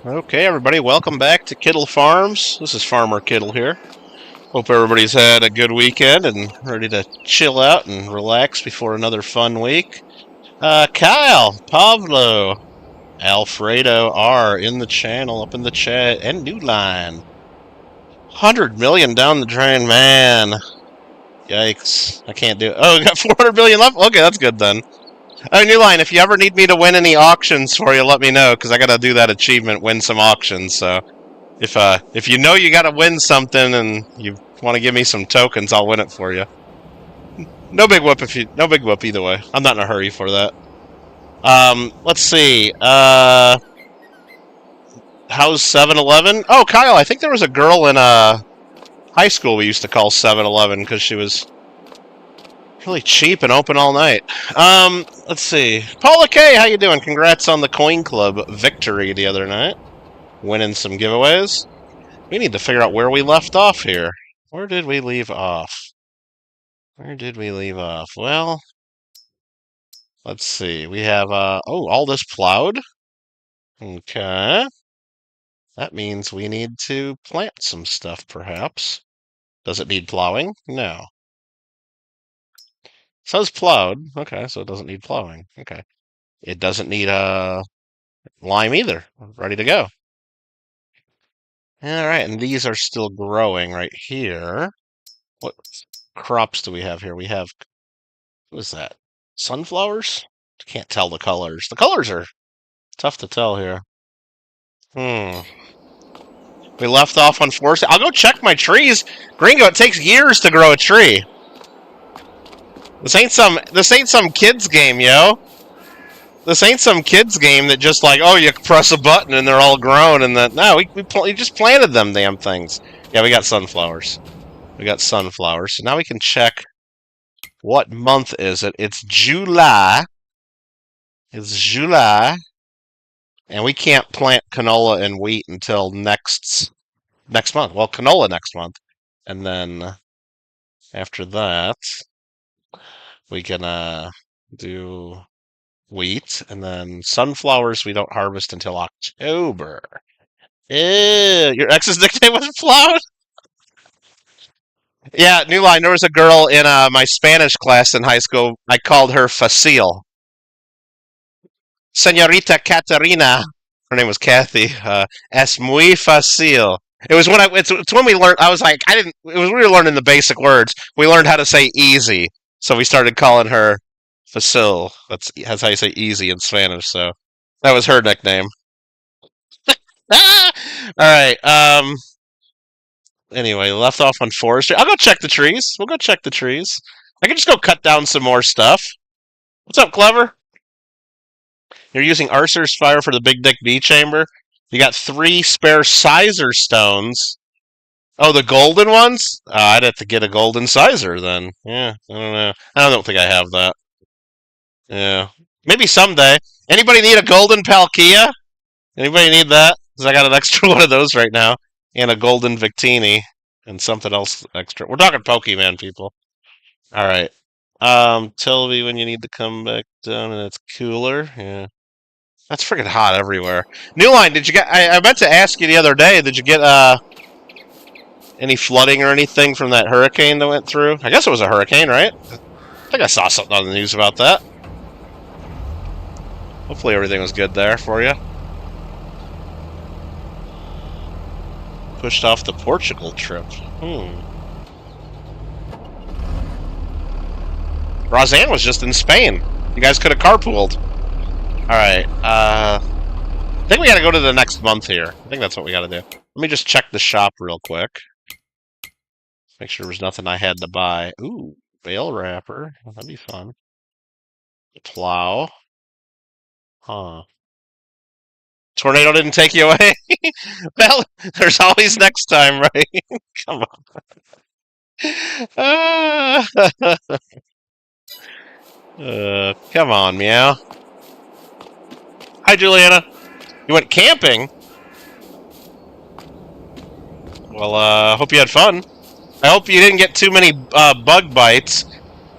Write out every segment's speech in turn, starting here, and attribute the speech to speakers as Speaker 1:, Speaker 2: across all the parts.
Speaker 1: Okay, everybody, welcome back to Kittle Farms. This is Farmer Kittle here. Hope everybody's had a good weekend and ready to chill out and relax before another fun week. Kyle, Pablo, Alfredo are in the channel, up in the chat, and New Line. 100 million down the drain, man. Yikes. I can't do it. Oh, we got 400 million left? Okay, that's good then. Oh, New Line, if you ever need me to win any auctions for you, let me know, because I gotta do that achievement, win some auctions, so... If you know you gotta win something and you want to give me some tokens, I'll win it for you. No big whoop no big whoop either way. I'm not in a hurry for that. Let's see. How's 7-Eleven? Oh, Kyle, I think there was a girl in high school we used to call 7-Eleven because she was really cheap and open all night. Let's see. Paula K, how you doing? Congrats on the Coin Club victory the other night. Winning some giveaways. We need to figure out where we left off here. Where did we leave off? Where did we leave off? Well, let's see. We have, oh, all this plowed. Okay. That means we need to plant some stuff, perhaps. Does it need plowing? No. It says plowed. Okay, so it doesn't need plowing. Okay. It doesn't need, lime either. Ready to go. All right, and these are still growing right here. What crops do we have here? We have, what is that? Sunflowers? Can't tell the colors. The colors are tough to tell here. We left off on forest. I'll go check my trees. Gringo, it takes years to grow a tree. This ain't some kids game, yo. This ain't some kids game that just like, oh, you press a button and they're all grown and that. No, we just planted them damn things. Yeah, we got sunflowers. We got sunflowers. So now we can check what month is it. It's July. It's July. And we can't plant canola and wheat until next month. Well, canola next month. And then after that, we can do wheat, and then sunflowers we don't harvest until October. Ew, your ex's nickname was Plowed? Yeah, New Line, there was a girl in my Spanish class in high school. I called her Facile. Senorita Caterina. Her name was Kathy. Es muy fácil. It was when it's when we learned. I was like, it was we were learning the basic words. We learned how to say easy, so we started calling her Facile. That's how you say easy in Spanish. So that was her nickname. All right. Anyway, left off on forestry. I'll go check the trees. We'll go check the trees. I can just go cut down some more stuff. What's up, Clever? You're using Arcer's Fire for the Big Dick B chamber. You got 3 spare sizer stones. Oh, the golden ones? I'd have to get a golden sizer then. Yeah, I don't know. I don't think I have that. Yeah, maybe someday. Anybody need a golden Palkia? Anybody need that? Because I got an extra one of those right now. And a golden Victini. And something else extra. We're talking Pokemon, people. Alright. Tell me when you need to come back down and it's cooler. Yeah. That's freaking hot everywhere. New Line, did you get... I meant to ask you the other day, did you get, any flooding or anything from that hurricane that went through? I guess it was a hurricane, right? I think I saw something on the news about that. Hopefully everything was good there for you. Pushed off the Portugal trip. Roseanne was just in Spain. You guys could have carpooled. Alright, I think we gotta go to the next month here. I think that's what we gotta do. Let me just check the shop real quick. Make sure there was nothing I had to buy. Ooh, bale wrapper. That'd be fun. Plow. Huh. Tornado didn't take you away? Well, there's always next time, right? Come on. Come on, meow. Hi, Juliana. You went camping? Well, hope you had fun. I hope you didn't get too many bug bites.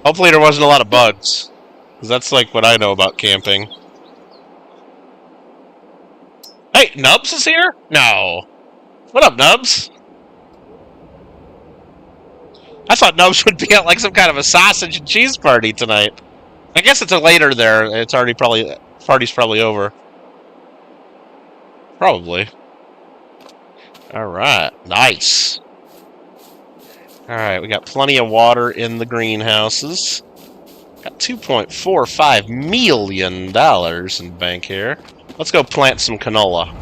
Speaker 1: Hopefully there wasn't a lot of bugs. Because that's like what I know about camping. Hey, Nubs is here? No. What up, Nubs? I thought Nubs would be at like some kind of a sausage and cheese party tonight. I guess it's a later there. It's already probably... Party's probably over. Probably. Alright. Nice. Alright, we got plenty of water in the greenhouses. Got $2.45 million in bank here. Let's go plant some canola.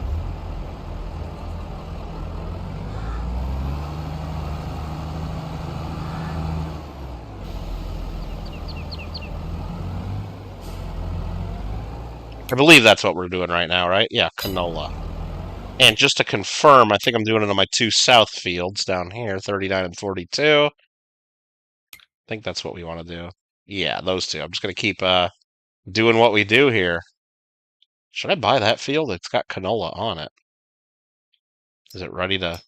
Speaker 1: I believe that's what we're doing right now, right? Yeah, canola. And just to confirm, I think I'm doing it on my 2 south fields down here, 39 and 42. I think that's what we want to do. Yeah, those two. I'm just going to keep doing what we do here. Should I buy that field? It's got canola on it. Is it ready to...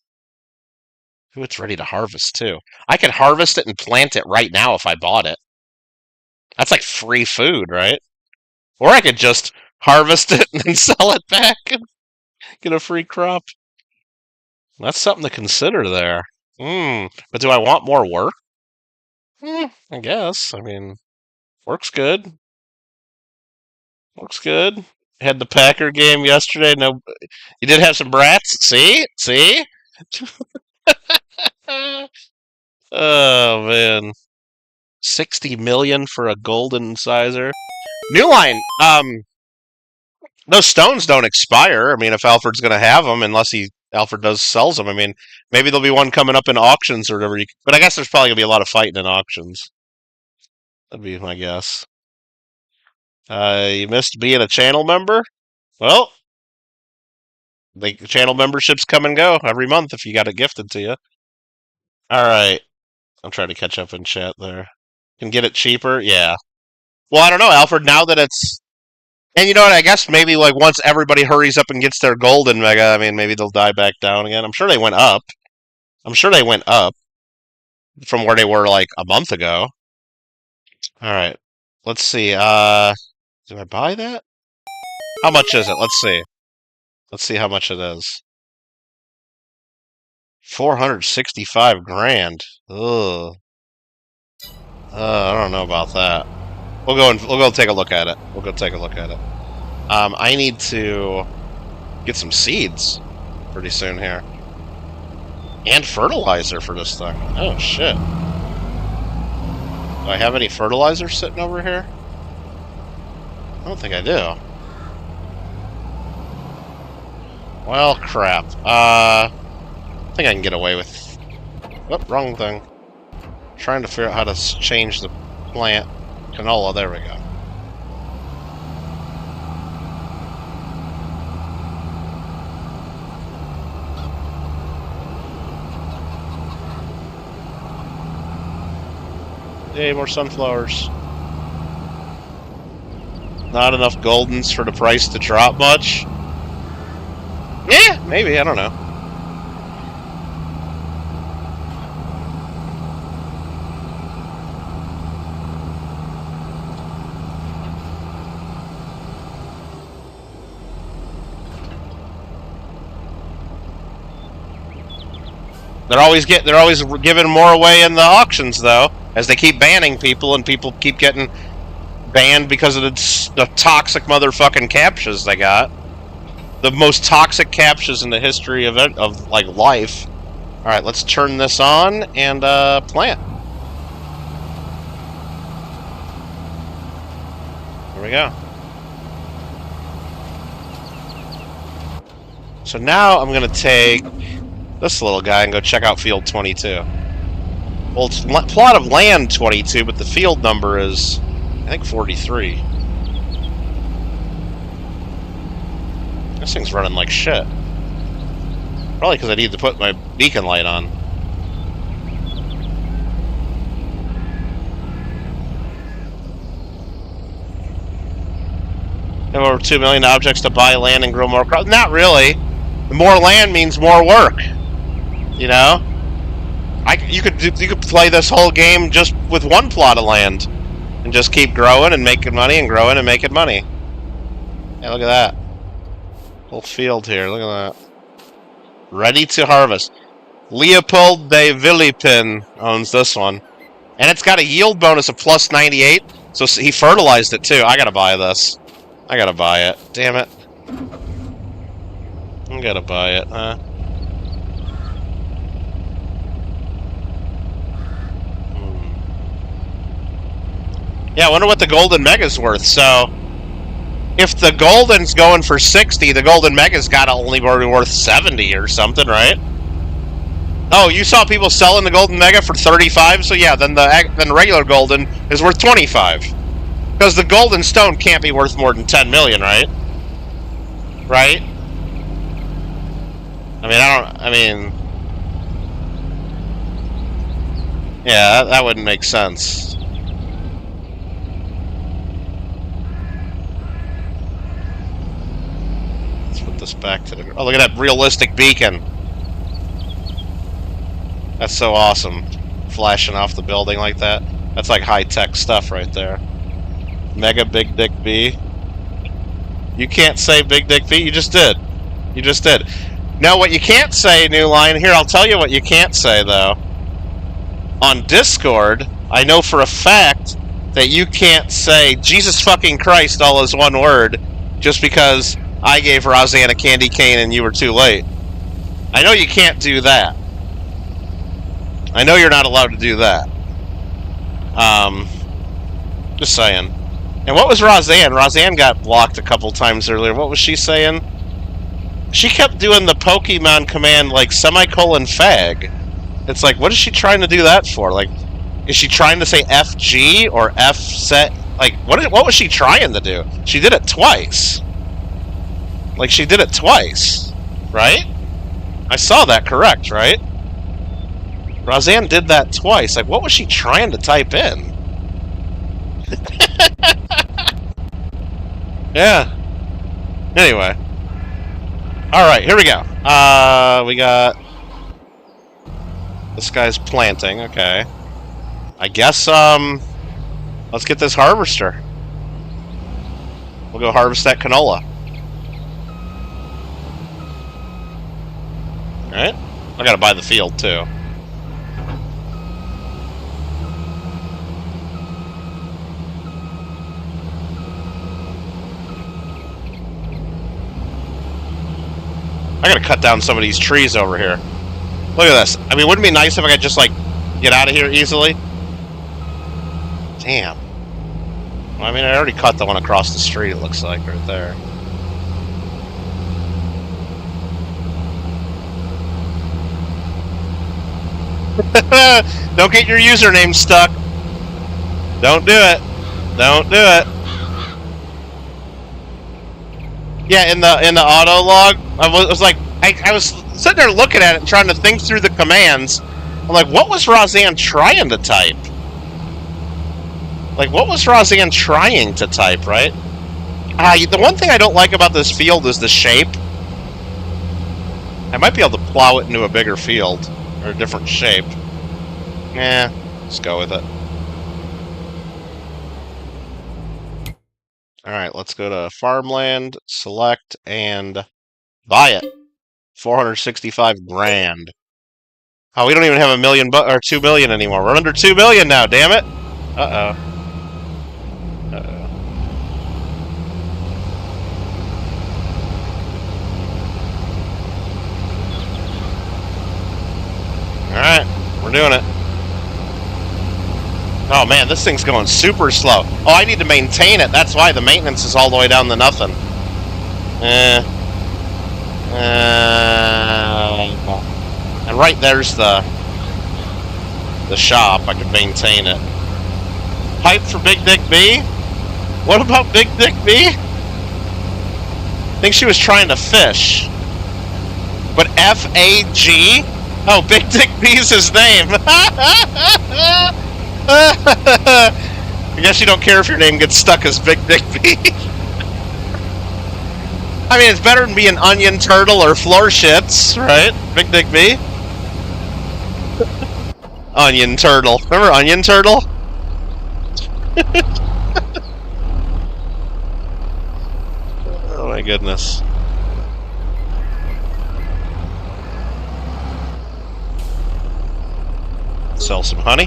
Speaker 1: Ooh, it's ready to harvest, too. I could harvest it and plant it right now if I bought it. That's like free food, right? Or I could just harvest it and then sell it back and get a free crop. That's something to consider there. But do I want more work? I guess. I mean, work's good. Looks good. Had the Packer game yesterday. No, you did have some brats. See? Oh man, 60 million for a golden incisor. New line. Those stones don't expire. I mean, if Alfred's gonna have them, unless Alfred sells them. I mean, maybe there'll be one coming up in auctions or whatever. But I guess there's probably gonna be a lot of fighting in auctions. That'd be my guess. You missed being a channel member? Well, the channel memberships come and go every month if you got it gifted to you. Alright. I'm trying to catch up in chat there. Can get it cheaper? Yeah. Well, I don't know, Alfred, now that it's... And you know what, I guess maybe like once everybody hurries up and gets their golden mega, I mean, maybe they'll die back down again. I'm sure they went up. From where they were like a month ago. Alright. Let's see, do I buy that? How much is it? Let's see. Let's see how much it is. 465 grand. Ugh. I don't know about that. We'll go take a look at it. I need to get some seeds pretty soon here. And fertilizer for this thing. Oh shit. Do I have any fertilizer sitting over here? I don't think I do. Well, crap. I think I can get away with... Whoop, wrong thing. Trying to figure out how to change the plant. Canola, there we go. Yay, more sunflowers. Not enough goldens for the price to drop much? Yeah, maybe, I don't know. They're always giving more away in the auctions, though, as they keep banning people, and people keep getting banned because of the toxic motherfucking captchas they got. The most toxic captchas in the history of like life. All right, let's turn this on and plant. There we go. So now I'm gonna take this little guy and go check out field 22. Well, it's plot of land 22, but the field number is, I think, 43. This thing's running like shit. Probably because I need to put my beacon light on. Have over 2 million objects to buy land and grow more crops. Not really. The more land means more work. You know? You could play this whole game just with one plot of land. And just keep growing and making money and growing and making money. Yeah, look at that. Whole field here. Look at that. Ready to harvest. Leopold de Villepin owns this one. And it's got a yield bonus of plus 98. So he fertilized it too. I gotta buy this. I gotta buy it. Damn it. I gotta buy it, huh? Yeah, I wonder what the Golden Mega's worth. So, if the Golden's going for 60, the Golden Mega's gotta only be worth 70 or something, right? Oh, you saw people selling the Golden Mega for 35, so yeah, then the regular Golden is worth 25. Because the Golden Stone can't be worth more than 10 million, right? Right? Yeah, that wouldn't make sense. Let's put this back to the... Oh, look at that realistic beacon. That's so awesome. Flashing off the building like that. That's like high-tech stuff right there. Mega Big Dick B. You can't say Big Dick B. You just did. You just did. No, what you can't say, New Line, here, I'll tell you what you can't say, though. On Discord, I know for a fact that you can't say Jesus fucking Christ all as one word just because I gave Roseanne a candy cane and you were too late. I know you can't do that. I know you're not allowed to do that. Just saying. And what was Roseanne? Roseanne got blocked a couple times earlier. What was she saying? She kept doing the Pokemon command like semicolon fag. It's like, what is she trying to do that for? Like, is she trying to say FG or F set? Like, what was she trying to do? She did it twice. Like, she did it twice. Right? I saw that correct, right? Roseanne did that twice. Like, what was she trying to type in? Yeah. Anyway. Alright, here we go. We got... This guy's planting, okay. I guess, let's get this harvester. We'll go harvest that canola. Alright. I gotta buy the field, too. I gotta cut down some of these trees over here. Look at this. I mean, wouldn't it be nice if I could just, like, get out of here easily? Damn. Well, I mean, I already cut the one across the street, it looks like, right there. Don't get your username stuck. Don't do it. Don't do it. Yeah, in the auto log, I was like, I was sitting there looking at it and trying to think through the commands. I'm like, what was Roseanne trying to type? Like, what was Roseanne trying to type, right? The one thing I don't like about this field is the shape. I might be able to plow it into a bigger field, or a different shape. Yeah, let's go with it. Alright, let's go to farmland, select, and buy it. 465 grand. Oh, we don't even have or 2 million anymore. We're under 2 million now, damn it! Uh-oh. Uh-oh. Alright, we're doing it. Oh man, this thing's going super slow. Oh, I need to maintain it. That's why the maintenance is all the way down to nothing. And right there's the shop. I can maintain it. Pipe for Big Dick B? What about Big Dick B? I think she was trying to fish. But F-A-G? Oh, Big Dick B's his name. I guess you don't care if your name gets stuck as Big Dick B. I mean, it's better than being Onion Turtle or Floor Shits, right? Big Dick B. Onion Turtle. Remember Onion Turtle? Oh my goodness. Sell some honey.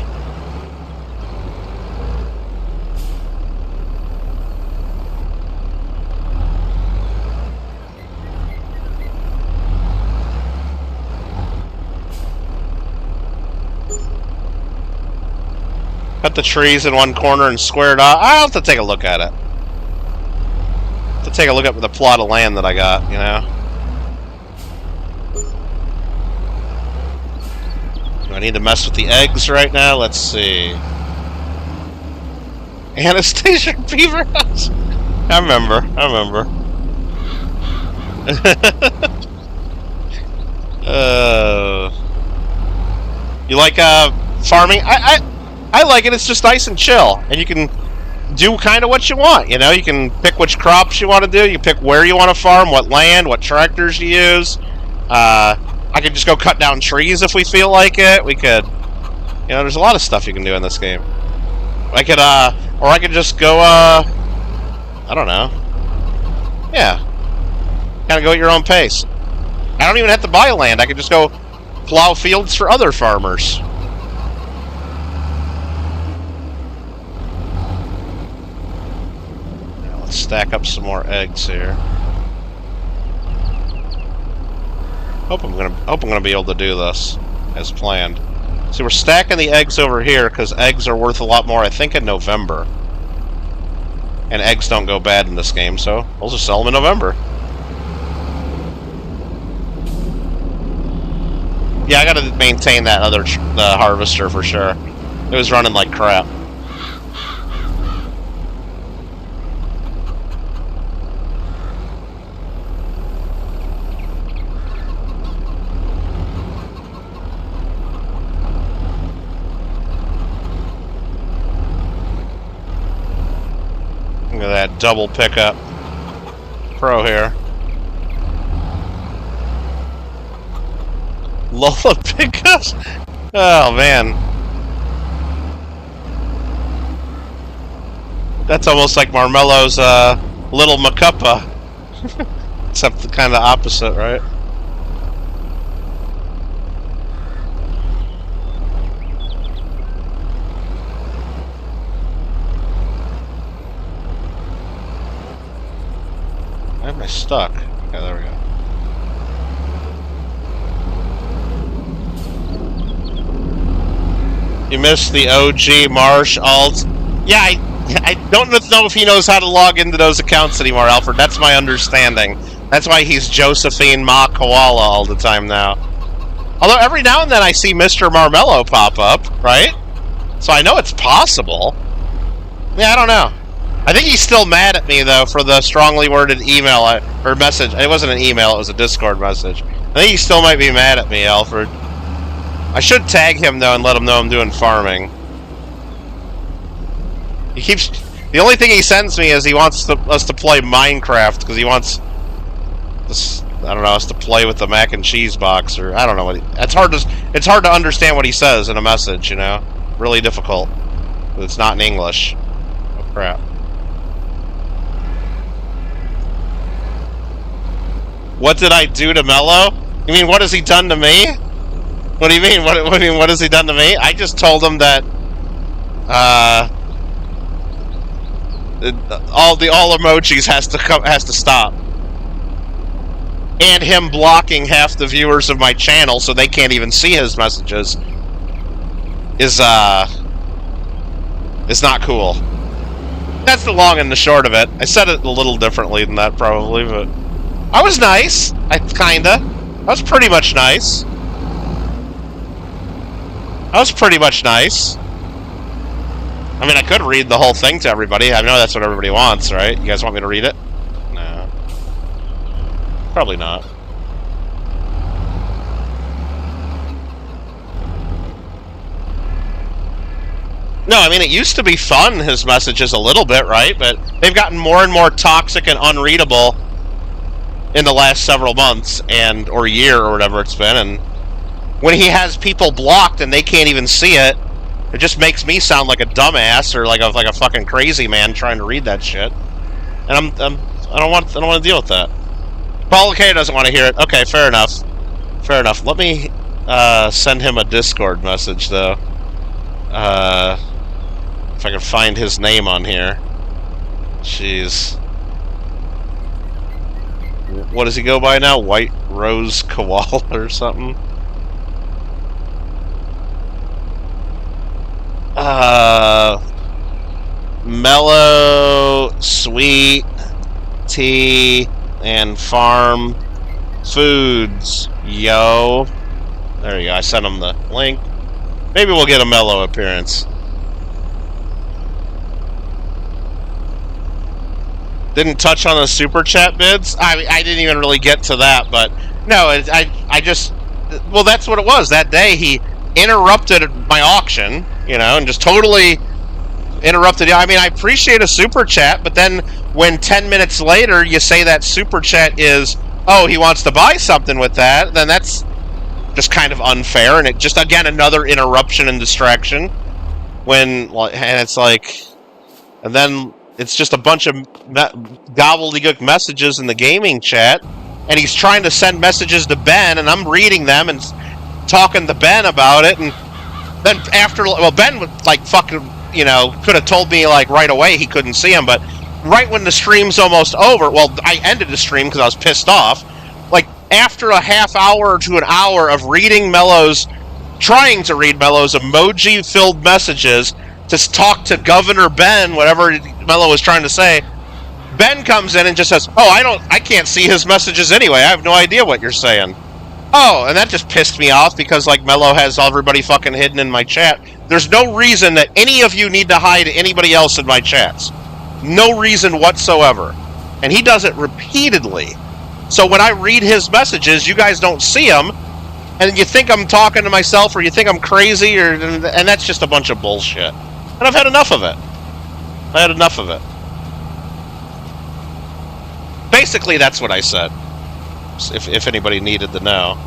Speaker 1: Cut the trees in one corner and square it off. I'll have to take a look at it. To take a look at the plot of land that I got, you know. Do I need to mess with the eggs right now? Let's see. Anastasia Beaver House. I remember. You like farming? I like it. It's just nice and chill, and you can do kind of what you want. You know, you can pick which crops you want to do. You pick where you want to farm, what land, what tractors you use. I could just go cut down trees if we feel like it. We could, you know, there's a lot of stuff you can do in this game. I could, or I could just go, I don't know. Yeah, kind of go at your own pace. I don't even have to buy land. I could just go plow fields for other farmers. Stack up some more eggs here. Hope I'm gonna be able to do this as planned. See, we're stacking the eggs over here because eggs are worth a lot more, I think, in November. And eggs don't go bad in this game, so we'll just sell them in November. Yeah, I gotta maintain that other the harvester for sure. It was running like crap. Look at that double pickup pro here. Lola pickups? Oh man. That's almost like Marmelo's little Macuppa. Except the kind of opposite, right? Why am I stuck? Okay, there we go. You missed the OG Marsh alt. Yeah, I don't know if he knows how to log into those accounts anymore, Alfred. That's my understanding. That's why he's Josephine Ma Koala all the time now. Although every now and then I see Mr. Marmello pop up, right? So I know it's possible. Yeah, I don't know. I think he's still mad at me, though, for the strongly worded email or message. It wasn't an email, it was a Discord message. I think he still might be mad at me, Alfred. I should tag him, though, and let him know I'm doing farming. He keeps... The only thing he sends me is he wants us to play Minecraft, because he wants... This, I don't know, us to play with the mac and cheese box, or... I don't know what it's hard to understand what he says in a message, you know? Really difficult. It's not in English. Oh, crap. What did I do to Mello? You mean, what has he done to me? What do you mean? What has he done to me? I just told him that all emojis has to stop, and him blocking half the viewers of my channel so they can't even see his messages is not cool. That's the long and the short of it. I said it a little differently than that probably, but I was nice. I was pretty much nice. I mean, I could read the whole thing to everybody. I know that's what everybody wants, right? You guys want me to read it? No. Probably not. No, I mean, it used to be fun, his messages, a little bit, right? But they've gotten more and more toxic and unreadable in the last several months or year or whatever it's been, and when he has people blocked and they can't even see it, it just makes me sound like a dumbass or like a fucking crazy man trying to read that shit. And I don't want to deal with that. Paul K doesn't want to hear it. Okay, fair enough. Fair enough. Let me send him a Discord message though. If I can find his name on here. Jeez. What does he go by now? White Rose Koala or something? Mellow, sweet, tea, and farm foods. Yo. There you go. I sent him the link. Maybe we'll get a mellow appearance. Didn't touch on the super chat bids. I didn't even really get to that, but no, I just, well, that's what it was. That day he interrupted my auction, you know, and just totally interrupted. I mean, I appreciate a super chat, but then when 10 minutes later you say that super chat is, oh, he wants to buy something with that, then that's just kind of unfair, and it just, again, another interruption and distraction. And it's like, and then it's just a bunch of gobbledygook messages in the gaming chat, and he's trying to send messages to Ben, and I'm reading them and talking to Ben about it, and then after, well, Ben was like fucking, you know, could have told me like right away he couldn't see him, but right when the stream's almost over, well, I ended the stream because I was pissed off. Like after a half hour to an hour of reading trying to read Mello's emoji-filled messages to talk to Governor Ben, whatever Mello was trying to say, Ben comes in and just says, oh, I can't see his messages anyway. I have no idea what you're saying. Oh, and that just pissed me off because, like, Mello has everybody fucking hidden in my chat. There's no reason that any of you need to hide anybody else in my chats. No reason whatsoever. And he does it repeatedly. So when I read his messages, you guys don't see them, and you think I'm talking to myself, or you think I'm crazy, and that's just a bunch of bullshit. And I've had enough of it. I had enough of it. Basically, that's what I said. If anybody needed to know.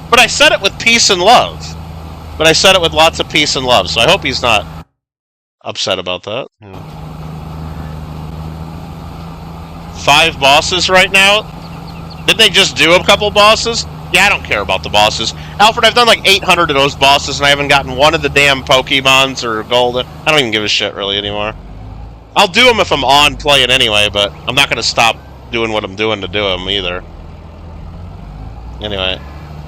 Speaker 1: But I said it with peace and love. But I said it with lots of peace and love, so I hope he's not upset about that. Yeah. 5 bosses right now? Didn't they just do a couple bosses? Yeah, I don't care about the bosses. Alfred, I've done like 800 of those bosses, and I haven't gotten one of the damn Pokemons or Golden. I don't even give a shit, really, anymore. I'll do them if I'm on playing anyway, but I'm not going to stop doing what I'm doing to do them, either. Anyway.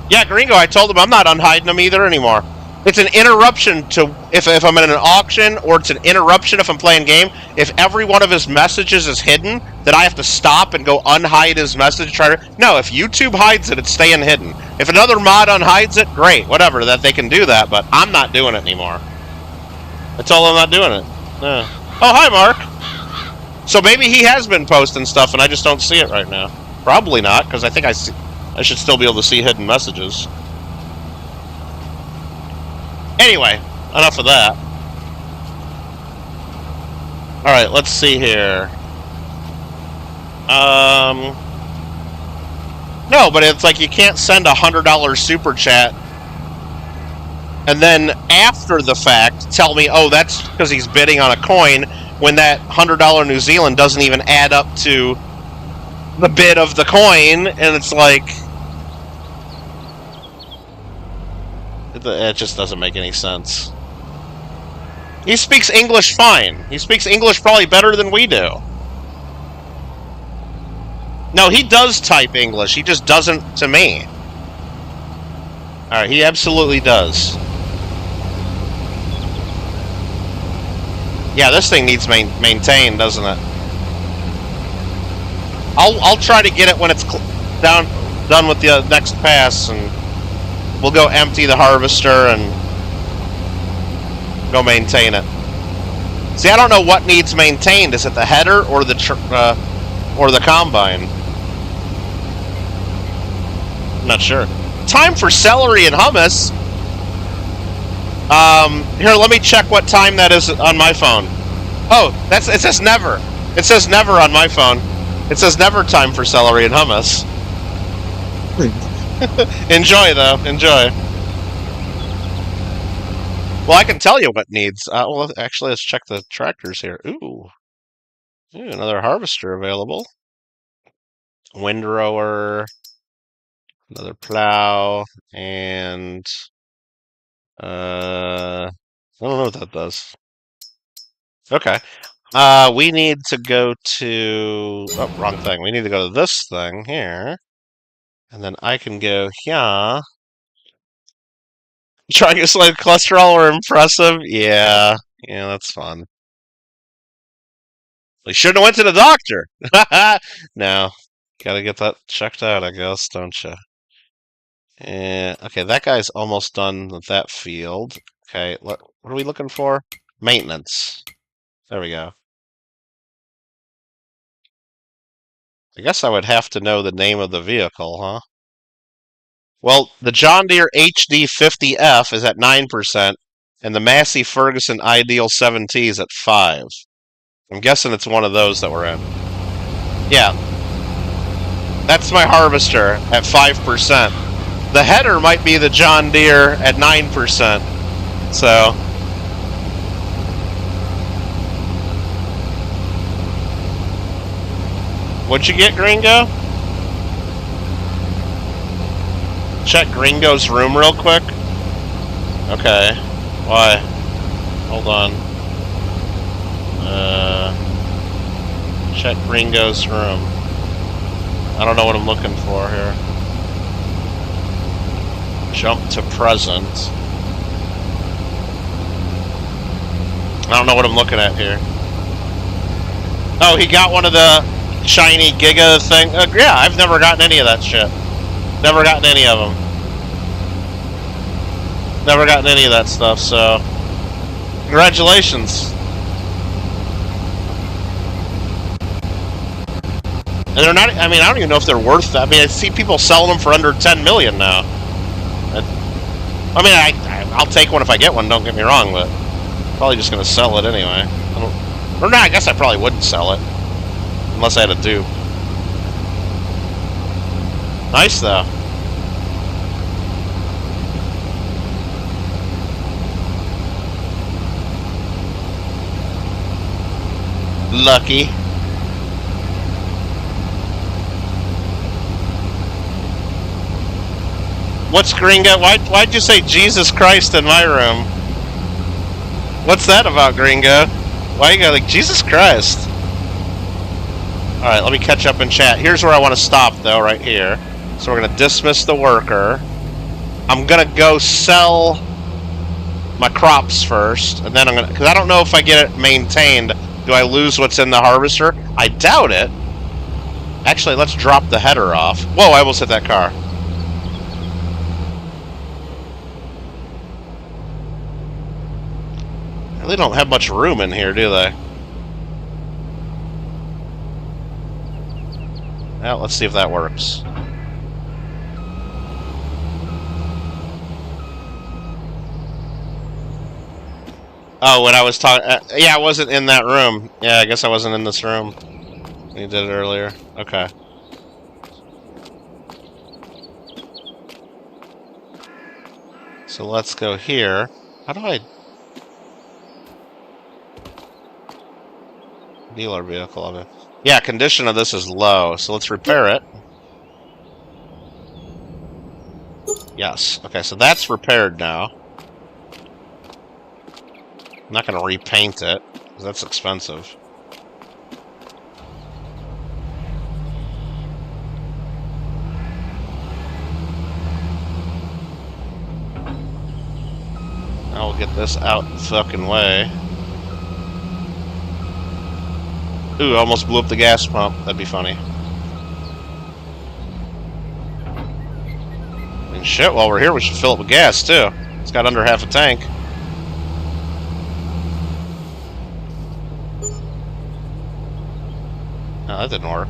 Speaker 1: Yeah, Gringo, I told him I'm not unhiding them either anymore. It's an interruption to if I'm in an auction, or it's an interruption if I'm playing game. If every one of his messages is hidden, then I have to stop and go unhide his message. No, if YouTube hides it, it's staying hidden. If another mod unhides it, great, whatever, that they can do that, but I'm not doing it anymore. I told him I'm not doing it. Yeah. Oh, hi, Mark. So maybe he has been posting stuff and I just don't see it right now. Probably not, because I think I should still be able to see hidden messages. Anyway, enough of that. Alright, let's see here. No, but it's like you can't send a $100 super chat and then after the fact tell me, oh, that's because he's bidding on a coin, when that $100 New Zealand doesn't even add up to the bid of the coin, and it's like, it just doesn't make any sense. He speaks English fine. He speaks English probably better than we do. No, he does type English. He just doesn't to me. Alright, he absolutely does. Yeah, this thing needs maintained, doesn't it? I'll try to get it when it's done with the next pass, and we'll go empty the harvester and go maintain it. See, I don't know what needs maintained. Is it the header or the combine? I'm not sure. Time for celery and hummus. Here, let me check what time that is on my phone. Oh, it says never. It says never on my phone. It says never time for celery and hummus. Enjoy, though. Enjoy. Well, I can tell you what needs. Well, actually, let's check the tractors here. Ooh, another harvester available. Windrower, another plow, and I don't know what that does. Okay. We need to go to... Oh, wrong thing. We need to go to this thing here. And then I can go here. Triglyceride cholesterol are impressive? Yeah. Yeah, that's fun. We shouldn't have went to the doctor. No. Gotta get that checked out, I guess, don't you? Okay, that guy's almost done with that field. Okay, what are we looking for? Maintenance. There we go. I guess I would have to know the name of the vehicle, huh? Well, the John Deere HD50F is at 9%, and the Massey Ferguson Ideal 7T is at 5%. I'm guessing it's one of those that we're in. Yeah. That's my harvester at 5%. The header might be the John Deere at 9%. So... What'd you get, Gringo? Check Gringo's room real quick. Okay. Why? Hold on. Check Gringo's room. I don't know what I'm looking for here. Jump to present. I don't know what I'm looking at here. Oh, he got one of the shiny Giga thing. Yeah, I've never gotten any of that shit. Never gotten any of them. Never gotten any of that stuff, so... Congratulations. And they're not... I mean, I don't even know if they're worth that. I mean, I see people selling them for under 10 million now. I mean, I'll take one if I get one, don't get me wrong, but... Probably just gonna sell it anyway. Or no, I guess I probably wouldn't sell it. Unless I had a dupe. Nice, though. Lucky. What's Gringo? Why'd you say Jesus Christ in my room? What's that about, Gringo? Why you got like Jesus Christ? Alright, let me catch up in chat. Here's where I want to stop, though, right here. So we're going to dismiss the worker. I'm going to go sell my crops first, and then I'm going to... Because I don't know if I get it maintained, do I lose what's in the harvester? I doubt it. Actually, let's drop the header off. Whoa, I almost hit that car. They don't have much room in here, do they? Well, let's see if that works. Oh, when I was talking... yeah, I wasn't in that room. Yeah, I guess I wasn't in this room. You did it earlier. Okay. So let's go here. How do I... Dealer vehicle of it. Yeah, condition of this is low, so let's repair it. Yes. Okay, so that's repaired now. I'm not going to repaint it, because that's expensive. Now we'll get this out the fucking way. Ooh, almost blew up the gas pump. That'd be funny. And shit, while we're here, we should fill it with gas, too. It's got under half a tank. No, that didn't work.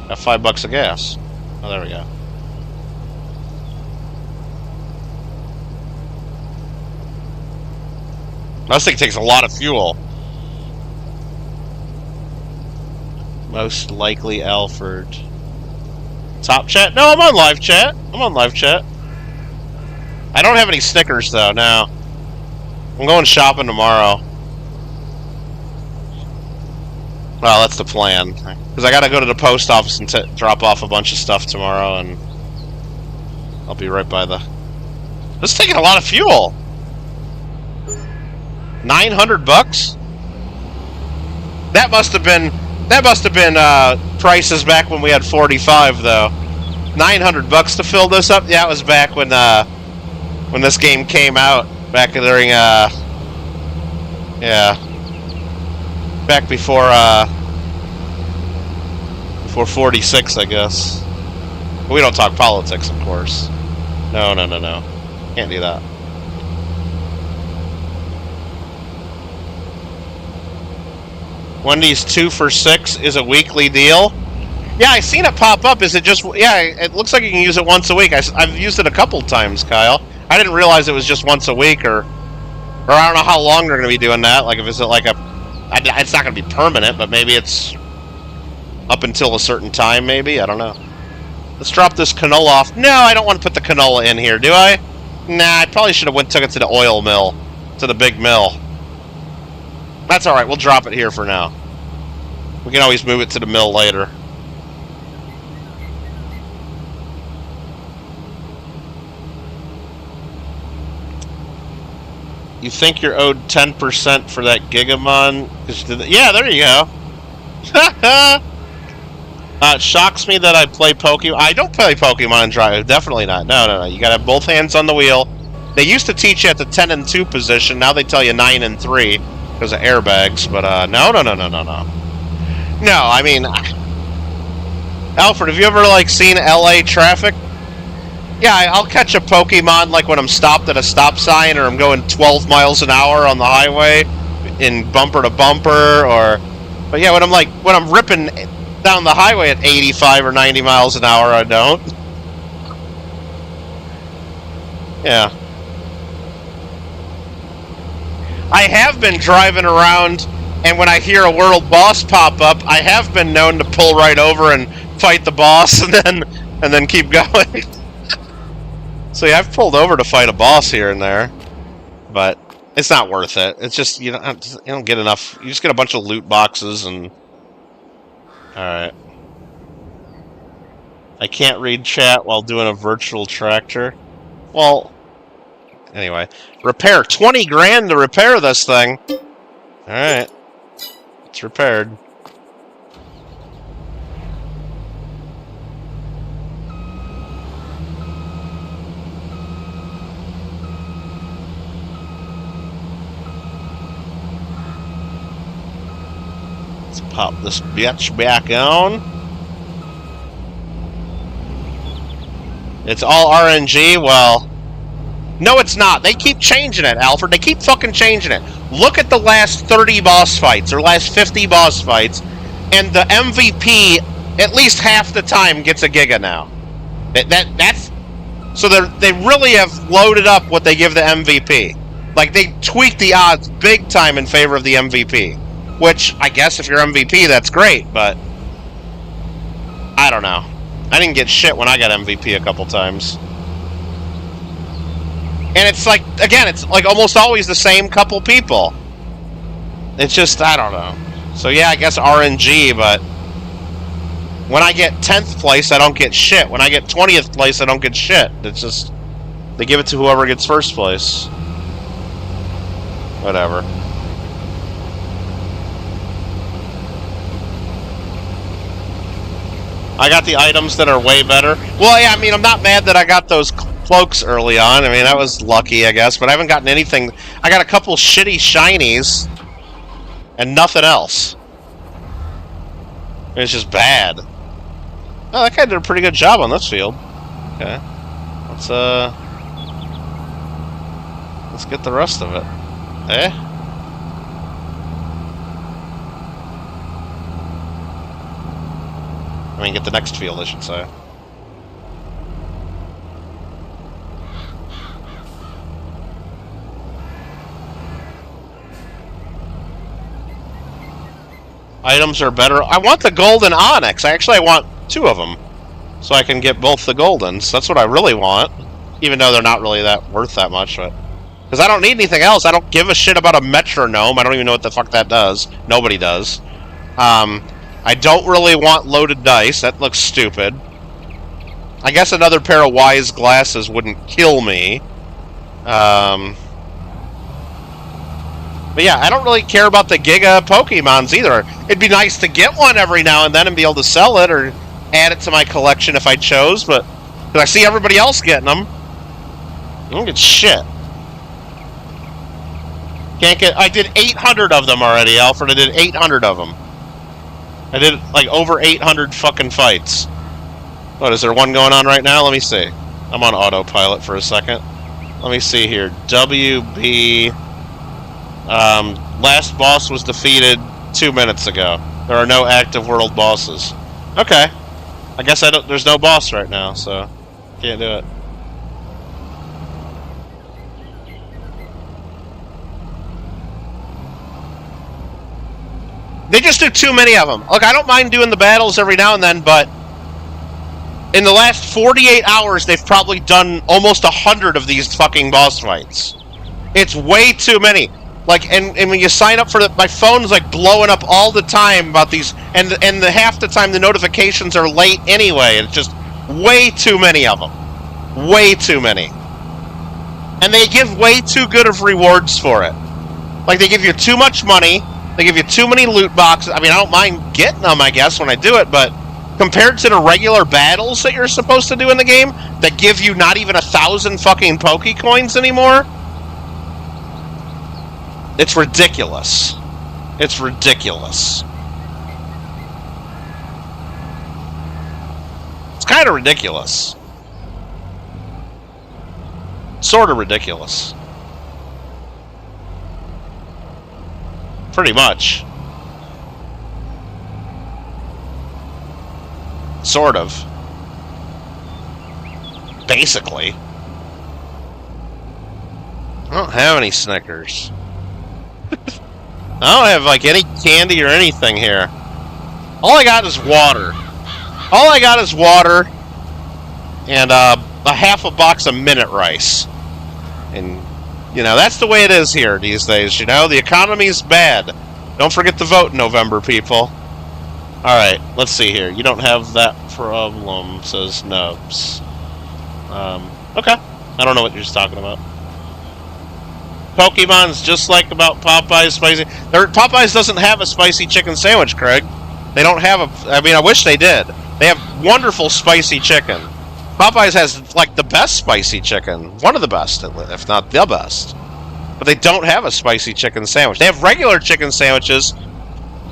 Speaker 1: Got $5 of gas. Oh, there we go. This thing takes a lot of fuel. Most likely Alfred. Top chat? No, I'm on live chat. I'm on live chat. I don't have any stickers, though, now. I'm going shopping tomorrow. Well, that's the plan. Because I gotta go to the post office and drop off a bunch of stuff tomorrow, and I'll be right by the... This is taking a lot of fuel! $900? That must have been prices back when we had 45 though. $900 to fill this up? Yeah, it was back when this game came out. Back during yeah. Back before 46, I guess. We don't talk politics, of course. No. Can't do that. Wendy's 2 for $6 is a weekly deal. Yeah, I seen it pop up. Is it just... Yeah, it looks like you can use it once a week. I've used it a couple times, Kyle. I didn't realize it was just once a week, or I don't know how long they're going to be doing that. Like, if it's like a... It's not going to be permanent, but maybe it's up until a certain time, maybe? I don't know. Let's drop this canola off. No, I don't want to put the canola in here, do I? Nah, I probably should have took it to the oil mill. To the big mill. That's alright, we'll drop it here for now. We can always move it to the mill later. You think you're owed 10% for that Gigamon? Yeah, there you go. It shocks me that I play Pokemon. I don't play Pokemon Drive. Definitely not. No. You gotta have both hands on the wheel. They used to teach you at the 10 and 2 position. Now they tell you 9 and 3 because of airbags. But no. No, I mean, Alfred, have you ever like seen LA traffic? Yeah, I'll catch a Pokemon like when I'm stopped at a stop sign, or I'm going 12 miles an hour on the highway in bumper to bumper, or... But yeah, when I'm ripping down the highway at 85 or 90 miles an hour, I don't. Yeah. I have been driving around, and when I hear a world boss pop up, I have been known to pull right over and fight the boss, and then keep going. So yeah, I've pulled over to fight a boss here and there, but it's not worth it. It's just you don't get enough. You just get a bunch of loot boxes and. All right. I can't read chat while doing a virtual tractor. Well, anyway, repair 20 grand to repair this thing. All right, it's repaired. Pop this bitch back on. It's all RNG? Well, no it's not. They keep changing it, Alfred. They keep fucking changing it. Look at the last 30 boss fights, or last 50 boss fights, and the MVP, at least half the time, gets a Giga now. That's... So they really have loaded up what they give the MVP. Like, they tweaked the odds big time in favor of the MVP. Which, I guess if you're MVP, that's great, but... I don't know. I didn't get shit when I got MVP a couple times. And it's like, again, it's like almost always the same couple people. It's just, I don't know. So yeah, I guess RNG, but... When I get 10th place, I don't get shit. When I get 20th place, I don't get shit. It's just... They give it to whoever gets first place. Whatever. I got the items that are way better. Well, yeah, I mean, I'm not mad that I got those cloaks early on. I mean, that was lucky, I guess. But I haven't gotten anything. I got a couple shitty shinies. And nothing else. It's just bad. Oh, that guy did a pretty good job on this field. Okay. Let's get the rest of it. Eh? I mean, get the next field, I should say. Items are better. I want the golden onyx. I want 2 of them. So I can get both the goldens. That's what I really want. Even though they're not really worth that much. Because I don't need anything else. I don't give a shit about a metronome. I don't even know what the fuck that does. Nobody does. I don't really want loaded dice. That looks stupid. I guess another pair of wise glasses wouldn't kill me. But yeah, I don't really care about the Giga Pokemons either. It'd be nice to get one every now and then and be able to sell it or add it to my collection if I chose, but because I see everybody else getting them. I don't get shit. Can't get... I did 800 of them already, Alfred. I did 800 of them. I did, like, over 800 fucking fights. What, is there one going on right now? Let me see. I'm on autopilot for a second. Let me see here. WB... last boss was defeated 2 minutes ago. There are no active world bosses. Okay. I guess there's no boss right now, so... Can't do it. They just do too many of them. Look, I don't mind doing the battles every now and then, but in the last 48 hours, they've probably done almost 100 of these fucking boss fights. It's way too many. Like, and when you sign up for the... My phone's, like, blowing up all the time about these... And the half the time, the notifications are late anyway. It's just way too many of them. Way too many. And they give way too good of rewards for it. Like, they give you too much money... They give you too many loot boxes. I mean, I don't mind getting them, I guess, when I do it, but compared to the regular battles that you're supposed to do in the game, that give you not even 1,000 fucking Pokecoins anymore, it's ridiculous. It's ridiculous. It's kind of ridiculous. Sort of ridiculous. Pretty much. Sort of. Basically. I don't have any Snickers. I don't have, like, any candy or anything here. All I got is water. All I got is water and a half a box of Minute Rice. And... You know, that's the way it is here these days, you know? The economy's bad. Don't forget to vote in November, people. Alright, let's see here. You don't have that problem, says Nubs. Okay. I don't know what you're talking about. Pokemon's just like about Popeye's spicy... Popeye's doesn't have a spicy chicken sandwich, Craig. They don't have a... I mean, I wish they did. They have wonderful spicy chicken. Popeyes has, like, the best spicy chicken. One of the best, if not the best. But they don't have a spicy chicken sandwich. They have regular chicken sandwiches,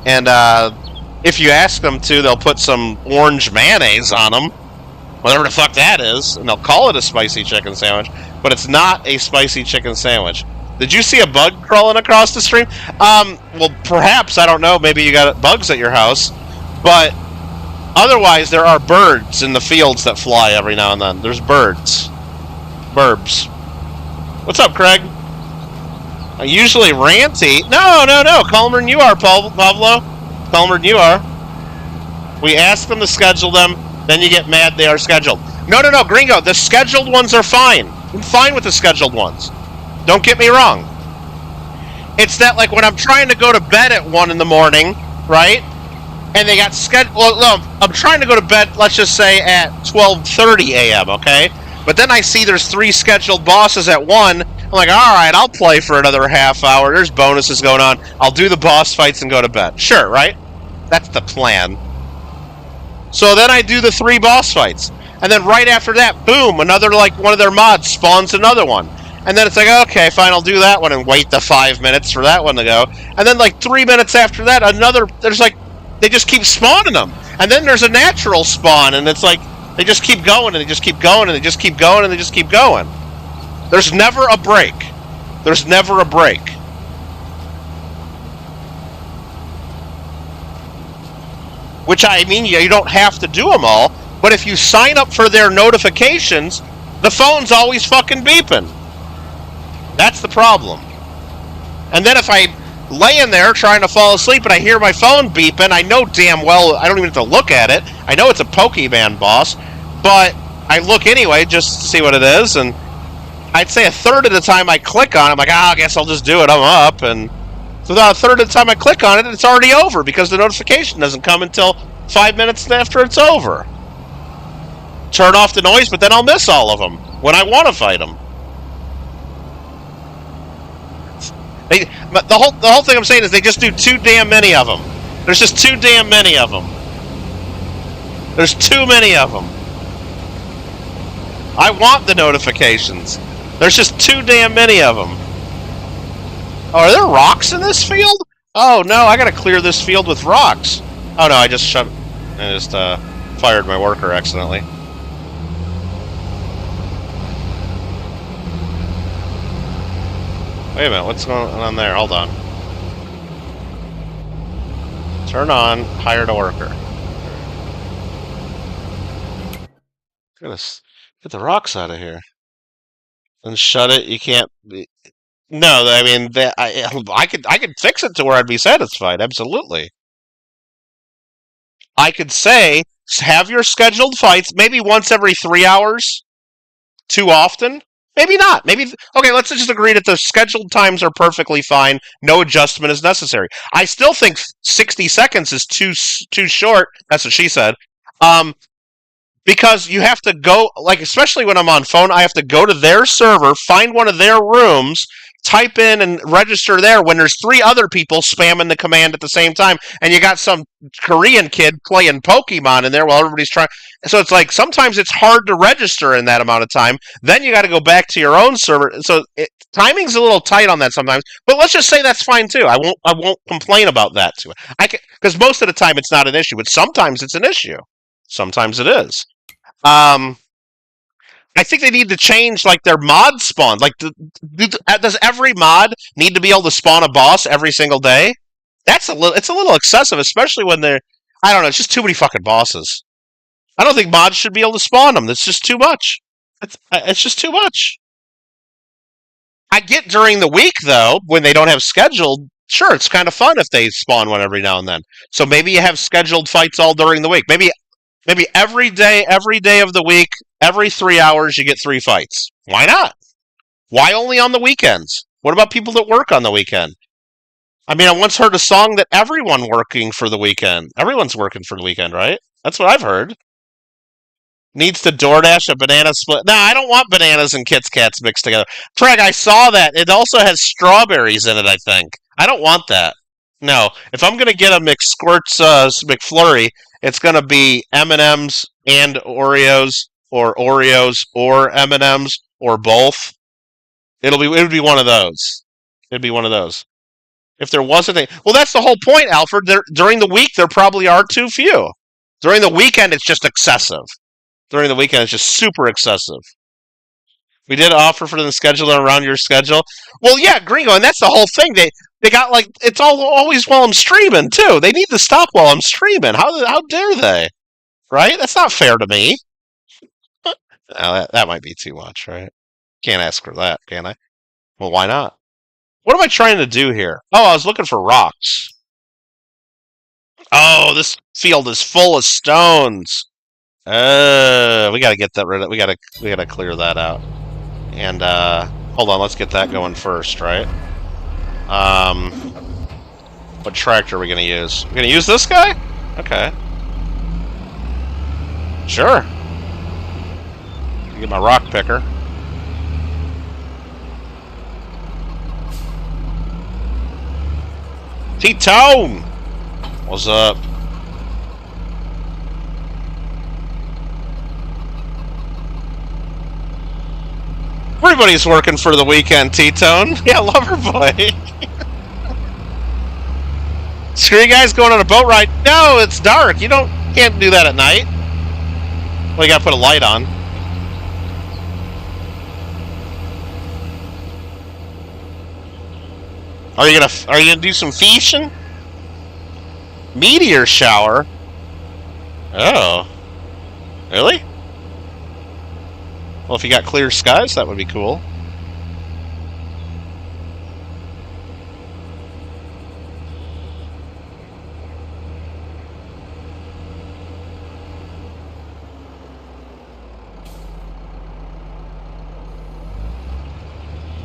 Speaker 1: and if you ask them to, they'll put some orange mayonnaise on them. Whatever the fuck that is, and they'll call it a spicy chicken sandwich, but it's not a spicy chicken sandwich. Did you see a bug crawling across the stream? Well, perhaps, I don't know, maybe you got bugs at your house, but... Otherwise, there are birds in the fields that fly every now and then. There's birds. Burbs. What's up, Craig? Usually ranty. No. Calmer than you are, Pablo. Calmer than you are. We ask them to schedule them, then you get mad they are scheduled. No, Gringo. The scheduled ones are fine. I'm fine with the scheduled ones. Don't get me wrong. It's that, like, when I'm trying to go to bed at 1 in the morning, right? And they got scheduled... Well, no, I'm trying to go to bed, let's just say, at 12:30 a.m., okay? But then I see there's 3 scheduled bosses at 1. I'm like, alright, I'll play for another half hour. There's bonuses going on. I'll do the boss fights and go to bed. Sure, right? That's the plan. So then I do the 3 boss fights. And then right after that, boom, another, like, one of their mods spawns another one. And then it's like, okay, fine, I'll do that one and wait the 5 minutes for that one to go. And then, like, 3 minutes after that, another... There's, like... They just keep spawning them. And then there's a natural spawn, and it's like, they just keep going, and they just keep going, and they just keep going, and they just keep going. There's never a break. There's never a break. Which, I mean, you don't have to do them all, but if you sign up for their notifications, the phone's always fucking beeping. That's the problem. And then if I... laying there trying to fall asleep and I hear my phone beeping, I know damn well I don't even have to look at it. I know it's a Pokemon boss, but I look anyway just to see what it is, and I'd say a third of the time I click on it, I'm like, I guess I'll just do it, I'm up, and so about a third of the time I click on it, it's already over because the notification doesn't come until 5 minutes after it's over. Turn off the noise, but then I'll miss all of them when I want to fight them. But the whole thing I'm saying is they just do too damn many of them. There's just too damn many of them. There's too many of them. I want the notifications. There's just too damn many of them. Oh, are there rocks in this field? Oh no, I gotta clear this field with rocks. Oh no, I just fired my worker accidentally. Wait a minute, what's going on there? Hold on. Turn on, hired a worker. Get the rocks out of here. And shut it, you can't... No, I mean, I could fix it to where I'd be satisfied, absolutely. I could say, have your scheduled fights, maybe once every 3 hours. Too often? Maybe not. Maybe okay. Let's just agree that the scheduled times are perfectly fine. No adjustment is necessary. I still think 60 seconds is too short. That's what she said. Because you have to go, like, especially when I'm on phone, I have to go to their server, find one of their rooms, type in and register there when there's 3 other people spamming the command at the same time, and you got some Korean kid playing Pokemon in there while everybody's trying. So it's like sometimes it's hard to register in that amount of time. Then you got to go back to your own server. So timing's a little tight on that sometimes. But let's just say that's fine too. I won't complain about that too. Because most of the time it's not an issue, but sometimes it's an issue. Sometimes it is. I think they need to change like their mod spawn. Like, does every mod need to be able to spawn a boss every single day? It's a little excessive, especially when they're. I don't know. It's just too many fucking bosses. I don't think mods should be able to spawn them. That's just too much. It's just too much. I get during the week though when they don't have scheduled. Sure, it's kind of fun if they spawn one every now and then. So maybe you have scheduled fights all during the week. Maybe every day of the week, every 3 hours, you get 3 fights. Why not? Why only on the weekends? What about people that work on the weekend? I mean, I once heard a song that everyone's working for the weekend, right? That's what I've heard. Needs to DoorDash a banana split. No, I don't want bananas and Kit Kats mixed together. Craig, I saw that. It also has strawberries in it, I think. I don't want that. No. If I'm going to get a McFlurry, it's going to be M&M's and Oreos or M&M's or both. It would be one of those. It'd be one of those. If there wasn't a... Well, that's the whole point, Alfred. During the week, there probably are too few. During the weekend, it's just excessive. During the weekend, it's just super excessive. We did offer for the scheduler around your schedule. Well, yeah, Gringo, and that's the whole thing. They got like it's always while I'm streaming too. They need to stop while I'm streaming. How dare they? Right? That's not fair to me. That might be too much, right? Can't ask for that, can I? Well, why not? What am I trying to do here? Oh, I was looking for rocks. Oh, this field is full of stones. We gotta get that rid of. We gotta clear that out. And hold on, let's get that going first, right? What tractor are we gonna use? We're gonna use this guy? Okay. Sure. Get my rock picker. T-Tone! What's up? Everybody's working for the weekend, T-Tone. Yeah, Loverboy. Screw you guys going on a boat ride? No, it's dark. You can't do that at night. Well, you gotta put a light on. Are you gonna do some fishing? Meteor shower? Oh. Really? Well, if you got clear skies, that would be cool.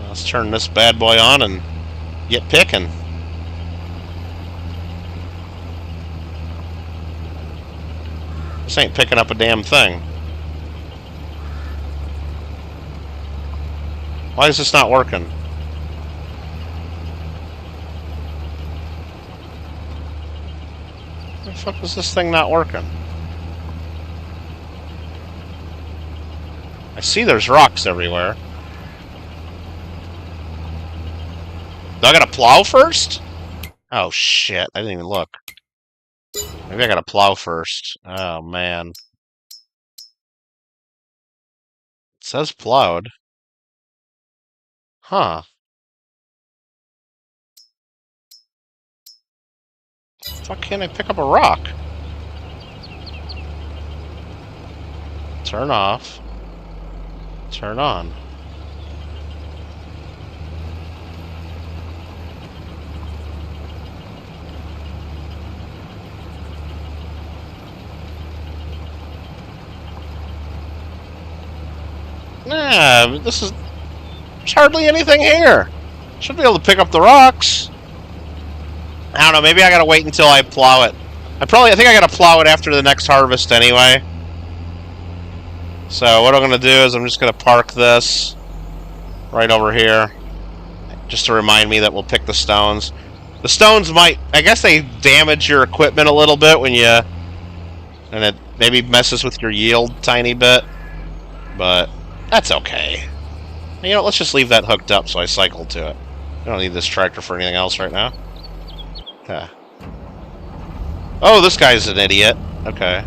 Speaker 1: Let's turn this bad boy on and get picking. This ain't picking up a damn thing. Why is this not working? fuck is this thing not working? I see there's rocks everywhere. Do I gotta plow first? Oh shit, I didn't even look. Maybe I gotta plow first. Oh man. It says plowed. Huh. Fuck, can't I pick up a rock? Turn off. Turn on. Nah, there's hardly anything here. Should be able to pick up the rocks. I don't know, maybe I gotta wait until I plow it. I think I gotta plow it after the next harvest anyway. So what I'm gonna do is I'm just gonna park this right over here. Just to remind me that we'll pick the stones. The stones might, I guess they damage your equipment a little bit when you, and it maybe messes with your yield tiny bit. But that's okay. You know, let's just leave that hooked up so I cycle to it. I don't need this tractor for anything else right now. Okay. Oh, this guy's an idiot. Okay.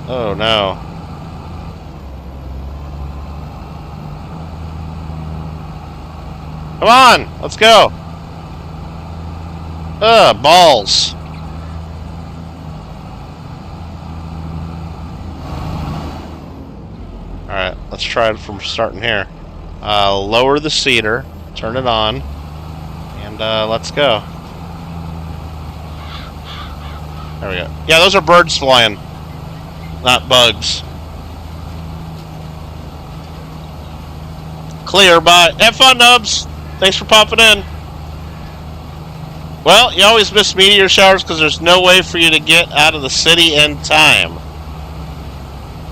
Speaker 1: Oh, no. Come on! Let's go! Ugh, balls. Alright, let's try it from starting here. Lower the seeder, turn it on, and let's go. There we go. Yeah, those are birds flying, not bugs. Clear, bye. Have fun, Nubs. Thanks for popping in. Well, you always miss meteor showers because there's no way for you to get out of the city in time.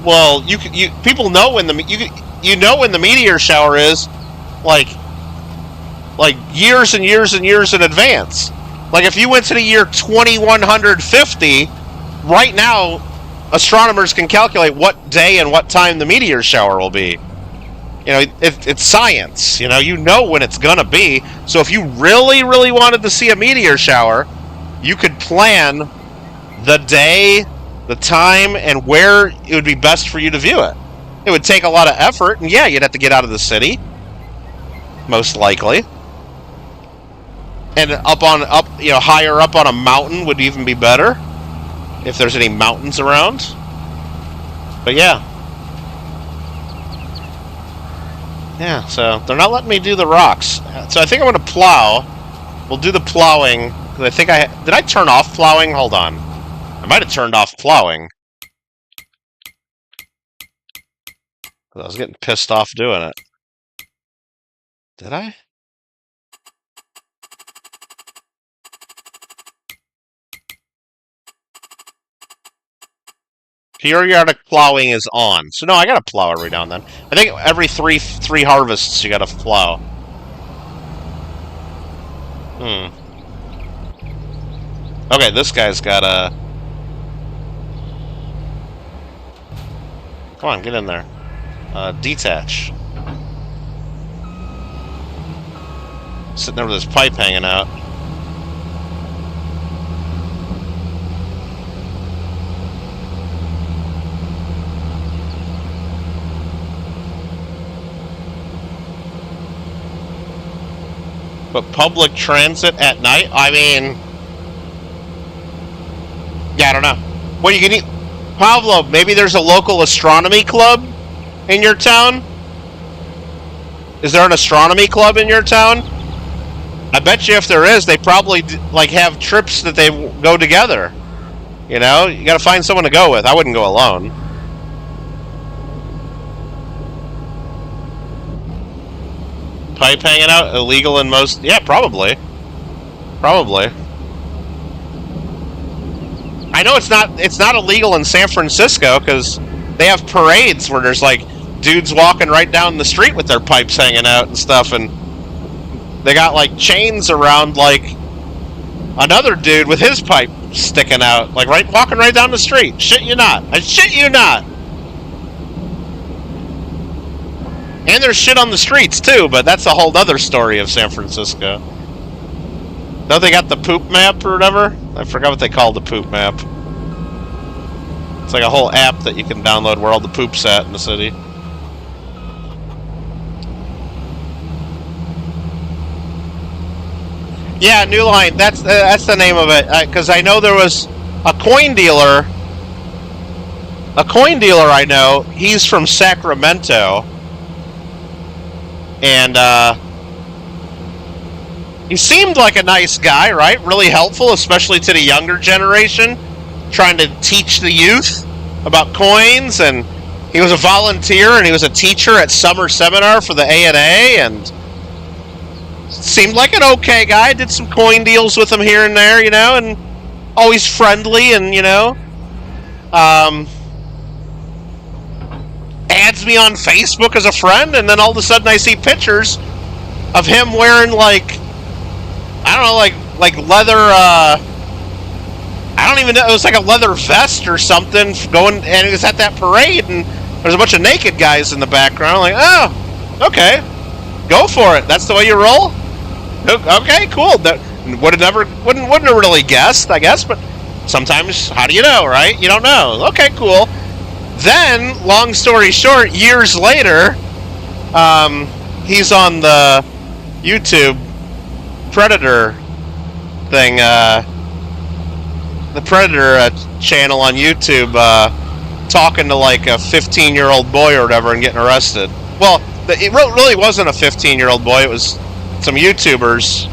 Speaker 1: Well, people know when you know when the meteor shower is, like years and years and years in advance. Like if you went to the year 2150, right now, astronomers can calculate what day and what time the meteor shower will be. You know, it's science. You know when it's gonna be. So if you really, really wanted to see a meteor shower, you could plan the day, the time, and where it would be best for you to view it. It would take a lot of effort, and yeah, you'd have to get out of the city, most likely. And higher up on a mountain would even be better, if there's any mountains around. But yeah. Yeah, so they're not letting me do the rocks. So I think I'm going to plow. We'll do the plowing. I think did I turn off plowing? Hold on. I might have turned off plowing. I was getting pissed off doing it. Did I? Periodic plowing is on. So no, I gotta plow every now and then. I think every three harvests you gotta plow. Okay, this guy's got a... Come on, get in there. Detach. Sitting there with his pipe hanging out. But public transit at night? I mean... Yeah, I don't know. What are you gonna... Pablo, maybe there's a local astronomy club in your town? Is there an astronomy club in your town? I bet you if there is, they probably like have trips that they go together. You know? You gotta find someone to go with. I wouldn't go alone. Pipe hanging out? Illegal in most... Yeah, probably. Probably. I know it's not illegal in San Francisco, because they have parades where there's, like, dudes walking right down the street with their pipes hanging out and stuff, and they got like chains around like another dude with his pipe sticking out, like walking right down the street. Shit you not. I shit you not. And there's shit on the streets too, but that's a whole other story of San Francisco. Don't they got the poop map or whatever? I forgot what they call the poop map. It's like a whole app that you can download where all the poop's at in the city. Yeah, New Line. That's the name of it. Because I know there was a coin dealer. A coin dealer I know. He's from Sacramento, and he seemed like a nice guy, right? Really helpful, especially to the younger generation, trying to teach the youth about coins. And he was a volunteer, and he was a teacher at summer seminar for the ANA, and seemed like an okay guy. Did some coin deals with him here and there, you know, and always friendly, and, you know, adds me on Facebook as a friend, and then all of a sudden I see pictures of him wearing, like, I don't know, like leather, I don't even know, it was like a leather vest or something, going, and he was at that parade, and there's a bunch of naked guys in the background. I'm like, oh, okay, go for it. That's the way you roll? Okay, cool. That wouldn't have really guessed, I guess, but sometimes, how do you know, right? You don't know. Okay, cool. Then, long story short, years later, he's on the YouTube Predator thing, the Predator channel on YouTube, talking to like a 15-year-old boy or whatever and getting arrested. Well, it really wasn't a 15-year-old boy, it was some YouTubers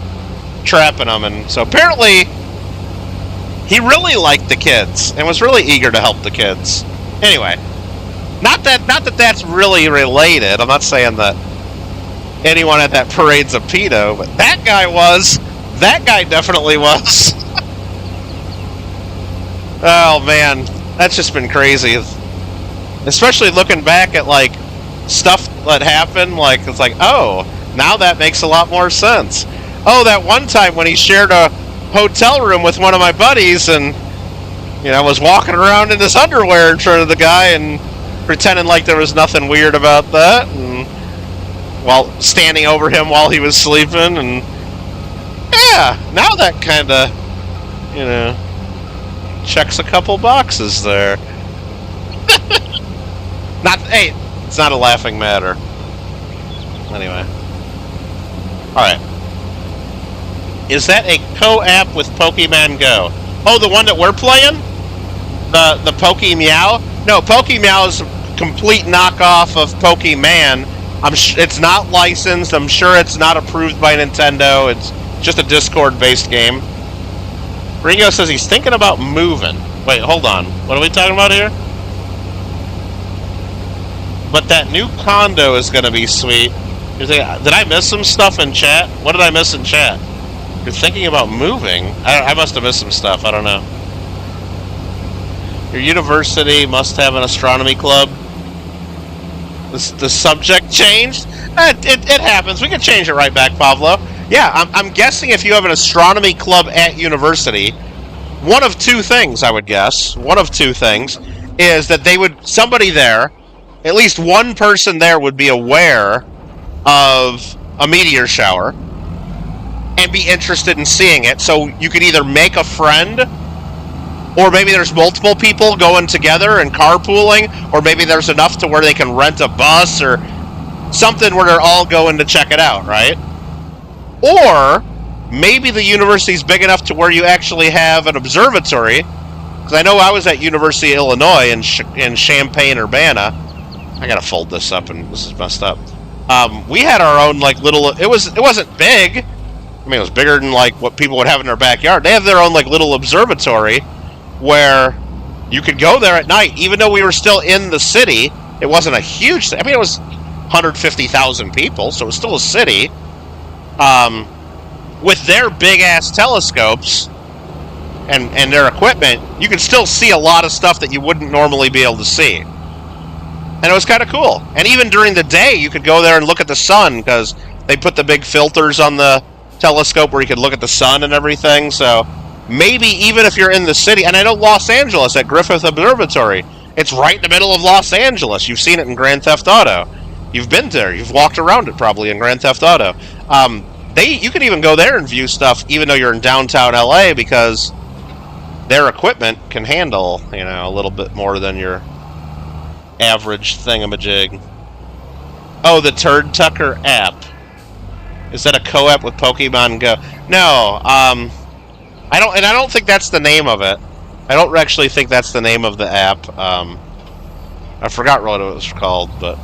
Speaker 1: trapping him, and so apparently he really liked the kids and was really eager to help the kids. Anyway, not that that's really related. I'm not saying that anyone at that parade's a pedo, but that guy was. That guy definitely was. Oh man, that's just been crazy. Especially looking back at like stuff that happened, like it's like, oh, now that makes a lot more sense. Oh, that one time when he shared a hotel room with one of my buddies, and you know, was walking around in his underwear in front of the guy and pretending like there was nothing weird about that, and while standing over him while he was sleeping, and yeah, now that kind of, you know, checks a couple boxes there. Hey, it's not a laughing matter. Anyway. Alright. Is that a co-app with Pokemon Go? Oh, the one that we're playing? The Pokemeow? No, Pokemeow is a complete knockoff of Pokemon. It's not licensed. I'm sure it's not approved by Nintendo. It's just a Discord-based game. Ringo says he's thinking about moving. Wait, hold on. What are we talking about here? But that new condo is going to be sweet. Did I miss some stuff in chat? What did I miss in chat? You're thinking about moving? I must have missed some stuff. I don't know. Your university must have an astronomy club. The subject changed? It happens. We can change it right back, Pablo. Yeah, I'm guessing if you have an astronomy club at university, one of two things, I would guess, one of two things, is that somebody there, at least one person there would be aware of a meteor shower and be interested in seeing it. So you could either make a friend, or maybe there's multiple people going together and carpooling, or maybe there's enough to where they can rent a bus or something where they're all going to check it out, right? Or maybe the university's big enough to where you actually have an observatory. Because I know I was at University of Illinois in Champaign-Urbana. I gotta fold this up, and this is messed up. We had our own like little. It wasn't big. I mean, it was bigger than like what people would have in their backyard. They have their own like little observatory where you could go there at night, even though we were still in the city. It wasn't a huge. I mean, it was 150,000 people, so it was still a city. With their big ass telescopes and their equipment, you could still see a lot of stuff that you wouldn't normally be able to see. And it was kind of cool. And even during the day, you could go there and look at the sun, because They put the big filters on the telescope where you could look at the sun and everything. So maybe even if you're in the city, and I know Los Angeles at Griffith Observatory, it's right in the middle of Los Angeles. You've seen it in Grand Theft Auto. You've been there. You've walked around it probably in Grand Theft Auto. You can even go there and view stuff even though you're in downtown LA because their equipment can handle, a little bit more than your average thingamajig. Oh, the Turd Tucker app. Is that a co-op with Pokemon Go? No, I don't think that's the name of it. I don't actually think that's the name of the app. I forgot what it was called, but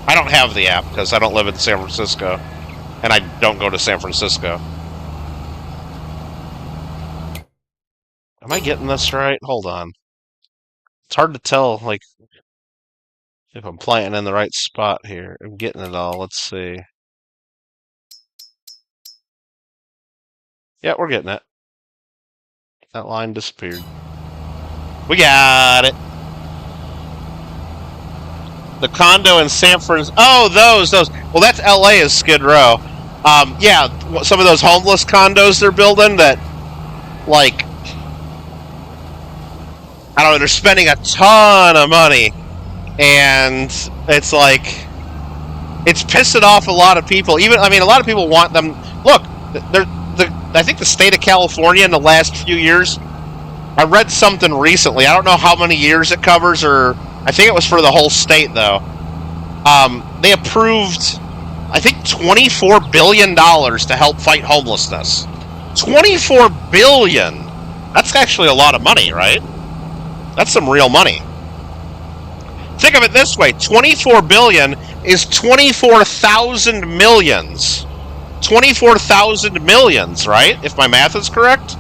Speaker 1: I don't have the app because I don't live in San Francisco, and I don't go to San Francisco. Am I getting this right? Hold on. It's hard to tell, like, if I'm playing in the right spot here. I'm getting it all. Let's see. Yeah, we're getting it. That line disappeared. We got it. The condo in San Francisco. Oh, those. Well, that's LA is Skid Row. Yeah, some of those homeless condos they're building that, like, I don't know, they're spending a ton of money. And it's like, it's pissing off a lot of people. A lot of people want them. Look, I think the state of California in the last few years, I read something recently. I don't know how many years it covers, or I think it was for the whole state, though. They approved, I think, $24 billion to help fight homelessness. $24 billion! That's actually a lot of money, right? That's some real money. Think of it this way, 24 billion is 24,000 millions. 24,000 millions, right? If my math is correct.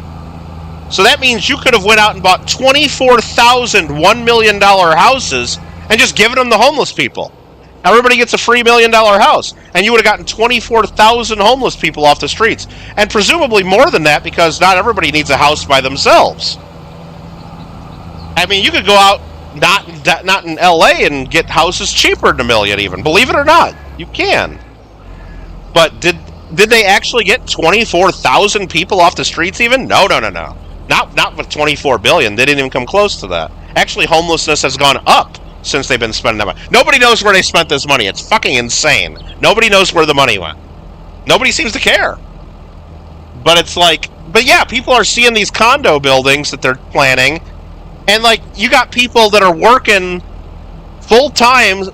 Speaker 1: So that means you could have went out and bought 24,000 $1 million houses and just given them to homeless people. Everybody gets a free $1 million house. And you would have gotten 24,000 homeless people off the streets. And presumably more than that because not everybody needs a house by themselves. I mean, you could go out not in LA and get houses cheaper than $1 million even. Believe it or not, you can. But did they actually get 24,000 people off the streets even? No. Not with 24 billion. They didn't even come close to that. Actually, homelessness has gone up since they've been spending that money. Nobody knows where they spent this money. It's fucking insane. Nobody knows where the money went. Nobody seems to care. But it's like, but yeah, people are seeing these condo buildings that they're planning. And, like, you got people that are working full-time,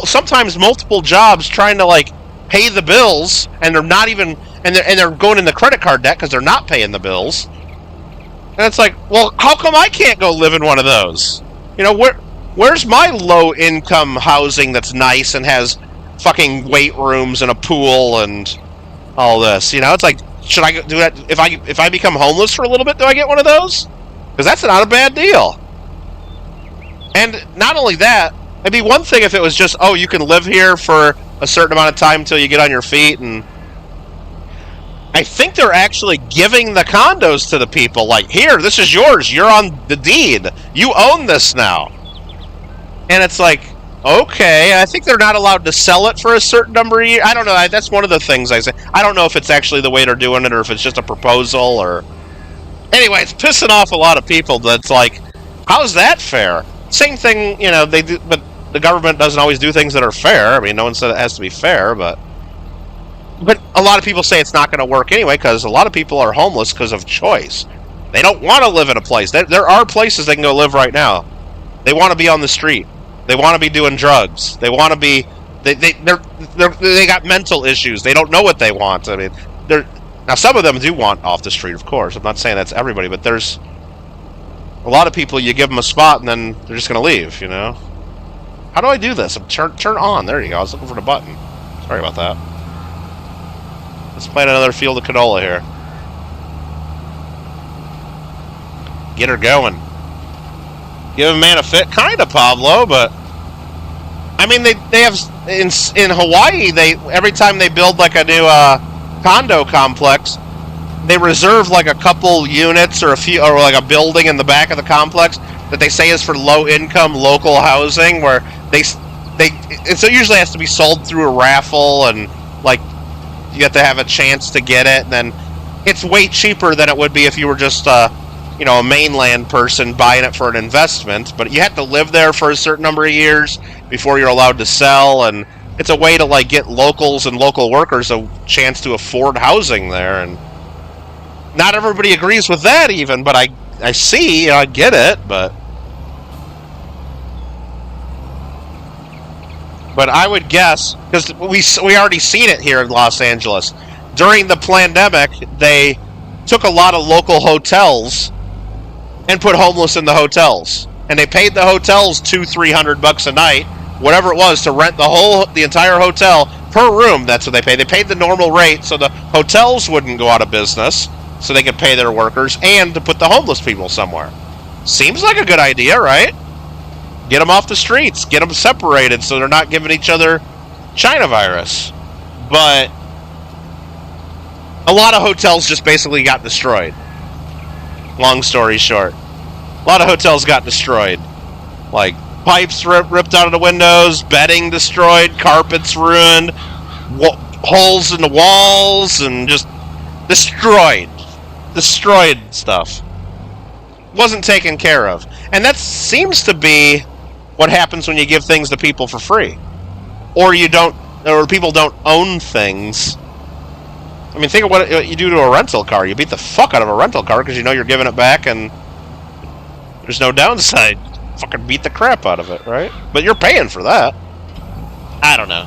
Speaker 1: sometimes multiple jobs, trying to, like, pay the bills, and they're not even, and they're going into credit card debt because they're not paying the bills. And it's like, well, how come I can't go live in one of those? Where's my low-income housing that's nice and has fucking weight rooms and a pool and all this? It's like, should I do that? If I become homeless for a little bit, do I get one of those? Because that's not a bad deal. And not only that, it'd be one thing if it was just, oh, you can live here for a certain amount of time until you get on your feet. And I think they're actually giving the condos to the people. Like, here, this is yours. You're on the deed. You own this now. And it's like, okay, I think they're not allowed to sell it for a certain number of years. I don't know. That's one of the things I say. I don't know if it's actually the way they're doing it or if it's just a proposal or... Anyway, it's pissing off a lot of people that's like, how's that fair? Same thing, they do, but the government doesn't always do things that are fair. I mean, no one said it has to be fair, but a lot of people say it's not going to work anyway because a lot of people are homeless because of choice. They don't want to live in a place. There are places they can go live right now. They want to be on the street. They want to be doing drugs. They want to be... They got mental issues. They don't know what they want. I mean, now, some of them do want off the street, of course. I'm not saying that's everybody, but there's a lot of people, you give them a spot, and then they're just going to leave, How do I do this? Turn on. There you go. I was looking for the button. Sorry about that. Let's plant another field of canola here. Get her going. Give a man a fit. Kind of, Pablo, but... I mean, they have... In Hawaii, every time they build, like, a new... condo complex, they reserve like a couple units or like a building in the back of the complex that they say is for low-income local housing, where they it so usually has to be sold through a raffle, and like you have to have a chance to get it, and then it's way cheaper than it would be if you were just a mainland person buying it for an investment. But you have to live there for a certain number of years before you're allowed to sell, and it's a way to like get locals and local workers a chance to afford housing there. And not everybody agrees with that even, but I see, I get it, but I would guess, because we already seen it here in Los Angeles. During the pandemic, they took a lot of local hotels and put homeless in the hotels. And they paid the hotels $200-300 a night, whatever it was, to rent the entire hotel per room. That's what they paid. They paid the normal rate so the hotels wouldn't go out of business, so they could pay their workers, and to put the homeless people somewhere. Seems like a good idea, right? Get them off the streets. Get them separated so they're not giving each other China virus. But a lot of hotels just basically got destroyed. Long story short. A lot of hotels got destroyed. Like, pipes ripped out of the windows, bedding destroyed, carpets ruined, holes in the walls, and just destroyed. Destroyed stuff. Wasn't taken care of. And that seems to be what happens when you give things to people for free. Or people don't own things. I mean, think of what you do to a rental car. You beat the fuck out of a rental car because you know you're giving it back and there's no downside. Fucking beat the crap out of it, right? But you're paying for that. I don't know.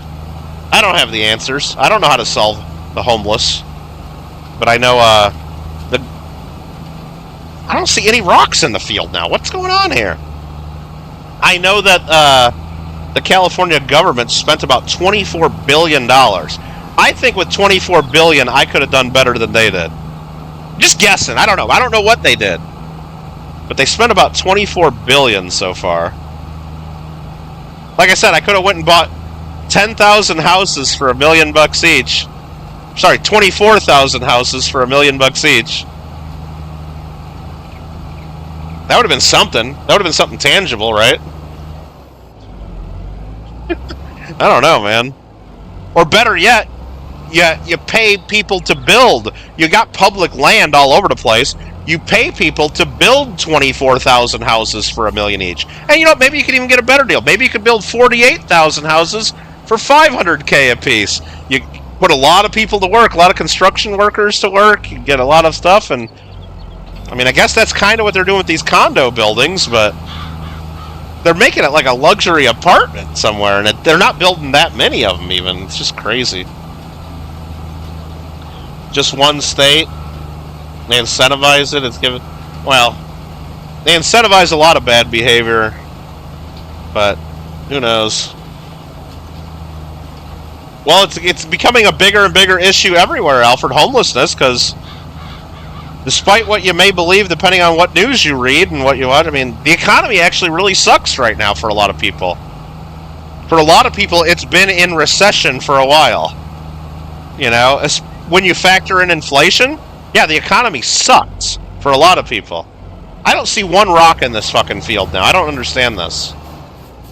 Speaker 1: I don't have the answers. I don't know how to solve the homeless. But I know, I don't see any rocks in the field now. What's going on here? I know that the California government spent about $24 billion. I think with $24 billion, I could have done better than they did. Just guessing. I don't know. I don't know what they did. But they spent about $24 billion so far. Like I said, I could have went and bought 10,000 houses for $1 million each. Sorry, 24,000 houses for $1 million each. That would have been something. That would have been something tangible, right? I don't know, man. Or better yet, you pay people to build. You got public land all over the place. You pay people to build 24,000 houses for $1 million each. And you know what? Maybe you could even get a better deal. Maybe you could build 48,000 houses for $500K a piece. You put a lot of people to work, a lot of construction workers to work. You get a lot of stuff, and I mean, I guess that's kind of what they're doing with these condo buildings, but they're making it like a luxury apartment somewhere, and they're not building that many of them even. It's just crazy. Just one state. They incentivize it. It's given. Well, they incentivize a lot of bad behavior, but who knows? Well, it's becoming a bigger and bigger issue everywhere, Alfred, homelessness, because despite what you may believe, depending on what news you read and what you watch, I mean, the economy actually really sucks right now for a lot of people. For a lot of people, it's been in recession for a while. You know, when you factor in inflation, yeah, the economy sucks for a lot of people. I don't see one rock in this fucking field now. I don't understand this.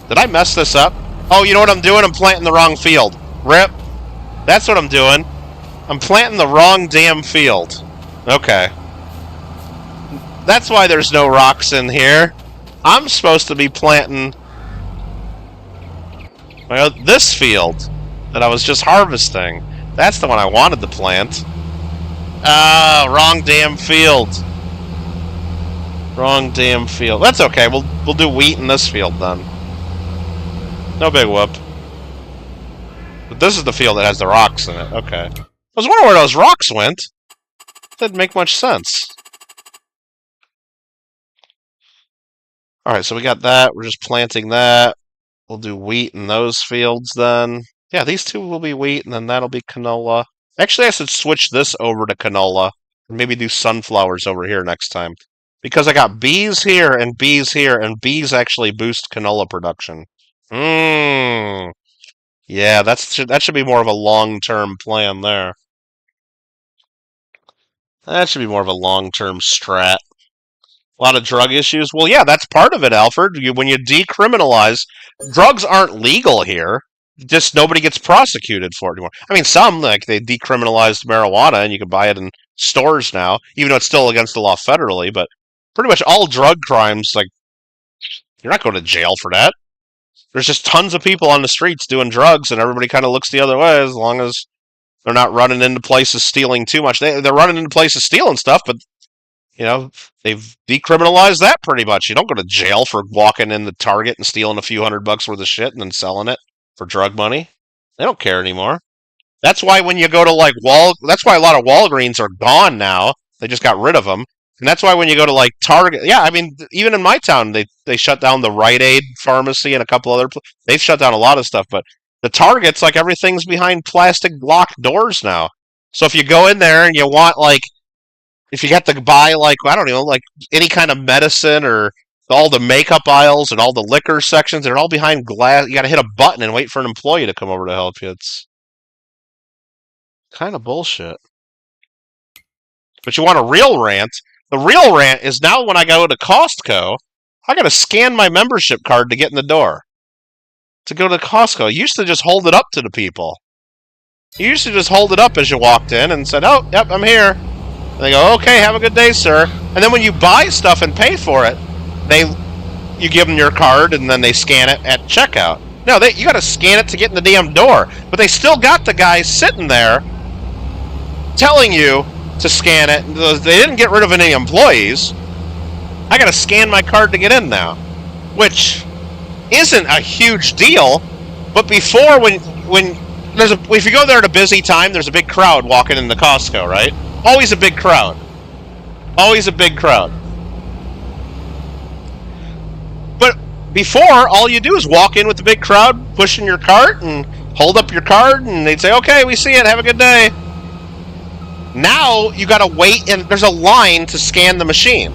Speaker 1: Did I mess this up? Oh, you know what I'm doing? I'm planting the wrong field. Rip. That's what I'm doing. I'm planting the wrong damn field. Okay. That's why there's no rocks in here. I'm supposed to be planting this field that I was just harvesting. That's the one I wanted to plant. Ah, wrong damn field. Wrong damn field. That's okay. We'll do wheat in this field then. No big whoop. But this is the field that has the rocks in it. Okay. I was wondering where those rocks went. Didn't make much sense. Alright, so we got that. We're just planting that. We'll do wheat in those fields then. Yeah, these two will be wheat, and then that'll be canola. Actually, I should switch this over to canola. And maybe do sunflowers over here next time. Because I got bees here, and bees actually boost canola production. Yeah, that should be more of a long-term plan there. That should be more of a long-term strat. A lot of drug issues. Well, yeah, that's part of it, Alfred. When you decriminalize drugs aren't legal here. Just nobody gets prosecuted for it anymore. I mean, some, like, they decriminalized marijuana and you can buy it in stores now, even though it's still against the law federally, but pretty much all drug crimes, like, you're not going to jail for that. There's just tons of people on the streets doing drugs, and everybody kind of looks the other way as long as they're not running into places stealing too much. They're running into places stealing stuff, but, you know, they've decriminalized that pretty much. You don't go to jail for walking in the Target and stealing a few $100 worth of shit and then selling it for drug money. They don't care anymore. That's why when you go to, like, that's why a lot of Walgreens are gone now. They just got rid of them. And that's why when you go to, like, Target, yeah, I mean, even in my town, they shut down the Rite Aid pharmacy and a couple other they've shut down a lot of stuff, but the Target's, like, everything's behind plastic locked doors now. So if you go in there and you want, like, if you got to buy, like, I don't know, like, any kind of medicine or all the makeup aisles and all the liquor sections, they're all behind glass. You got to hit a button and wait for an employee to come over to help you. It's kind of bullshit. But you want a real rant? The real rant is now when I go to Costco, I got to scan my membership card to get in the door. To go to Costco. You used to just hold it up to the people. You used to just hold it up as you walked in and said, "Oh, yep, I'm here." And they go, "Okay, have a good day, sir." And then when you buy stuff and pay for it, you give them your card and then they scan it at checkout. No, you got to scan it to get in the damn door. But they still got the guy sitting there telling you to scan it. They didn't get rid of any employees. I got to scan my card to get in now, which isn't a huge deal. But before, if you go there at a busy time, there's a big crowd walking into Costco, right? Always a big crowd. Always a big crowd. But before, all you do is walk in with the big crowd, pushing your cart, and hold up your card, and they'd say, "Okay, we see it. Have a good day." Now, you got to wait, and there's a line to scan the machine.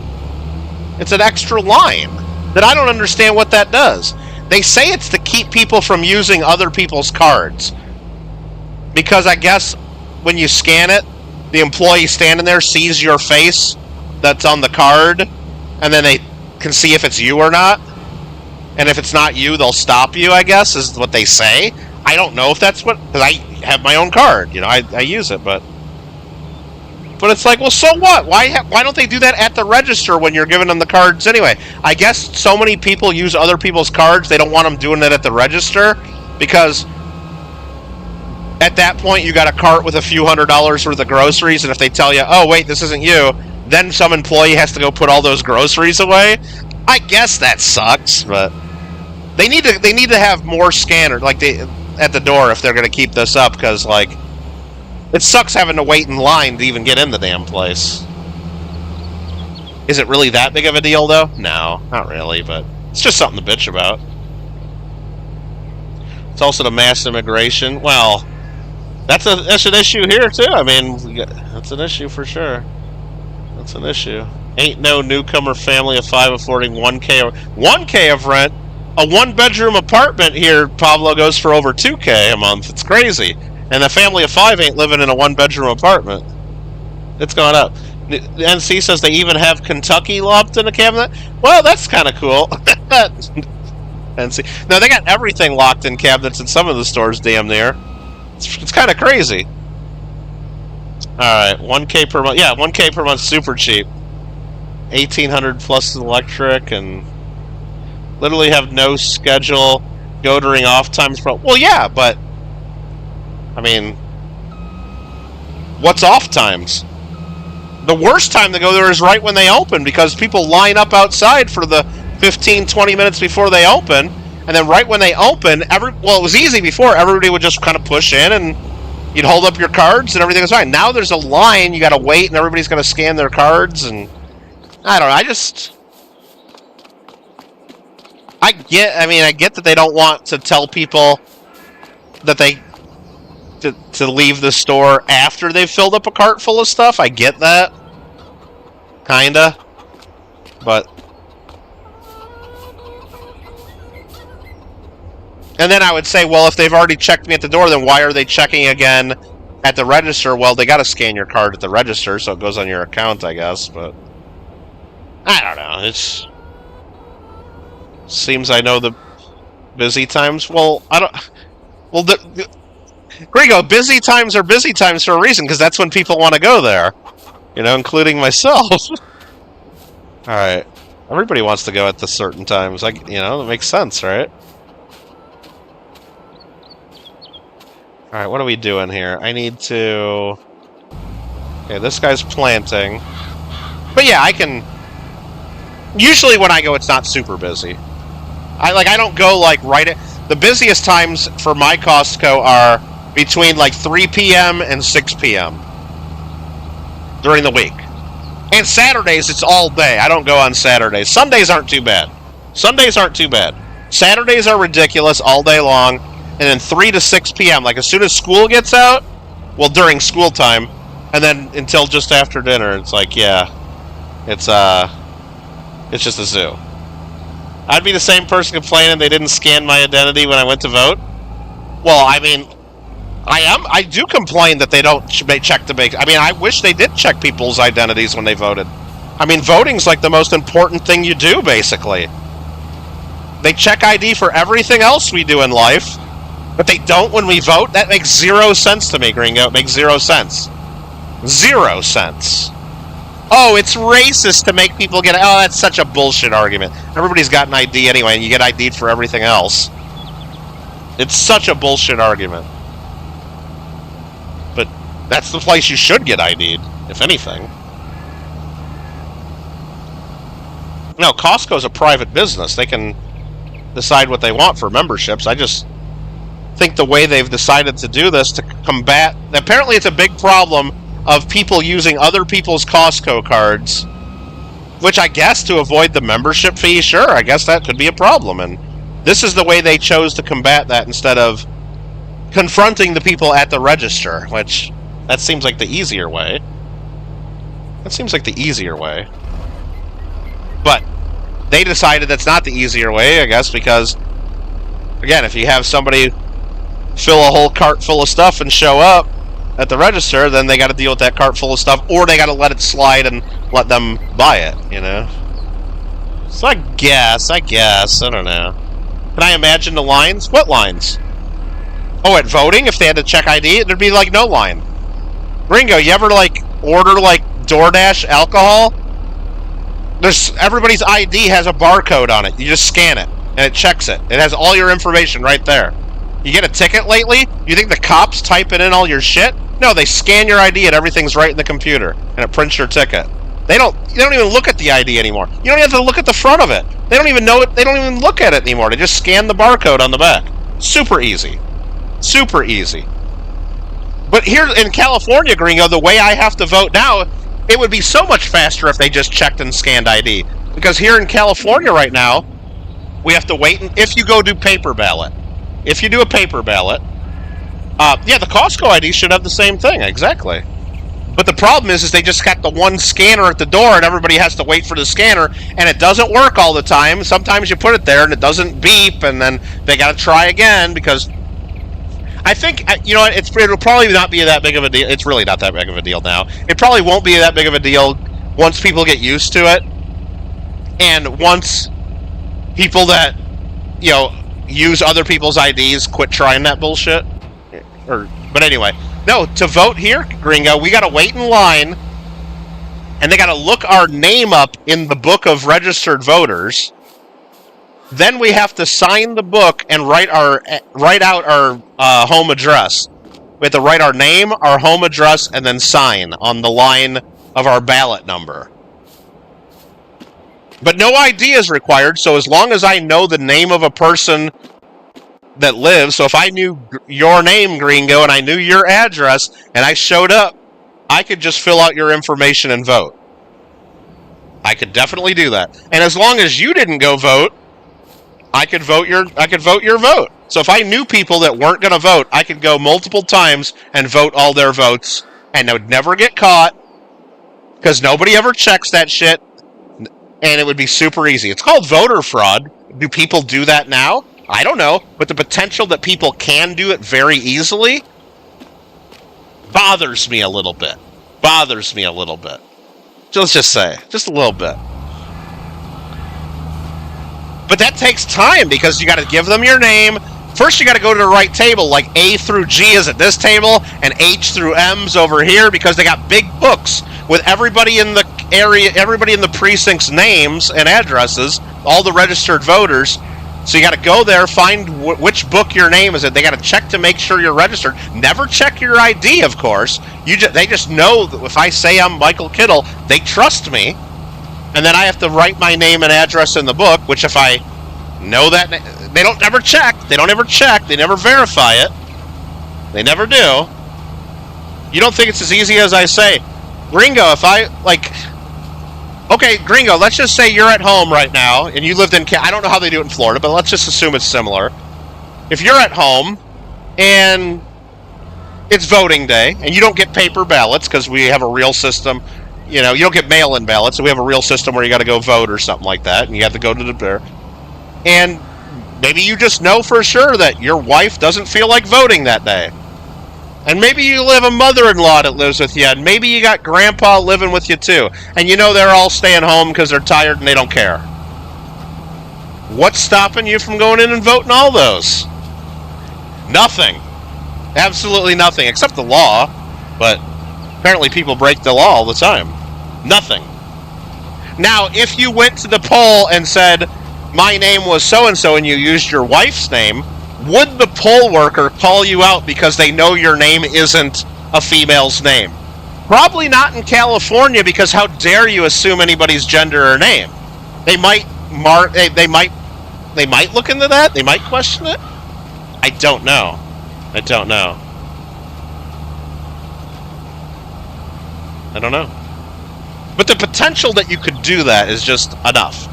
Speaker 1: It's an extra line that I don't understand what that does. They say it's to keep people from using other people's cards. Because I guess when you scan it, the employee standing there sees your face that's on the card, and then they can see if it's you or not. And if it's not you, they'll stop you, I guess, is what they say. I don't know if that's what... Because I have my own card. You know, I use it, but it's like, well, so what? Why don't they do that at the register when you're giving them the cards anyway? I guess so many people use other people's cards, they don't want them doing it at the register, because at that point you got a cart with a few $100s worth of groceries, and if they tell you, "Oh, wait, this isn't you," then some employee has to go put all those groceries away. I guess that sucks, but they need to have more scanners, like, at the door if they're going to keep this up, because, like, it sucks having to wait in line to even get in the damn place. Is it really that big of a deal, though? No, not really, but it's just something to bitch about. It's also the mass immigration. Well, that's an issue here, too. I mean, that's an issue for sure. That's an issue. Ain't no newcomer family of 5 affording 1K of rent. A one-bedroom apartment here, Pablo, goes for over 2K a month. It's crazy. And a family of 5 ain't living in a one-bedroom apartment. It's gone up. The NC says they even have Kentucky locked in the cabinet. Well, that's kind of cool. NC. No, they got everything locked in cabinets in some of the stores, damn near. It's kind of crazy. Alright, 1K per month. Yeah, 1K per month, super cheap. 1,800 plus electric, and literally have no schedule. Go during off times. Well, yeah, but I mean, what's off times? The worst time to go there is right when they open, because people line up outside for the 15, 20 minutes before they open, and then right when they open, it was easy before. Everybody would just kind of push in, and you'd hold up your cards, and everything was fine. Now there's a line, you got to wait, and everybody's going to scan their cards, and I don't know. I get that they don't want to tell people that to leave the store after they've filled up a cart full of stuff. I get that. Kinda. But and then I would say, well, if they've already checked me at the door, then why are they checking again at the register? Well, they got to scan your card at the register, so it goes on your account, I guess, but I don't know. Seems I know Busy times? Well, I don't... Well, Gringo, busy times are busy times for a reason, because that's when people want to go there. You know, including myself. Alright. Everybody wants to go at the certain times. Like, you know, that makes sense, right? Alright, what are we doing here? I need to... Okay, this guy's planting. But yeah, I can... Usually when I go, it's not super busy. I don't go, like, right at... The busiest times for my Costco are between, like, 3 p.m. and 6 p.m. during the week. And Saturdays, it's all day. I don't go on Saturdays. Sundays aren't too bad. Sundays aren't too bad. Saturdays are ridiculous all day long. And then 3 to 6 p.m., like as soon as school gets out, well, during school time, and then until just after dinner, it's like, yeah, it's just a zoo. I'd be the same person complaining they didn't scan my identity when I went to vote. Well, I mean, I do complain that they don't check the base. I mean, I wish they did check people's identities when they voted. I mean, voting's like the most important thing you do, basically. They check ID for everything else we do in life, but they don't when we vote? That makes 0 sense to me, Gringo. It makes 0 sense. 0 sense. Oh, it's racist to make people get... Oh, that's such a bullshit argument. Everybody's got an ID anyway, and you get ID'd for everything else. It's such a bullshit argument. But that's the place you should get ID'd, if anything. No, Costco's a private business. They can decide what they want for memberships. I just think the way they've decided to do this to combat... Apparently it's a big problem of people using other people's Costco cards, which I guess to avoid the membership fee, sure, I guess that could be a problem. And this is the way they chose to combat that instead of confronting the people at the register, which that seems like the easier way. That seems like the easier way. But they decided that's not the easier way, I guess, because, again, if you have somebody fill a whole cart full of stuff and show up at the register, then they got to deal with that cart full of stuff, or they got to let it slide and let them buy it, you know? So I guess, I don't know. Can I imagine the lines? What lines? Oh, at voting, if they had to check ID, there'd be, like, no line. Gringo, you ever, like, order, like, DoorDash alcohol? Everybody's ID has a barcode on it. You just scan it, and it checks it. It has all your information right there. You get a ticket lately? You think the cops typing in all your shit? No, they scan your ID and everything's right in the computer, and it prints your ticket. You don't even look at the ID anymore. You don't even have to look at the front of it. They don't even know it. They don't even look at it anymore. They just scan the barcode on the back. Super easy. Super easy. But here in California, Gringo, the way I have to vote now, it would be so much faster if they just checked and scanned ID. Because here in California right now, we have to wait. If you go do paper ballot, if you do a paper ballot, yeah, the Costco ID should have the same thing, exactly. But the problem is they just got the one scanner at the door, and everybody has to wait for the scanner, and it doesn't work all the time. Sometimes you put it there, and it doesn't beep, and then they got to try again, because I think, you know, it'll probably not be that big of a deal. It's really not that big of a deal now. It probably won't be that big of a deal once people get used to it, and once people that, you know, use other people's IDs quit trying that bullshit. But anyway, no, to vote here, Gringo, we gotta wait in line, and they gotta look our name up in the book of registered voters. Then we have to sign the book and write out our home address. We have to write our name, our home address, and then sign on the line of our ballot number. But no ID is required, so as long as I know the name of a person that lives, so if I knew your name, Gringo, and I knew your address, and I showed up, I could just fill out your information and vote. I could definitely do that. And as long as you didn't go vote, I could vote your vote. So if I knew people that weren't going to vote, I could go multiple times and vote all their votes, and I would never get caught, because nobody ever checks that shit, and it would be super easy. It's called voter fraud. Do people do that now? I don't know, but the potential that people can do it very easily bothers me a little bit. Bothers me a little bit. So let's just say, just a little bit. But that takes time because you got to give them your name. First, you got to go to the right table, like A through G is at this table, and H through M's over here, because they got big books with everybody in the area, everybody in the precinct's names and addresses, all the registered voters. So you got to go there, find which book your name is in. They got to check to make sure you're registered. Never check your ID, of course. They just know that if I say I'm Michael Kittle, they trust me. And then I have to write my name and address in the book, which if I know that, they don't ever check. They don't ever check. They never verify it. They never do. You don't think it's as easy as I say. Gringo, if I, like... Okay, Gringo, let's just say you're at home right now, and you lived in... I don't know how they do it in Florida, but let's just assume it's similar. If you're at home, and it's voting day, and you don't get paper ballots, because we have a real system... You know, you don't get mail-in ballots, so we have a real system where you got to go vote or something like that, and you have to go to the bear. And maybe you just know for sure that your wife doesn't feel like voting that day. And maybe you have a mother-in-law that lives with you, and maybe you got grandpa living with you too. And you know they're all staying home because they're tired and they don't care. What's stopping you from going in and voting all those? Nothing. Absolutely nothing, except the law. But apparently people break the law all the time. Nothing. Now, if you went to the poll and said, my name was so-and-so, and you used your wife's name, would the poll worker call you out because they know your name isn't a female's name? Probably not in California, because how dare you assume anybody's gender or name? They might they might look into that. They might question it. I don't know. I don't know. I don't know. But the potential that you could do that is just enough.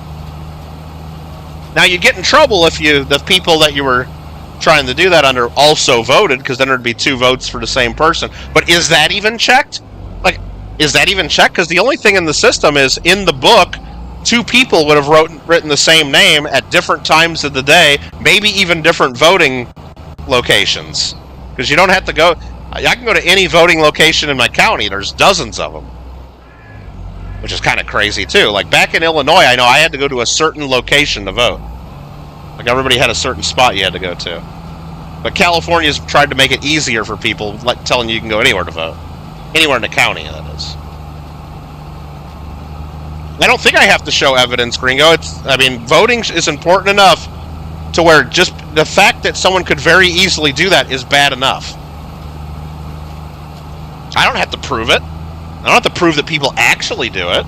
Speaker 1: Now, you get in trouble if the people that you were trying to do that under also voted, because then there'd be 2 votes for the same person. But is that even checked? Like, is that even checked? Because the only thing in the system is, in the book, 2 people would have written the same name at different times of the day, maybe even different voting locations. Because you don't have to go... I can go to any voting location in my county. There's dozens of them. Which is kind of crazy, too. Like, back in Illinois, I know I had to go to a certain location to vote. Like, everybody had a certain spot you had to go to. But California's tried to make it easier for people, like telling you can go anywhere to vote. Anywhere in the county, that is. I don't think I have to show evidence, Gringo. I mean, voting is important enough to where just the fact that someone could very easily do that is bad enough. I don't have to prove it. I don't have to prove that people actually do it.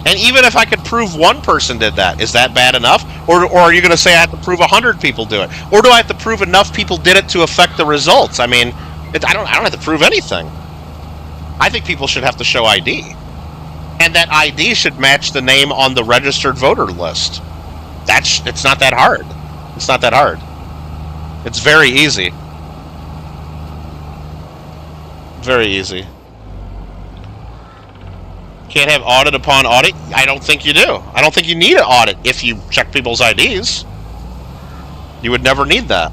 Speaker 1: And even if I could prove 1 person did that, is that bad enough? Or are you going to say I have to prove 100 people do it? Or do I have to prove enough people did it to affect the results? I mean, I don't have to prove anything. I think people should have to show ID. And that ID should match the name on the registered voter list. It's not that hard. It's not that hard. It's very easy. Very easy. Can't have audit upon audit? I don't think you do. I don't think you need an audit if you check people's IDs. You would never need that.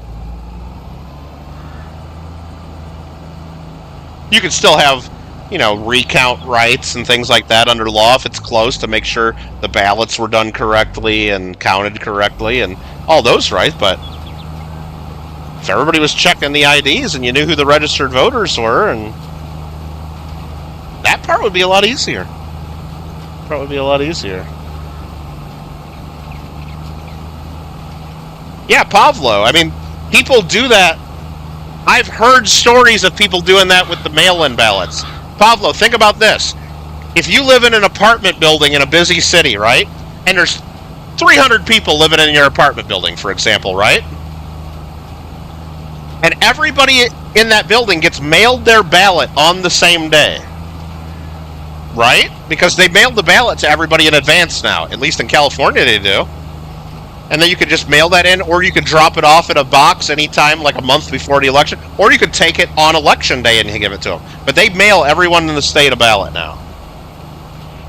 Speaker 1: You could still have, you know, recount rights and things like that under law if it's close, to make sure the ballots were done correctly and counted correctly and all those rights, but if everybody was checking the IDs and you knew who the registered voters were, and that part would be a lot easier. Probably be a lot easier. Yeah, Pavlo. I mean, people do that. I've heard stories of people doing that with the mail-in ballots. Pavlo, think about this. If you live in an apartment building in a busy city, right? And there's 300 people living in your apartment building, for example, right? And everybody in that building gets mailed their ballot on the same day. Right? Because they mailed the ballot to everybody in advance now. At least in California they do. And then you could just mail that in, or you could drop it off in a box anytime, like a month before the election, or you could take it on election day and give it to them. But they mail everyone in the state a ballot now.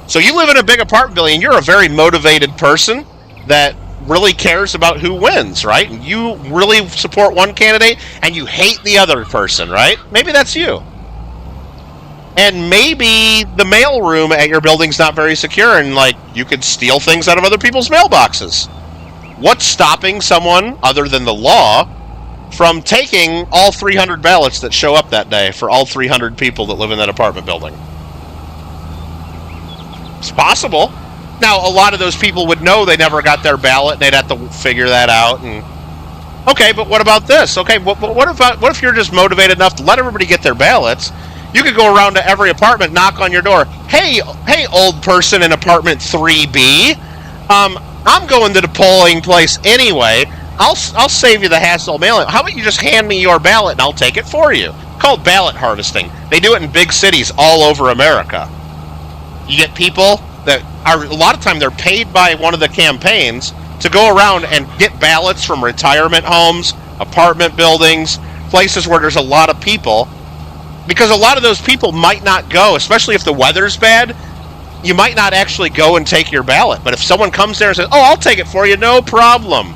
Speaker 1: So you live in a big apartment building, and you're a very motivated person that really cares about who wins, right? And you really support one candidate, and you hate the other person, right? Maybe that's you. And maybe the mailroom at your building's not very secure, and like you could steal things out of other people's mailboxes. What's stopping someone, other than the law, from taking all 300 ballots that show up that day for all 300 people that live in that apartment building? It's possible. Now, a lot of those people would know they never got their ballot, and they'd have to figure that out. And okay, but what about this? Okay, what if you're just motivated enough to let everybody get their ballots? You could go around to every apartment, knock on your door. Hey, old person in apartment 3B. I'm going to the polling place anyway. I'll save you the hassle of mailing. How about you just hand me your ballot and I'll take it for you? It's called ballot harvesting. They do it in big cities all over America. You get people that are, a lot of time they're paid by one of the campaigns to go around and get ballots from retirement homes, apartment buildings, places where there's a lot of people. Because a lot of those people might not go, especially if the weather's bad. You might not actually go and take your ballot. But if someone comes there and says, oh, I'll take it for you, no problem.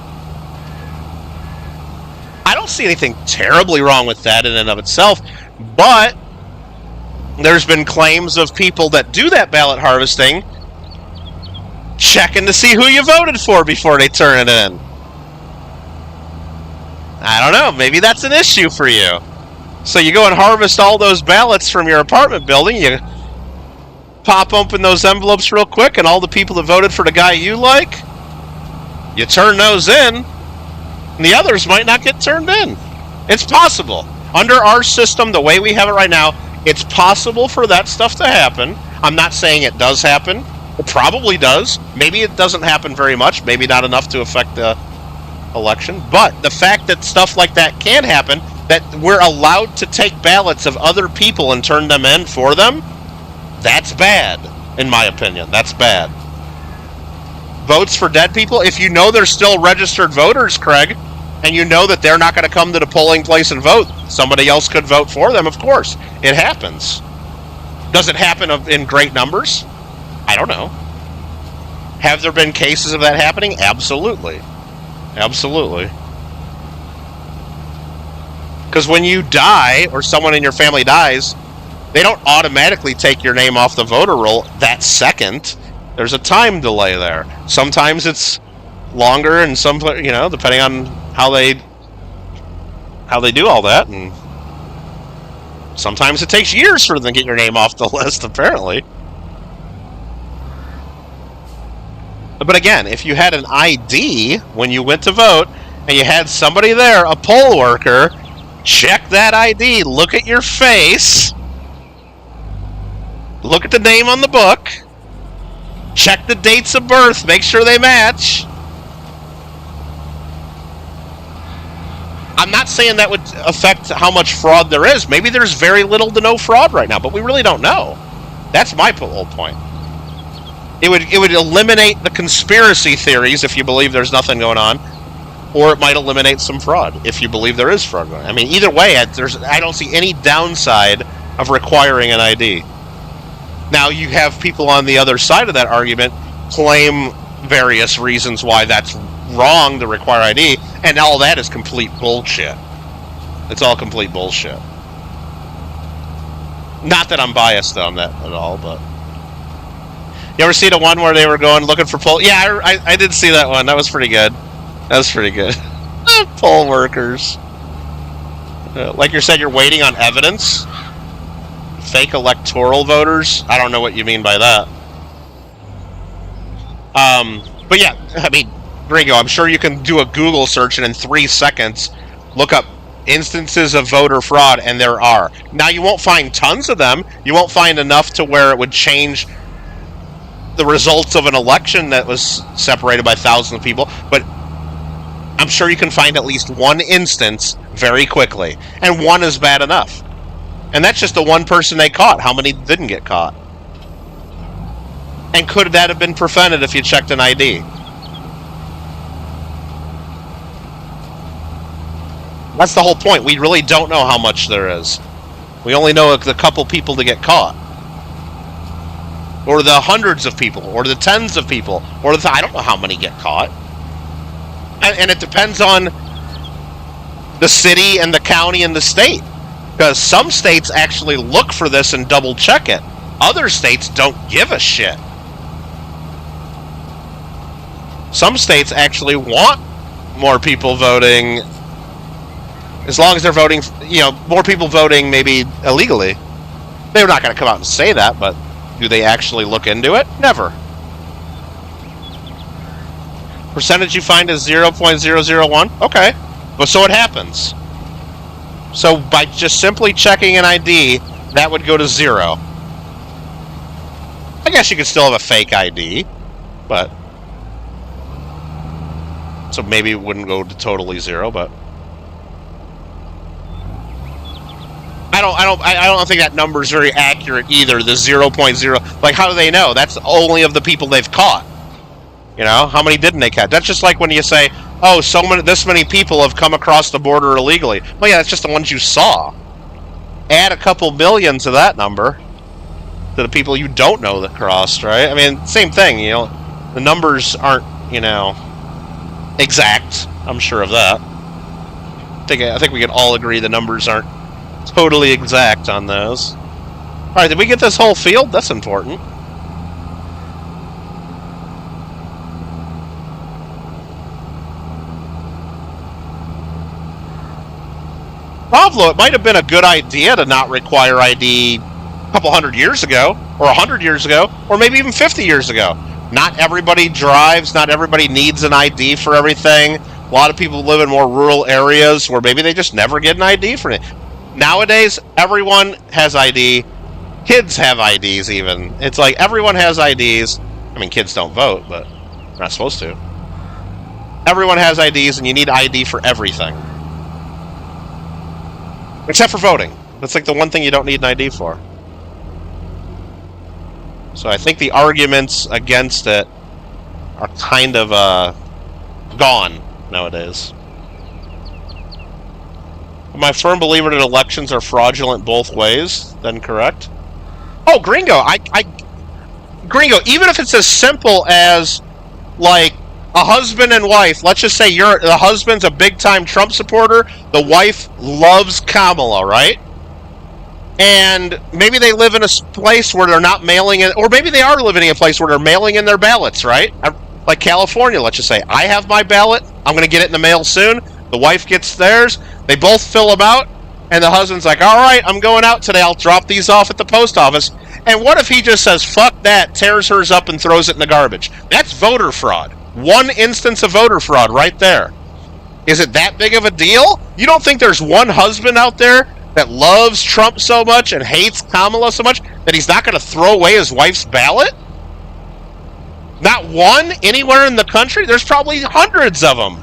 Speaker 1: I don't see anything terribly wrong with that in and of itself. But there's been claims of people that do that ballot harvesting checking to see who you voted for before they turn it in. I don't know. Maybe that's an issue for you. So you go and harvest all those ballots from your apartment building. You pop open those envelopes real quick, and all the people that voted for the guy you like, you turn those in, and the others might not get turned in. It's possible. Under our system, the way we have it right now, it's possible for that stuff to happen. I'm not saying it does happen. It probably does. Maybe it doesn't happen very much. Maybe not enough to affect the election. But the fact that stuff like that can happen, that we're allowed to take ballots of other people and turn them in for them, that's bad, in my opinion. That's bad. Votes for dead people, if you know they're still registered voters, Craig, and you know that they're not going to come to the polling place and vote, somebody else could vote for them, of course. It happens. Does it happen in great numbers? I don't know. Have there been cases of that happening? Absolutely. Absolutely. Because when you die, or someone in your family dies, they don't automatically take your name off the voter roll that second. There's a time delay there. Sometimes it's longer, and some, depending on how they do all that, and sometimes it takes years for them to get your name off the list, apparently. But again, if you had an ID when you went to vote, and you had somebody there, a poll worker, check that ID, look at your face, look at the name on the book, check the dates of birth, make sure they match. I'm not saying that would affect how much fraud there is. Maybe there's very little to no fraud right now, but we really don't know. That's my whole point. It would eliminate the conspiracy theories if you believe there's nothing going on, or it might eliminate some fraud if you believe there is fraud going on. I mean, either way, I don't see any downside of requiring an ID. Now, you have people on the other side of that argument claim various reasons why that's wrong to require ID, and all that is complete bullshit. It's all complete bullshit. Not that I'm biased on that at all, but... You ever see the one where they were going looking for poll? Yeah, I did see that one. That was pretty good. That was pretty good. Poll workers. Like you said, you're waiting on evidence? Fake electoral voters? I don't know what you mean by that. But yeah, I mean, Gringo, I'm sure you can do a Google search and in 3 seconds look up instances of voter fraud, and there are. Now, you won't find tons of them. You won't find enough to where it would change the results of an election that was separated by thousands of people, but I'm sure you can find at least one instance very quickly, and one is bad enough. And that's just the one person they caught. How many didn't get caught? And could that have been prevented if you checked an ID? That's the whole point. We really don't know how much there is. We only know the couple people to get caught. Or the hundreds of people, or the tens of people, or I don't know how many get caught. And it depends on the city and the county and the state. Because some states actually look for this and double check it. Other states don't give a shit. Some states actually want more people voting, as long as they're voting, more people voting maybe illegally. They're not going to come out and say that, but do they actually look into it? Never. Percentage you find is 0.001? Okay. But so it happens. So by just simply checking an ID, that would go to 0. I guess you could still have a fake ID, but... So maybe it wouldn't go to totally 0, but... I don't think that number is very accurate either, the 0.0. Like, how do they know? That's only of the people they've caught. How many didn't they catch? That's just like when you say, oh, this many people have come across the border illegally. Well, yeah, that's just the ones you saw. Add a couple million to that number, to the people you don't know that crossed, right? I mean, same thing, the numbers aren't, exact. I'm sure of that. I think we can all agree the numbers aren't totally exact on those. Alright, did we get this whole field? That's important. Pablo, it might have been a good idea to not require ID a couple hundred years ago, or 100 years ago, or maybe even 50 years ago. Not everybody drives, not everybody needs an ID for everything. A lot of people live in more rural areas where maybe they just never get an ID for it. Nowadays, everyone has ID. Kids have IDs even. It's like everyone has IDs. I mean, kids don't vote, but they're not supposed to. Everyone has IDs, and you need ID for everything. Except for voting. That's like the one thing you don't need an ID for. So I think the arguments against it are kind of gone nowadays. Am I a firm believer that elections are fraudulent both ways? Then correct. Oh, Gringo, Gringo, even if it's as simple as, like, a husband and wife, let's just say the husband's a big-time Trump supporter, the wife loves Kamala, right? And maybe they live in a place where they're not mailing in, or maybe they are living in a place where they're mailing in their ballots, right? Like California, let's just say, I have my ballot, I'm going to get it in the mail soon, the wife gets theirs, they both fill them out, and the husband's like, all right, I'm going out today, I'll drop these off at the post office. And what if he just says, fuck that, tears hers up and throws it in the garbage? That's voter fraud. One instance of voter fraud right there. Is it that big of a deal? You don't think there's one husband out there that loves Trump so much and hates Kamala so much that he's not going to throw away his wife's ballot? Not one anywhere in the country? There's probably hundreds of them.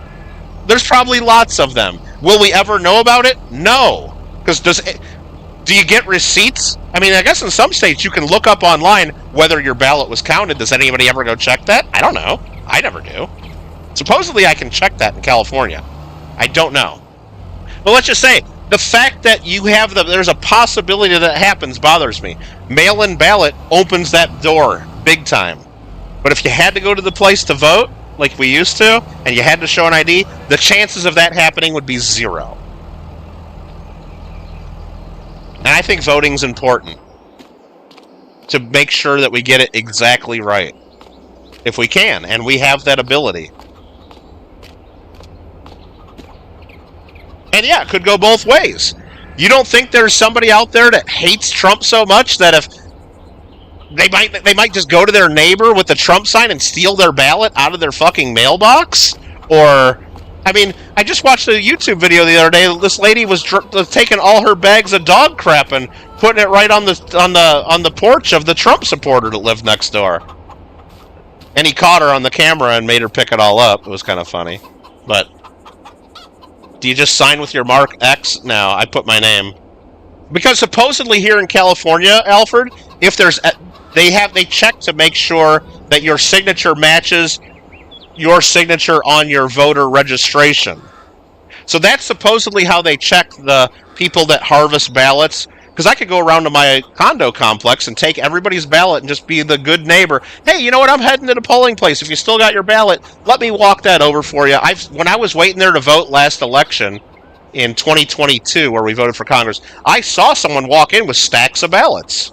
Speaker 1: There's probably lots of them. Will we ever know about it? No. Because do you get receipts? I mean, I guess in some states you can look up online whether your ballot was counted. Does anybody ever go check that? I don't know. I never do. Supposedly I can check that in California. I don't know. But let's just say, the fact that you have there's a possibility that happens bothers me. Mail-in ballot opens that door big time. But if you had to go to the place to vote, like we used to, and you had to show an ID, the chances of that happening would be 0. And I think voting's important to make sure that we get it exactly right. If we can, and we have that ability. And yeah, it could go both ways. You don't think there's somebody out there that hates Trump so much that if they might just go to their neighbor with the Trump sign and steal their ballot out of their fucking mailbox? Or, I mean, I just watched a YouTube video the other day. This lady was taking all her bags of dog crap and putting it right on the porch of the Trump supporter that lived next door. And he caught her on the camera and made her pick it all up. It was kind of funny. But do you just sign with your mark X? No, I put my name. Because supposedly here in California, Alfred, if there's they check to make sure that your signature matches your signature on your voter registration. So that's supposedly how they check the people that harvest ballots. Because I could go around to my condo complex and take everybody's ballot and just be the good neighbor. Hey, you know what? I'm heading to the polling place. If you still got your ballot, let me walk that over for you. When I was waiting there to vote last election, in 2022 where we voted for Congress, I saw someone walk in with stacks of ballots.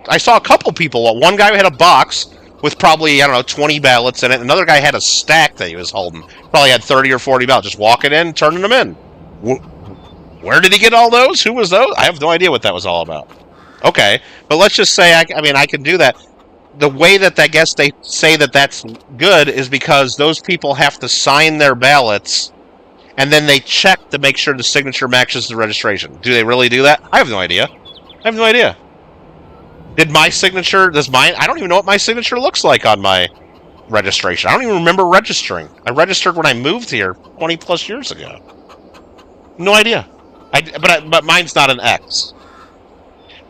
Speaker 1: I saw a couple people. One guy had a box with probably, I don't know, 20 ballots in it. Another guy had a stack that he was holding. Probably had 30 or 40 ballots. Just walking in, turning them in. Where did he get all those? Who was those? I have no idea what that was all about. Okay, but let's just say, I can do that. The way that I guess they say that that's good is because those people have to sign their ballots, and then they check to make sure the signature matches the registration. Do they really do that? I have no idea. Did my signature, I don't even know what my signature looks like on my registration. I don't even remember registering. I registered when I moved here 20 plus years ago. No idea. But mine's not an X.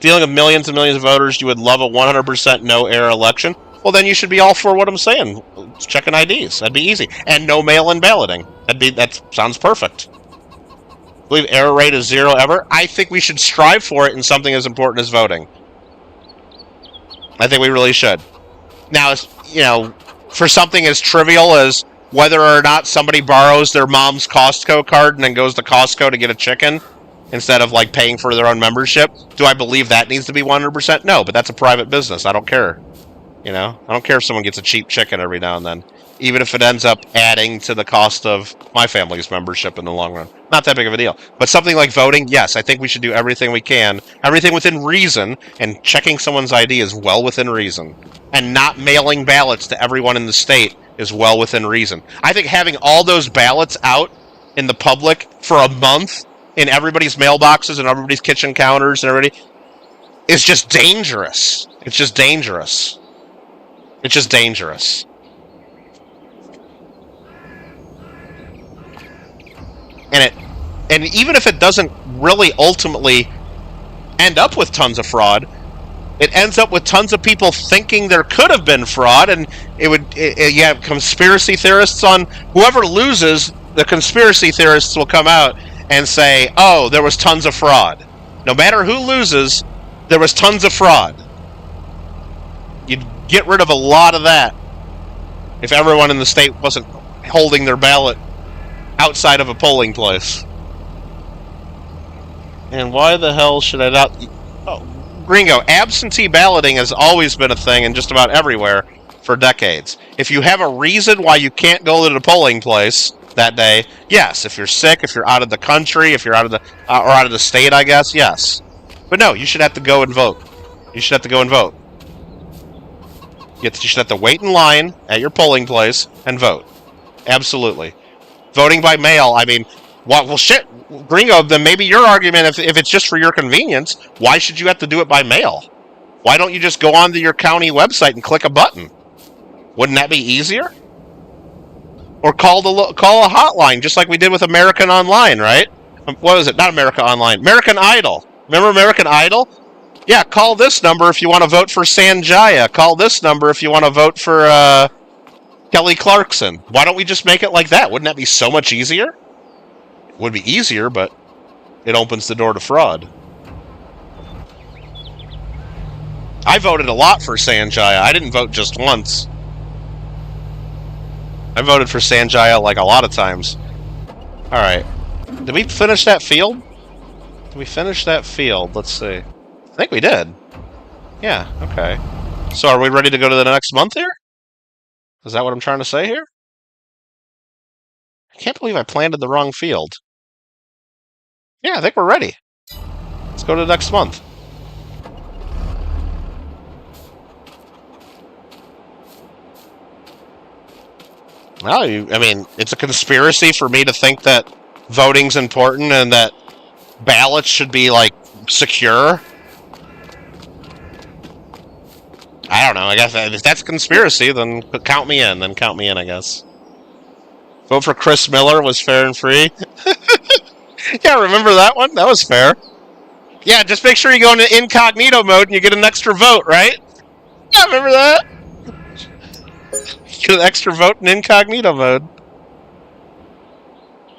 Speaker 1: Dealing with millions and millions of voters, you would love a 100% no-error election. Well, then you should be all for what I'm saying. Checking IDs. That'd be easy. And no mail-in balloting. That sounds perfect. I believe error rate is 0 ever. I think we should strive for it in something as important as voting. I think we really should. Now, for something as trivial as whether or not somebody borrows their mom's Costco card and then goes to Costco to get a chicken instead of paying for their own membership, do I believe that needs to be 100%? No, but that's a private business. I don't care. I don't care if someone gets a cheap chicken every now and then, even if it ends up adding to the cost of my family's membership in the long run. Not that big of a deal. But something like voting, yes, I think we should do everything we can, everything within reason, and checking someone's ID is well within reason. And not mailing ballots to everyone in the state is well within reason. I think having all those ballots out in the public for a month in everybody's mailboxes and everybody's kitchen counters and everybody is just dangerous. It's just dangerous. And even if it doesn't really ultimately end up with tons of fraud, it ends up with tons of people thinking there could have been fraud, and you have conspiracy theorists on whoever loses. The conspiracy theorists will come out and say, "Oh, there was tons of fraud." No matter who loses, there was tons of fraud. You'd get rid of a lot of that if everyone in the state wasn't holding their ballot outside of a polling place. And why the hell should I not... Oh, Gringo, absentee balloting has always been a thing in just about everywhere for decades. If you have a reason why you can't go to the polling place that day, yes. If you're sick, if you're out of the country, if you're out of the or out of the state, I guess, yes. But no, you should have to go and vote. You should should have to wait in line at your polling place and vote. Absolutely. Voting by mail, well, shit, Gringo, then maybe your argument, if it's just for your convenience, why should you have to do it by mail? Why don't you just go onto your county website and click a button? Wouldn't that be easier? Or call a hotline, just like we did with American Online, right? What was it? Not America Online. American Idol. Remember American Idol? Yeah, call this number if you want to vote for Sanjaya. Call this number if you want to vote for Kelly Clarkson. Why don't we just make it like that? Wouldn't that be so much easier? It would be easier, but it opens the door to fraud. I voted a lot for Sanjaya. I didn't vote just once. I voted for Sanjaya like a lot of times. Alright. Did we finish that field? Let's see. I think we did. Yeah, okay. So are we ready to go to the next month here? Is that what I'm trying to say here? I can't believe I planted the wrong field. Yeah, I think we're ready. Let's go to the next month. Well, it's a conspiracy for me to think that voting's important and that ballots should be, secure. I don't know. I guess if that's a conspiracy, then count me in. I guess. Vote for Chris Miller was fair and free. Yeah, remember that one? That was fair. Yeah, just make sure you go into incognito mode and you get an extra vote, right? Yeah, remember that? Get an extra vote in incognito mode.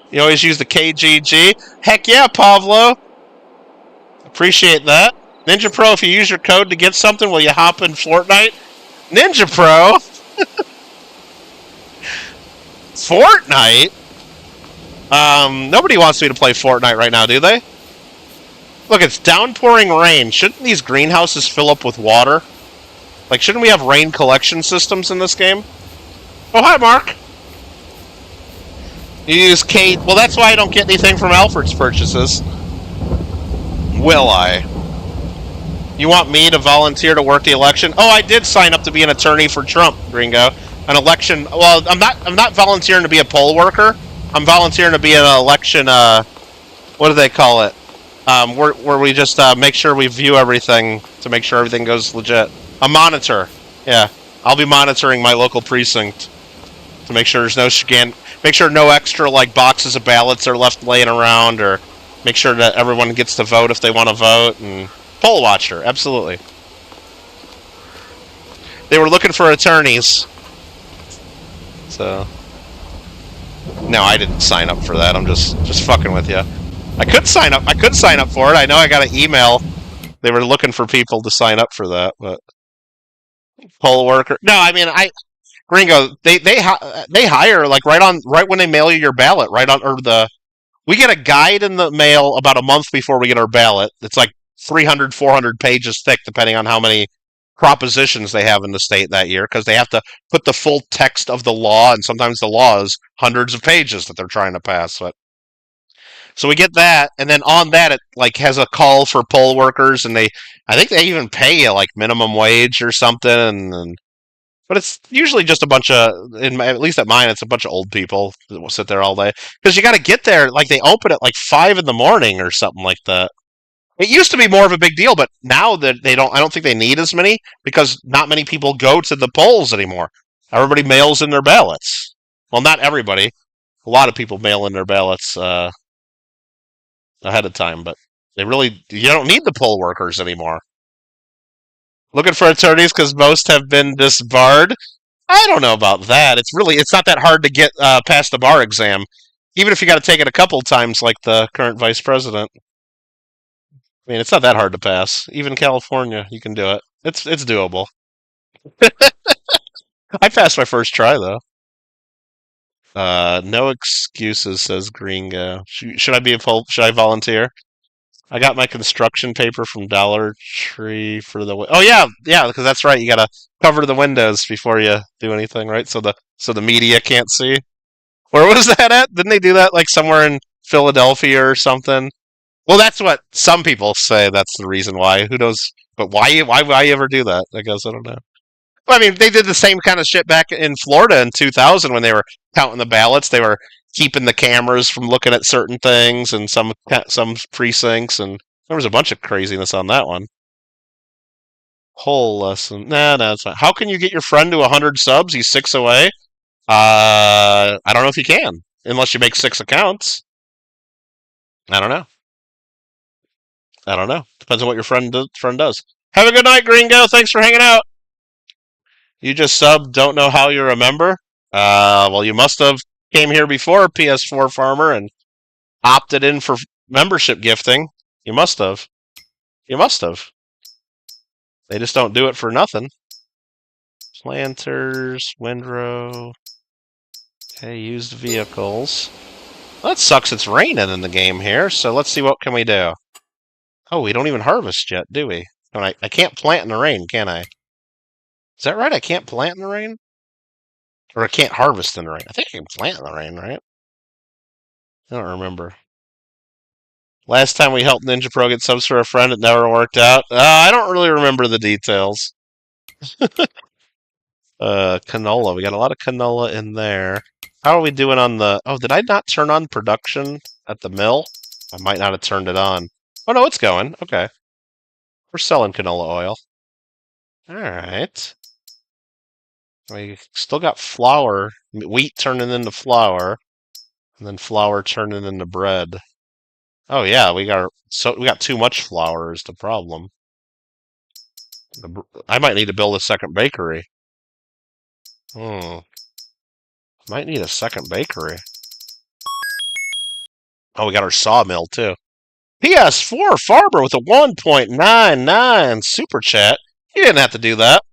Speaker 1: You always use the KGG. Heck yeah, Pavlo. Appreciate that. Ninja Pro, if you use your code to get something, will you hop in Fortnite? Ninja Pro? Fortnite? Nobody wants me to play Fortnite right now, do they? Look, it's downpouring rain. Shouldn't these greenhouses fill up with water? Like, shouldn't we have rain collection systems in this game? Oh, hi, Mark. You use Kate. Well, that's why I don't get anything from Alfred's purchases. Will I? You want me to volunteer to work the election? Oh, I did sign up to be an attorney for Trump, Gringo. An election. Well, I'm not volunteering to be a poll worker. I'm volunteering to be an election. What do they call it? Where we just make sure we view everything to make sure everything goes legit. A monitor. Yeah, I'll be monitoring my local precinct to make sure there's no make sure no extra like boxes of ballots are left laying around, or make sure that everyone gets to vote if they want to vote. And poll watcher, absolutely. They were looking for attorneys, so no, I didn't sign up for that. I'm just fucking with you. I could sign up. I could sign up for it. I know I got an email. They were looking for people to sign up for that, but poll worker. No, I mean Gringo. They hire like right when they mail you your ballot. We get a guide in the mail about a month before we get our ballot. It's like 300, 400 pages thick, depending on how many propositions they have in the state that year, because they have to put the full text of the law, and sometimes the law is hundreds of pages that they're trying to pass. So we get that, and then on that it like has a call for poll workers, and I think they even pay you like minimum wage or something, but it's usually just a bunch of, at least at mine, it's a bunch of old people that will sit there all day, because you got to get there. Like they open at like 5 in the morning or something like that. It used to be more of a big deal, but now that I don't think they need as many, because not many people go to the polls anymore. Everybody mails in their ballots. Well, not everybody. A lot of people mail in their ballots ahead of time, but you don't need the poll workers anymore. Looking for attorneys because most have been disbarred. I don't know about that. It's not that hard to get past the bar exam, even if you got to take it a couple times, like the current vice president. I mean, it's not that hard to pass. Even California, you can do it. It's doable. I passed my first try though. No excuses, says Gringo. Should I be a poll? Should I volunteer? I got my construction paper from Dollar Tree for the. Oh yeah, because that's right. You gotta cover the windows before you do anything, right? So the media can't see. Where was that at? Didn't they do that like somewhere in Philadelphia or something? Well, that's what some people say. That's the reason why. Who knows? But why ever do that? I guess I don't know. Well, I mean, they did the same kind of shit back in Florida in 2000 when they were counting the ballots. They were keeping the cameras from looking at certain things and some precincts, and there was a bunch of craziness on that one. Whole lesson. Nah, it's fine. How can you get your friend to 100 subs? He's 6 away. I don't know if you can, unless you make 6 accounts. I don't know. Depends on what your friend does. Have a good night, Gringo. Thanks for hanging out. You just subbed, don't know how you remember? Well, you must have came here before, PS4 Farmer, and opted in for membership gifting. You must have. They just don't do it for nothing. Planters, windrow. Okay, used vehicles. Well, that sucks, it's raining in the game here, so let's see what can we do. Oh, we don't even harvest yet, do we? I can't plant in the rain, can I? Is that right? I can't plant in the rain? Or I can't harvest in the rain? I think I can plant in the rain, right? I don't remember. Last time we helped Ninja Pro get subs for a friend, it never worked out. I don't really remember the details. Canola. We got a lot of canola in there. How are we doing on the... Oh, did I not turn on production at the mill? I might not have turned it on. Oh, no, it's going. Okay. We're selling canola oil. Alright. We still got flour. Wheat turning into flour. And then flour turning into bread. Oh, yeah, we got too much flour is the problem. I might need to build a second bakery. Might need a second bakery. Oh, we got our sawmill, too. PS4 Farmer with a 1.99 super chat. You didn't have to do that.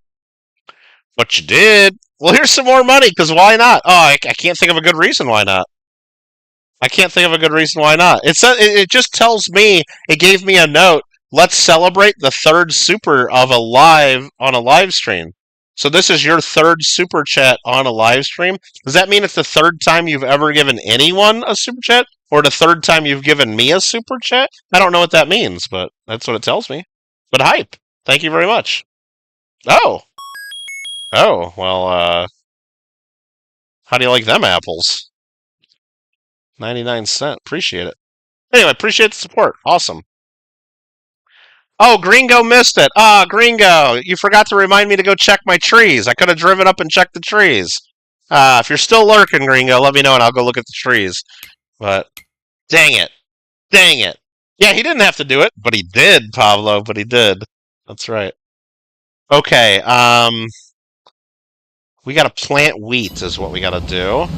Speaker 1: But you did. Well, here's some more money, because why not? Oh, I can't think of a good reason why not. I can't think of a good reason why not. It just tells me, it gave me a note. Let's celebrate the third super of on a live stream. So this is your third super chat on a live stream. Does that mean it's the third time you've ever given anyone a super chat, or the third time you've given me a super chat? I don't know what that means, but that's what it tells me. But hype. Thank you very much. Oh. Oh, well, how do you like them apples? 99¢. Appreciate it. Anyway, appreciate the support. Awesome. Oh, Gringo missed it. Ah, Gringo, you forgot to remind me to go check my trees. I could have driven up and checked the trees. If you're still lurking, Gringo, let me know and I'll go look at the trees. But, dang it. Dang it. Yeah, he didn't have to do it, but he did, Pablo, but he did. That's right. Okay, we gotta plant wheat is what we gotta do.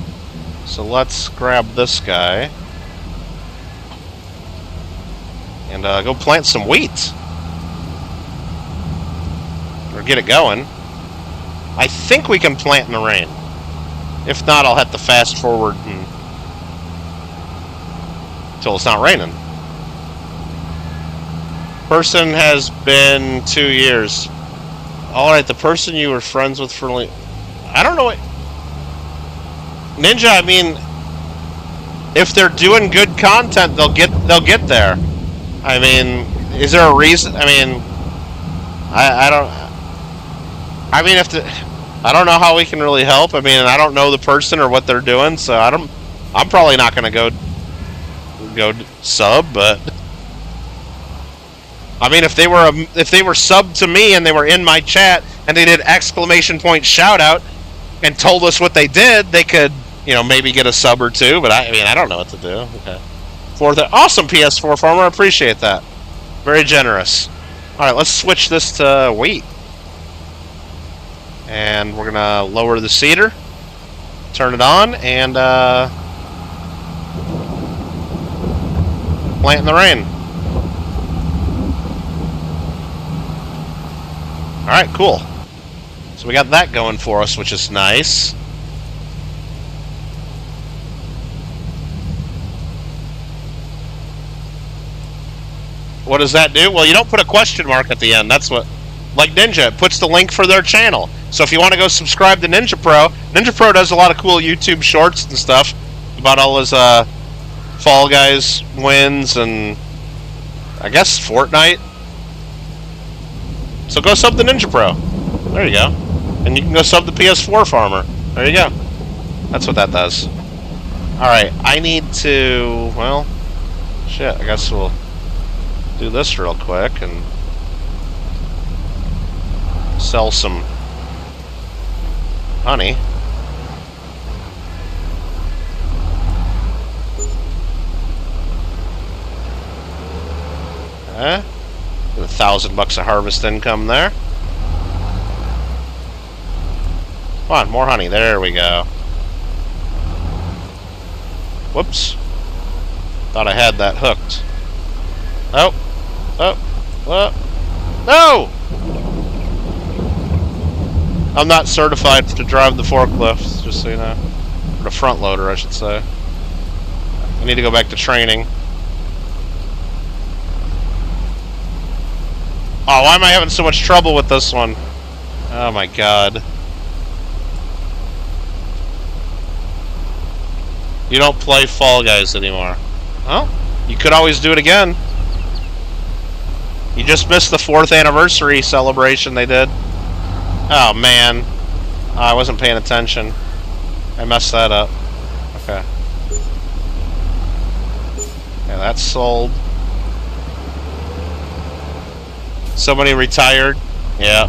Speaker 1: So let's grab this guy. And go plant some wheat. Or get it going. I think we can plant in the rain. If not, I'll have to fast forward until it's not raining. Person has been 2 years. Alright, the person you were friends with for... I don't know what... Ninja, I mean... If they're doing good content, they'll get there. I mean, is there a reason? I mean... I don't... I mean, I don't know how we can really help. I mean, I don't know the person or what they're doing, so I'm probably not gonna go sub, but I mean, if they were subbed to me and they were in my chat and they did exclamation point shout out and told us what they did, they could, maybe get a sub or two. But I mean, I don't know what to do. Okay, awesome PS4 farmer, I appreciate that. Very generous. All right, let's switch this to wheat. And we're gonna lower the seeder, turn it on, and plant in the rain. Alright, cool. So we got that going for us, which is nice. What does that do? Well, you don't put a question mark at the end. That's what... Like Ninja, it puts the link for their channel. So if you want to go subscribe to Ninja Pro does a lot of cool YouTube shorts and stuff about all his Fall Guys wins and I guess Fortnite. So go sub the Ninja Pro. There you go. And you can go sub the PS4 farmer. There you go. That's what that does. Alright, I need to... Well, shit, I guess we'll do this real quick and sell some honey. $1,000 of harvest income there. Come on, more honey. There we go. Whoops. Thought I had that hooked. Oh. No! I'm not certified to drive the forklift, just so you know. Or the front loader, I should say. I need to go back to training. Oh, why am I having so much trouble with this one? Oh my god. You don't play Fall Guys anymore. Well, you could always do it again. You just missed the 4th anniversary celebration they did. Oh man, I wasn't paying attention. I messed that up. Okay. Yeah, that's sold. Somebody retired. Yeah.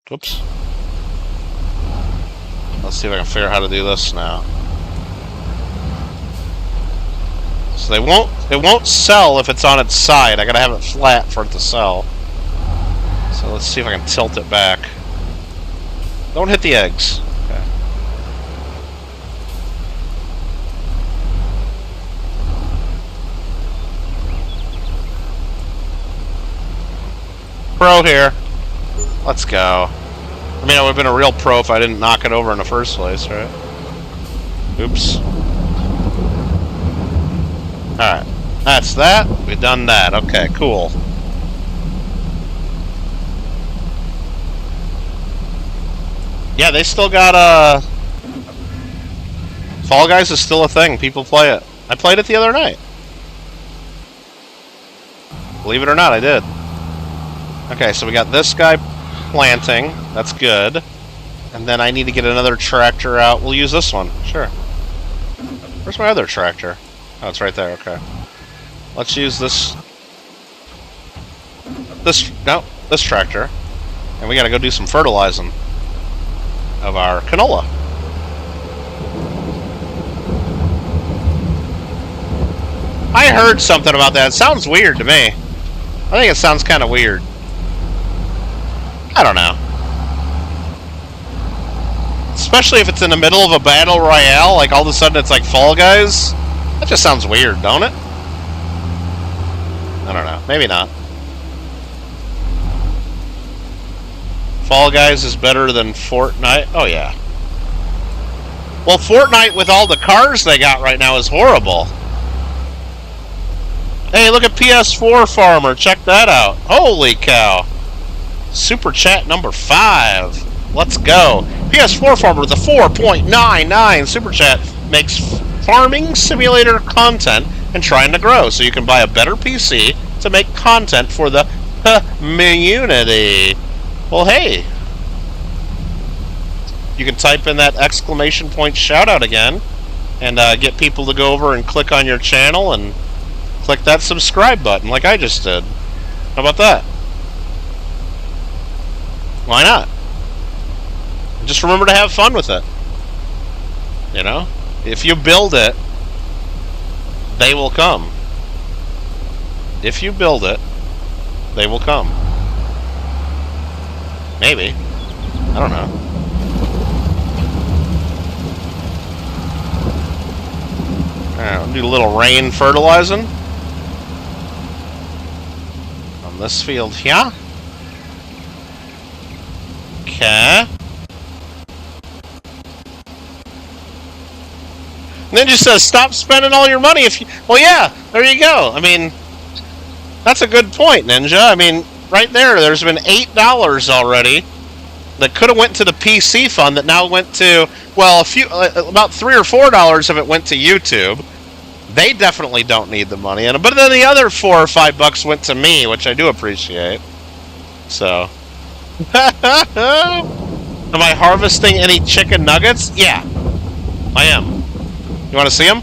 Speaker 1: Whoops. Let's see if I can figure out how to do this now. So it won't sell if it's on its side. I gotta have it flat for it to sell. So let's see if I can tilt it back. Don't hit the eggs. Okay. Pro here. Let's go. I mean, I would have been a real pro if I didn't knock it over in the first place, right? Oops. Alright. That's that. We've done that. Okay, cool. Yeah, they still got Fall Guys is still a thing. People play it. I played it the other night. Believe it or not, I did. Okay, so we got this guy planting. That's good. And then I need to get another tractor out. We'll use this one. Sure. Where's my other tractor? Oh, it's right there. Okay. Let's use this tractor. And we gotta go do some fertilizing of our canola. I heard something about that. It sounds weird to me. I think it sounds kind of weird. I don't know. Especially if it's in the middle of a battle royale, like all of a sudden it's like Fall Guys. That just sounds weird, don't it? I don't know. Maybe not. Fall Guys is better than Fortnite? Oh, yeah. Well, Fortnite with all the cars they got right now is horrible. Hey, look at PS4 Farmer. Check that out. Holy cow. Super chat number 5. Let's go. PS4 Farmer with a 4.99 super chat makes farming simulator content and trying to grow, so you can buy a better PC to make content for the community. Well, hey. You can type in that exclamation point shout out again and get people to go over and click on your channel and click that subscribe button like I just did. How about that? Why not? Just remember to have fun with it. You know? If you build it, they will come. If you build it, they will come. Maybe. I don't know. Alright, we'll do a little rain fertilizing. On this field here. Okay. Ninja says, stop spending all your money if you... Well, yeah, there you go. I mean, that's a good point, Ninja. I mean, right there's been $8 already that could have went to the PC fund that now went to... Well, about $3 or $4 of it went to YouTube. They definitely don't need the money. But then the other $4 or $5 went to me, which I do appreciate. So... Am I harvesting any chicken nuggets? Yeah, I am. You want to see them?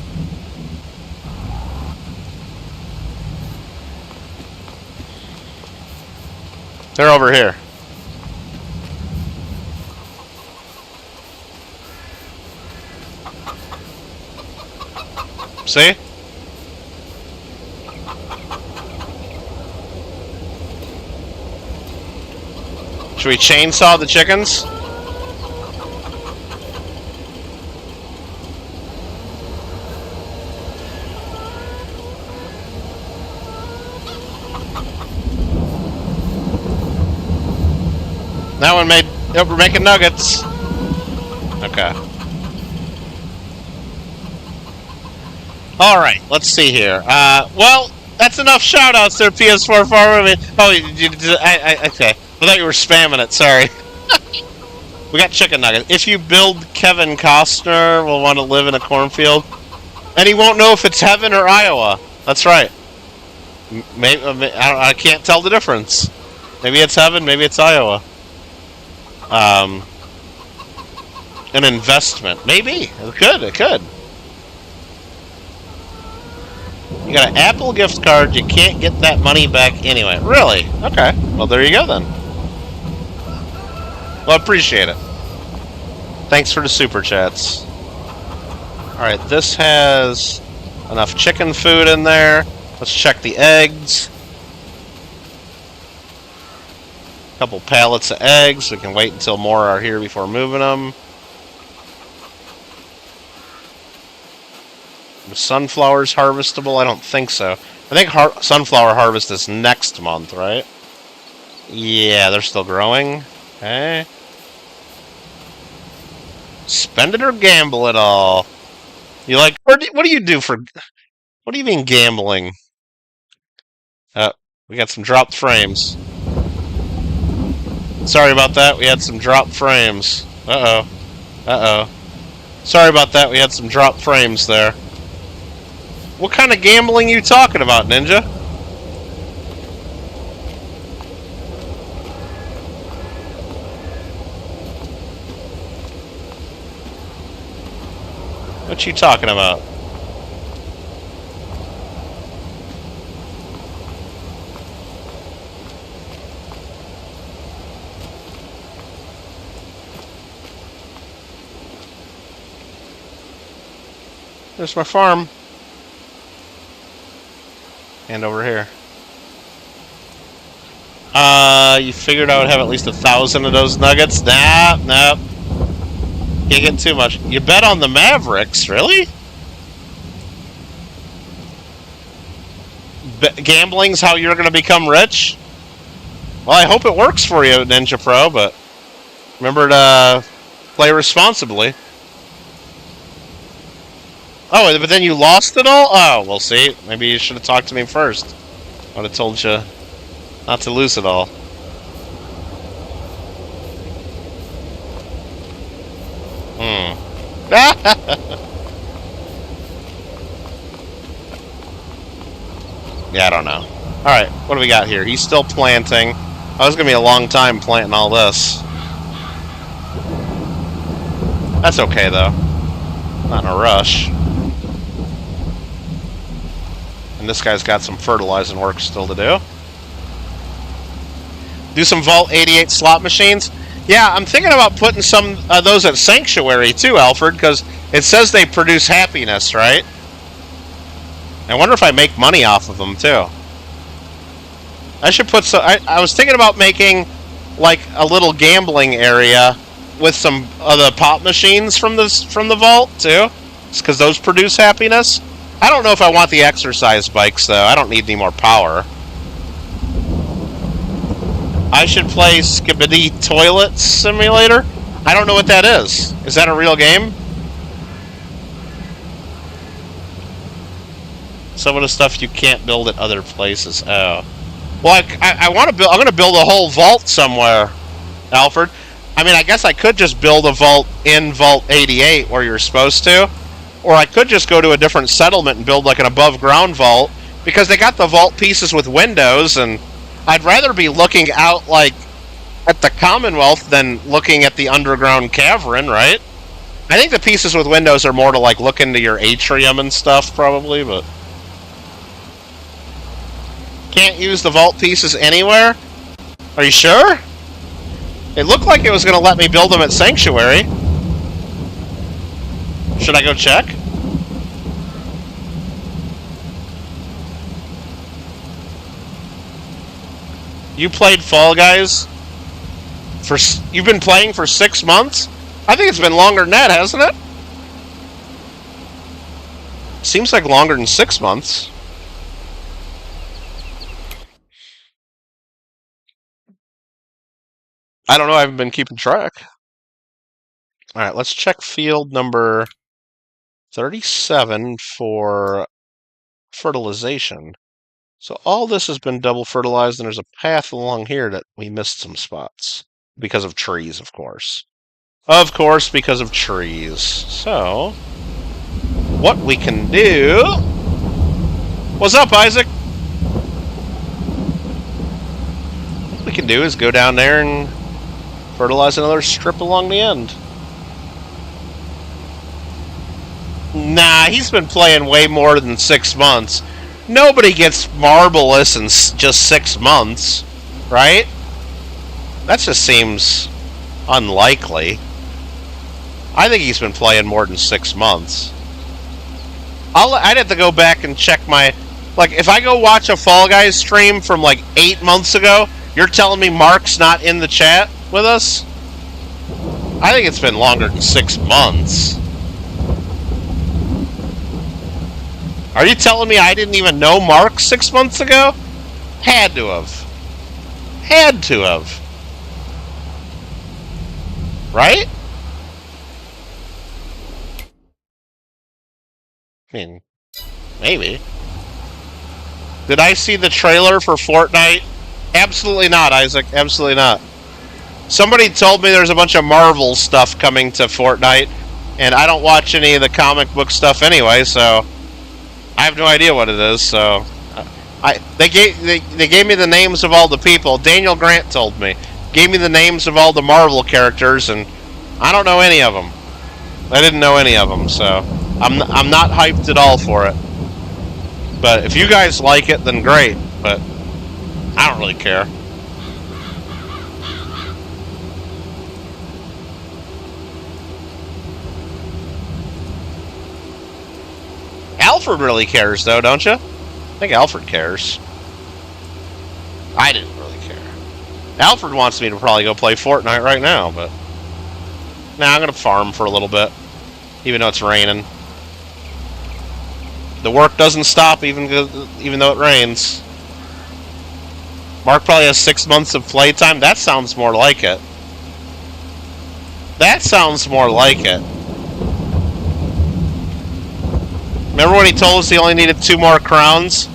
Speaker 1: They're over here. See? Should we chainsaw the chickens? That one made... Yep, we're making nuggets. Okay. Alright, let's see here. Well, that's enough shoutouts there, PS4 Farmer. I mean, okay. I thought you were spamming it, sorry. We got chicken nuggets. If you build Kevin Costner, will want to live in a cornfield. And he won't know if it's heaven or Iowa. That's right. Maybe, I can't tell the difference. Maybe it's heaven, maybe it's Iowa. An investment. Maybe. It could. You got an Apple gift card, you can't get that money back anyway. Really? Okay. Well, there you go then. Well, I appreciate it. Thanks for the super chats. Alright, this has enough chicken food in there. Let's check the eggs. A couple pallets of eggs. We can wait until more are here before moving them. The sunflowers harvestable? I don't think so. I think sunflower harvest is next month, right? Yeah, they're still growing. Hey. Spend it or gamble it all. You like... What do you do for... What do you mean gambling? We got some dropped frames. Sorry about that, we had some dropped frames. Uh-oh. Uh-oh. Sorry about that, we had some dropped frames there. What kind of gambling you talking about, Ninja? What you talking about? There's my farm. And over here. You figured I would have at least 1,000 of those nuggets? Nah, nope. Can't get too much. You bet on the Mavericks, really? Gambling's how you're going to become rich? Well, I hope it works for you, Ninja Pro, but remember to play responsibly. Oh, but then you lost it all? Oh, well, see, maybe you should have talked to me first. I would have told you not to lose it all. Yeah, I don't know. Alright, what do we got here? He's still planting. Oh, it's going to be a long time planting all this. That's okay, though. Not in a rush. And this guy's got some fertilizing work still to do. Do some Vault 88 slot machines. Yeah, I'm thinking about putting some of those at Sanctuary too, Alfred, because it says they produce happiness, right? I wonder if I make money off of them too. I should put some... I was thinking about making like a little gambling area with some of the pop machines from the vault too, because those produce happiness. I don't know if I want the exercise bikes though. I don't need any more power. I should play Skibidi Toilet Simulator. I don't know what that is. Is that a real game? Some of the stuff you can't build at other places. Oh. Well, I want to build... I'm going to build a whole vault somewhere, Alfred. I mean, I guess I could just build a vault in Vault 88 where you're supposed to. Or I could just go to a different settlement and build like an above-ground vault. Because they got the vault pieces with windows, and I'd rather be looking out, like, at the Commonwealth than looking at the underground cavern, right? I think the pieces with windows are more to, like, look into your atrium and stuff, probably, but... Can't use the vault pieces anywhere? Are you sure? It looked like it was going to let me build them at Sanctuary. Should I go check? You played Fall Guys? You've been playing for 6 months? I think it's been longer than that, hasn't it? Seems like longer than 6 months. I don't know, I haven't been keeping track. Alright, let's check field number 37 for fertilization. So all this has been double fertilized, and there's a path along here that we missed some spots. Because of trees, of course. Of course, because of trees. So, what we can do... What's up, Isaac? What we can do is go down there and fertilize another strip along the end. Nah, he's been playing way more than 6 months. Nobody gets Marvelous in just 6 months, right? That just seems unlikely. I think he's been playing more than 6 months. I'd have to go back and check my... Like, if I go watch a Fall Guys stream from, like, 8 months ago, you're telling me Mark's not in the chat with us? I think it's been longer than 6 months. Are you telling me I didn't even know Mark 6 months ago? Had to have. Had to have. Right? I mean, maybe. Did I see the trailer for Fortnite? Absolutely not, Isaac. Absolutely not. Somebody told me there's a bunch of Marvel stuff coming to Fortnite, and I don't watch any of the comic book stuff anyway, so I have no idea what it is. So they gave me the names of all the people. Daniel Grant told me, gave me the names of all the Marvel characters, and I don't know any of them. I didn't know any of them, so I'm not hyped at all for it. But if you guys like it, then great. But I don't really care. Alfred really cares, though, don't you? I think Alfred cares. I didn't really care. Alfred wants me to probably go play Fortnite right now, but nah, I'm gonna farm for a little bit, even though it's raining. The work doesn't stop even though it rains. Mark probably has 6 months of playtime. That sounds more like it. That sounds more like it. Remember when he told us he only needed 2 more crowns?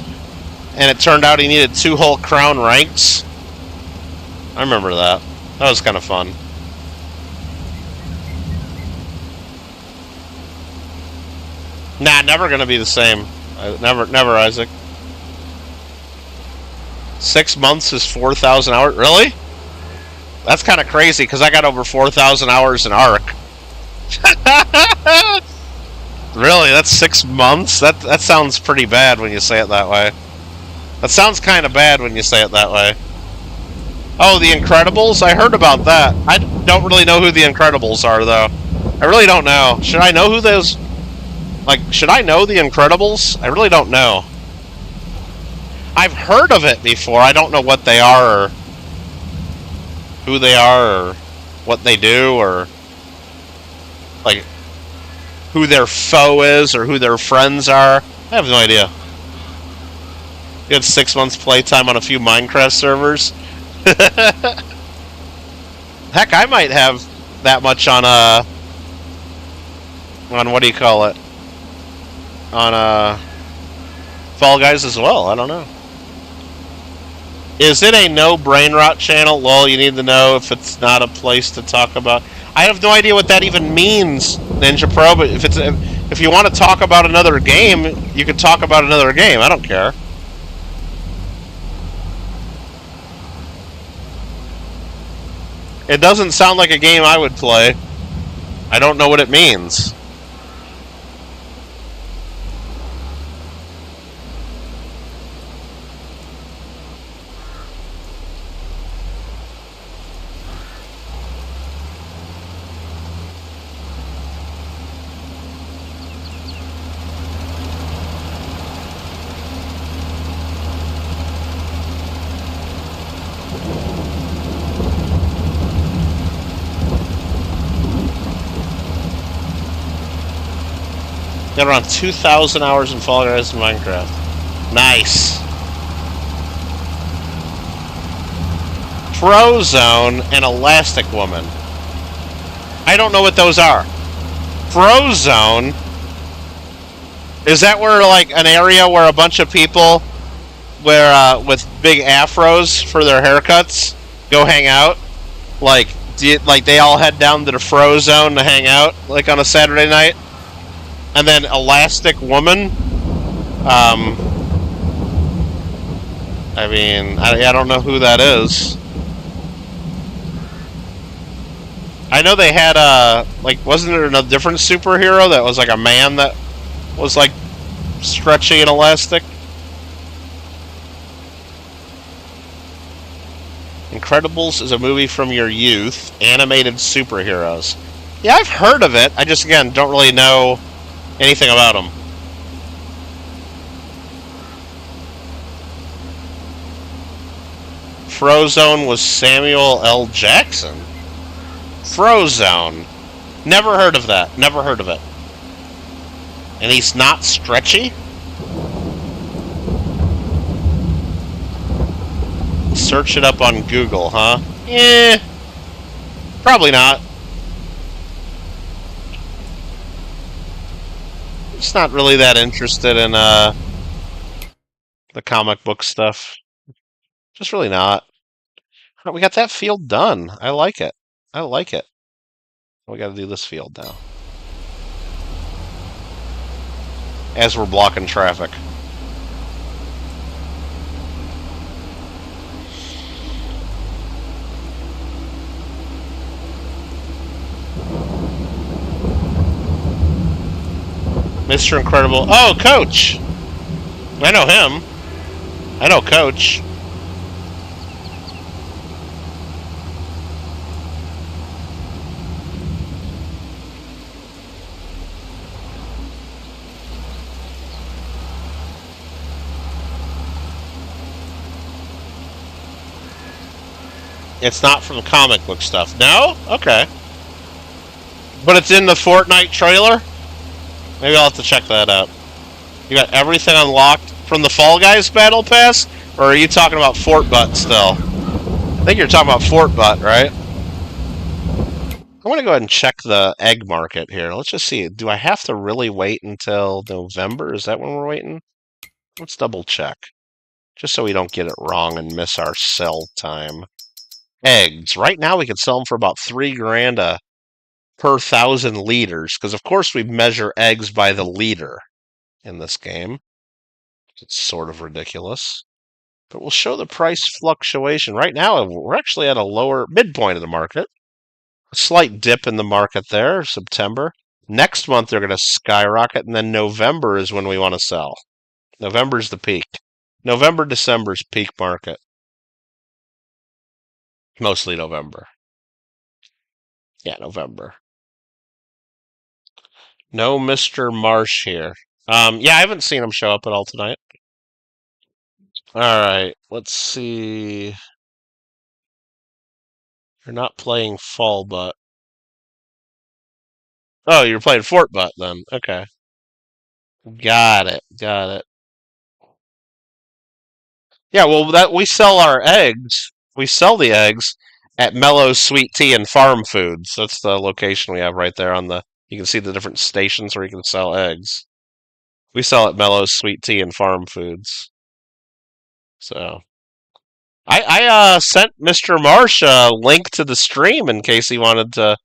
Speaker 1: And it turned out he needed 2 whole crown ranks? I remember that. That was kind of fun. Nah, never gonna be the same. Never, Isaac. 6 months is 4,000 hours? Really? That's kind of crazy, because I got over 4,000 hours in Ark. Really? That's 6 months? That sounds pretty bad when you say it that way. That sounds kind of bad when you say it that way. Oh, The Incredibles? I heard about that. I don't really know who The Incredibles are, though. I really don't know. Should I know who those... Like, should I know The Incredibles? I really don't know. I've heard of it before. I don't know what they are, or who they are, or what they do, or like who their foe is, or who their friends are. I have no idea. You had 6 months playtime on a few Minecraft servers. Heck, I might have that much on what do you call it? On Fall Guys as well. I don't know. Is it a no brain rot channel? Well, you need to know if it's not a place to talk about. I have no idea what that even means, Ninja Pro. But if you want to talk about another game, you can talk about another game. I don't care. It doesn't sound like a game I would play. I don't know what it means. Got around 2,000 hours in Fall Guys and Minecraft. Nice. Frozone and Elastic Woman. I don't know what those are. Frozone? Is that where, like, an area where a bunch of people with big afros for their haircuts go hang out? Like, they all head down to the Frozone to hang out, like, on a Saturday night? And then Elastic Woman, I mean, I don't know who that is. I know they had like, wasn't there a different superhero that was like a man that was like stretchy and elastic? Incredibles is a movie from your youth, animated superheroes. Yeah, I've heard of it. I just, again, don't really know anything about them. Frozone was Samuel L. Jackson. Frozone. Never heard of that. Never heard of it. And he's not stretchy? Search it up on Google, huh? Eh. Probably not. just not really that interested in the comic book stuff. Just really not. Oh, we got that field done. I like it. I like it. We got to do this field now. As we're blocking traffic. Mr. Incredible. Oh, Coach! I know him. I know Coach. It's not from comic book stuff. No? Okay. But it's in the Fortnite trailer? Maybe I'll have to check that out. You got everything unlocked from the Fall Guys Battle Pass? Or are you talking about Fort Butt still? I think you're talking about Fort Butt, right? I want to go ahead and check the egg market here. Let's just see. Do I have to really wait until November? Is that when we're waiting? Let's double check. Just so we don't get it wrong and miss our sell time. Eggs. Right now we can sell them for about $3,000 per 1,000 liters. Because of course we measure eggs by the liter in this game. It's sort of ridiculous. But we'll show the price fluctuation. Right now we're actually at a lower midpoint of the market. A slight dip in the market there, September. Next month they're going to skyrocket, and then November is when we want to sell. November's the peak. November, December's peak market. Mostly November. Yeah, November. No Mr. Marsh here. Yeah, I haven't seen him show up at all tonight. Alright, let's see. You're not playing Fall Butt. Oh, you're playing Fort Butt then. Okay. Got it. Got it. Yeah, well, that we sell our eggs. We sell the eggs at Mellows Sweet Tea and Farm Foods. That's the location we have right there on the. You can see the different stations where you can sell eggs. We sell at Mellows Sweet Tea and Farm Foods. So, I sent Mr. Marsh a link to the stream in case he wanted to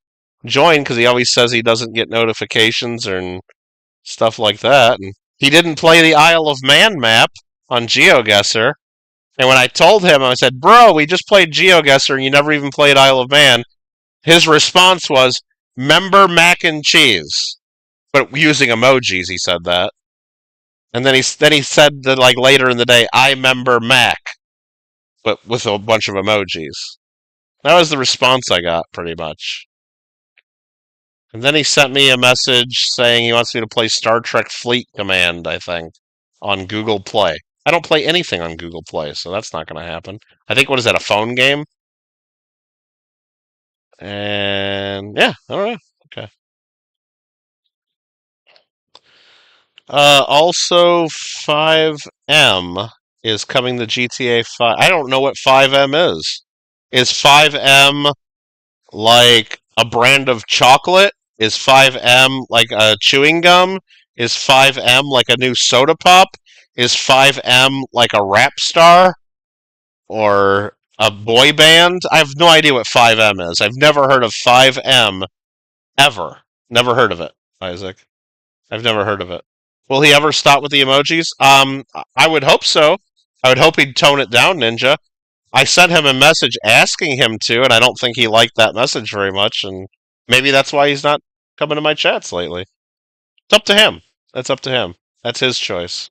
Speaker 1: join because he always says he doesn't get notifications and stuff like that. And he didn't play the Isle of Man map on GeoGuessr. And when I told him, I said, bro, we just played GeoGuessr and you never even played Isle of Man. His response was, member mac and cheese. But using emojis, he said that. And then he said that like later in the day, I member Mac. But with a bunch of emojis. That was the response I got, pretty much. And then he sent me a message saying he wants me to play Star Trek Fleet Command, I think, on Google Play. I don't play anything on Google Play, so that's not going to happen. I think, what is that, a phone game? And, yeah, I don't know. Okay. Also, 5M is coming to GTA 5. I don't know what 5M is. Is 5M like a brand of chocolate? Is 5M like a chewing gum? Is 5M like a new soda pop? Is 5M like a rap star? Or a boy band? I have no idea what 5M is. I've never heard of 5M ever. Never heard of it, Isaac. I've never heard of it. Will he ever stop with the emojis? I would hope so. I would hope he'd tone it down, Ninja. I sent him a message asking him to, and I don't think he liked that message very much, and maybe that's why he's not coming to my chats lately. It's up to him. That's up to him. That's his choice.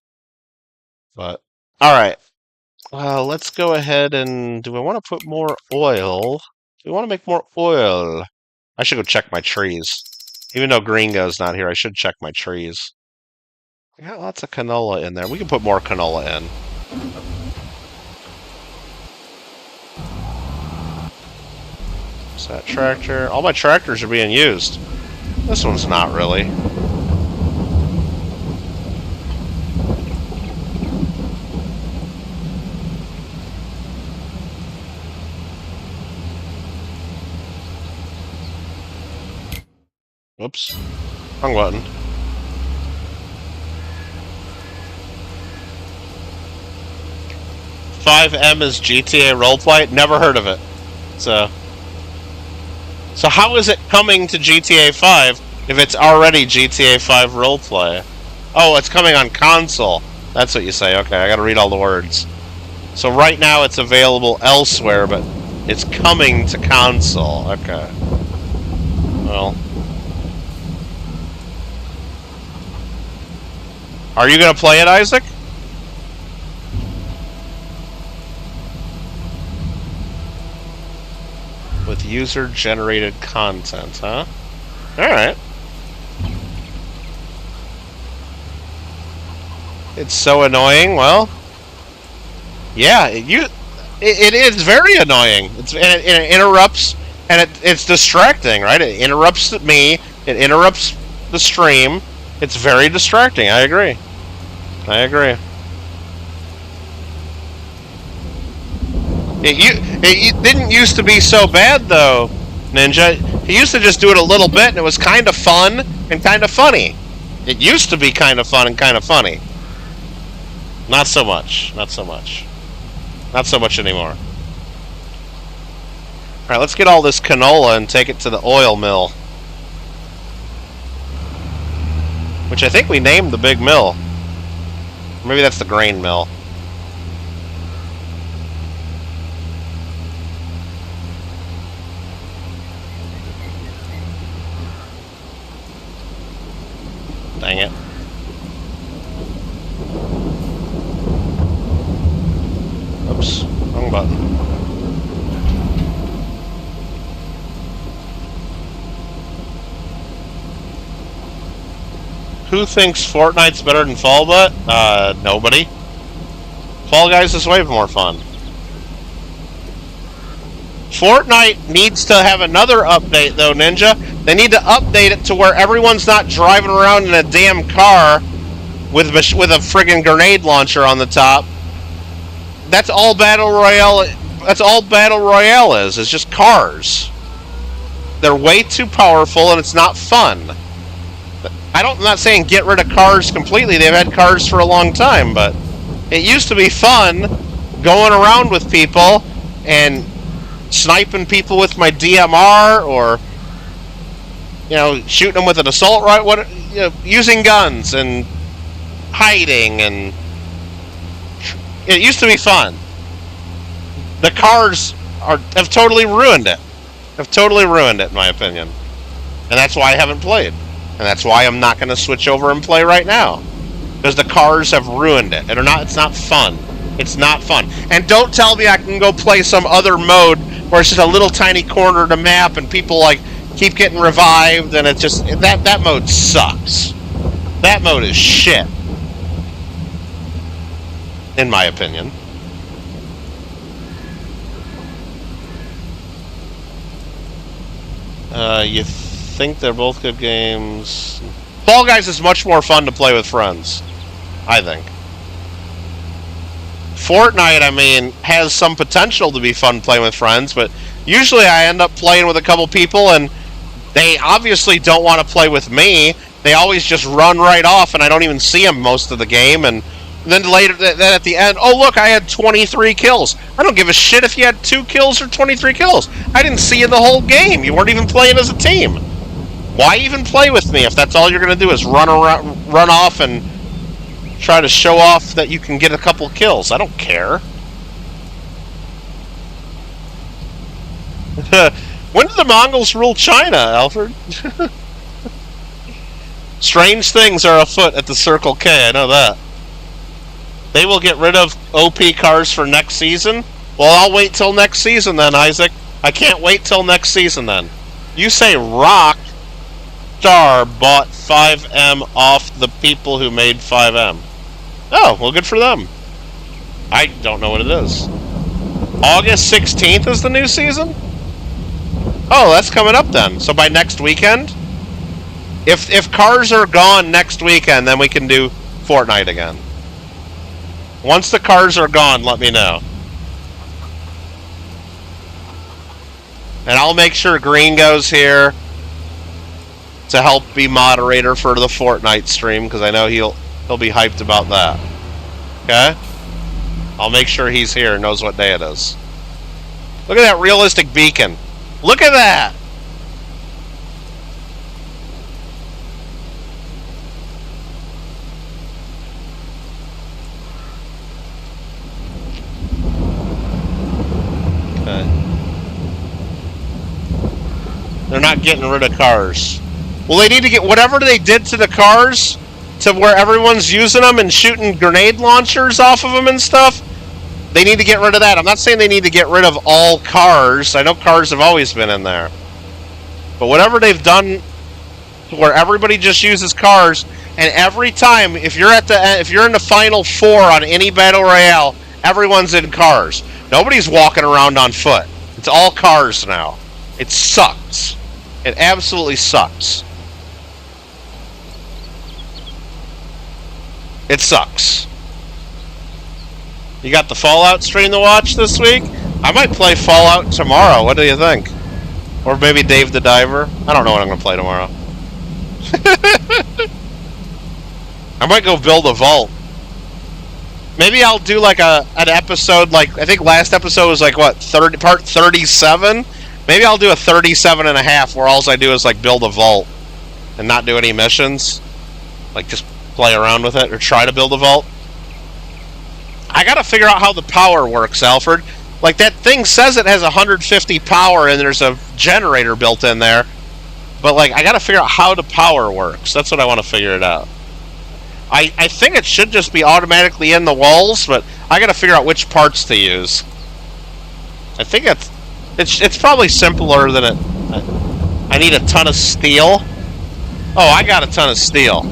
Speaker 1: But, alright. Let's go ahead and... Do I want to put more oil? Do we want to make more oil? I should go check my trees. Even though Gringo's not here, I should check my trees. I got lots of canola in there. We can put more canola in. What's that tractor? All my tractors are being used. This one's not really. Whoops. Wrong button. 5M is GTA roleplay? Never heard of it. So how is it coming to GTA 5 if it's already GTA 5 roleplay? Oh, it's coming on console. That's what you say. Okay, I gotta read all the words. So right now it's available elsewhere, but it's coming to console. Okay. Well. Are you gonna play it, Isaac? With user-generated content, huh? Alright. It's so annoying. Well, yeah, it is very annoying. It interrupts, and it's distracting, right? It interrupts me. It interrupts the stream. It's very distracting. I agree. It didn't used to be so bad, though, Ninja. He used to just do it a little bit, and it was kind of fun and kind of funny. It used to be kind of fun and kind of funny. Not so much. Not so much. Not so much anymore. Alright, let's get all this canola and take it to the oil mill. Which I think we named the big mill. Maybe that's the grain mill. Dang it. Oops, wrong button. Who thinks Fortnite's better than Fall But? Nobody. Fall Guys is way more fun. Fortnite needs to have another update, though, Ninja. They need to update it to where everyone's not driving around in a damn car with a friggin' grenade launcher on the top. That's all Battle Royale. That's all Battle Royale is. It's just cars. They're way too powerful, and it's not fun. I'm not saying get rid of cars completely. They've had cars for a long time, but it used to be fun going around with people and sniping people with my DMR, or shooting them with an assault rifle. Using guns and hiding, and it used to be fun. The cars have totally ruined it. Have totally ruined it, in my opinion, and that's why I haven't played. And that's why I'm not going to switch over and play right now. Because the cars have ruined it. It's not fun. It's not fun. And don't tell me I can go play some other mode where it's just a little tiny corner of the map and people keep getting revived, and it's just that mode sucks. That mode is shit. In my opinion. You think they're both good games. Fall Guys is much more fun to play with friends, I think. Fortnite, has some potential to be fun playing with friends, but usually I end up playing with a couple people, and they obviously don't want to play with me. They always just run right off, and I don't even see them most of the game, and then later, then at the end, oh look, I had 23 kills. I don't give a shit if you had 2 kills or 23 kills. I didn't see you the whole game. You weren't even playing as a team. Why even play with me if that's all you're going to do is run off and try to show off that you can get a couple kills? I don't care. When did the Mongols rule China, Alfred? Strange things are afoot at the Circle K, I know that. They will get rid of OP cars for next season? Well, I'll wait till next season then, Isaac. I can't wait till next season then. You say Rock Star bought 5M off the people who made 5M. Oh, well, good for them. I don't know what it is. August 16th is the new season? Oh, that's coming up then. So by next weekend? If cars are gone next weekend, then we can do Fortnite again. Once the cars are gone, let me know. And I'll make sure Green goes here to help be moderator for the Fortnite stream, because I know he'll be hyped about that. Okay? I'll make sure he's here and knows what day it is. Look at that realistic beacon. Look at that! They're not getting rid of cars. Well, they need to get whatever they did to the cars to where everyone's using them and shooting grenade launchers off of them and stuff. They need to get rid of that. I'm not saying they need to get rid of all cars. I know cars have always been in there. But whatever they've done to where everybody just uses cars, and every time if you're in the final 4 on any battle royale, everyone's in cars. Nobody's walking around on foot. It's all cars now. It sucks. It absolutely sucks. It sucks. You got the Fallout stream to watch this week? I might play Fallout tomorrow. What do you think? Or maybe Dave the Diver? I don't know what I'm going to play tomorrow. I might go build a vault. Maybe I'll do like an episode, like, I think last episode was like, what, part 37? Maybe I'll do a 37 and a half where all I do is like build a vault and not do any missions. Like just play around with it or try to build a vault. I gotta figure out how the power works, Alfred. Like that thing says it has 150 power and there's a generator built in there. But like I gotta figure out how the power works. That's what I want to figure it out. I think it should just be automatically in the walls, but I gotta figure out which parts to use. I think it's probably simpler than it. I need a ton of steel. Oh, I got a ton of steel.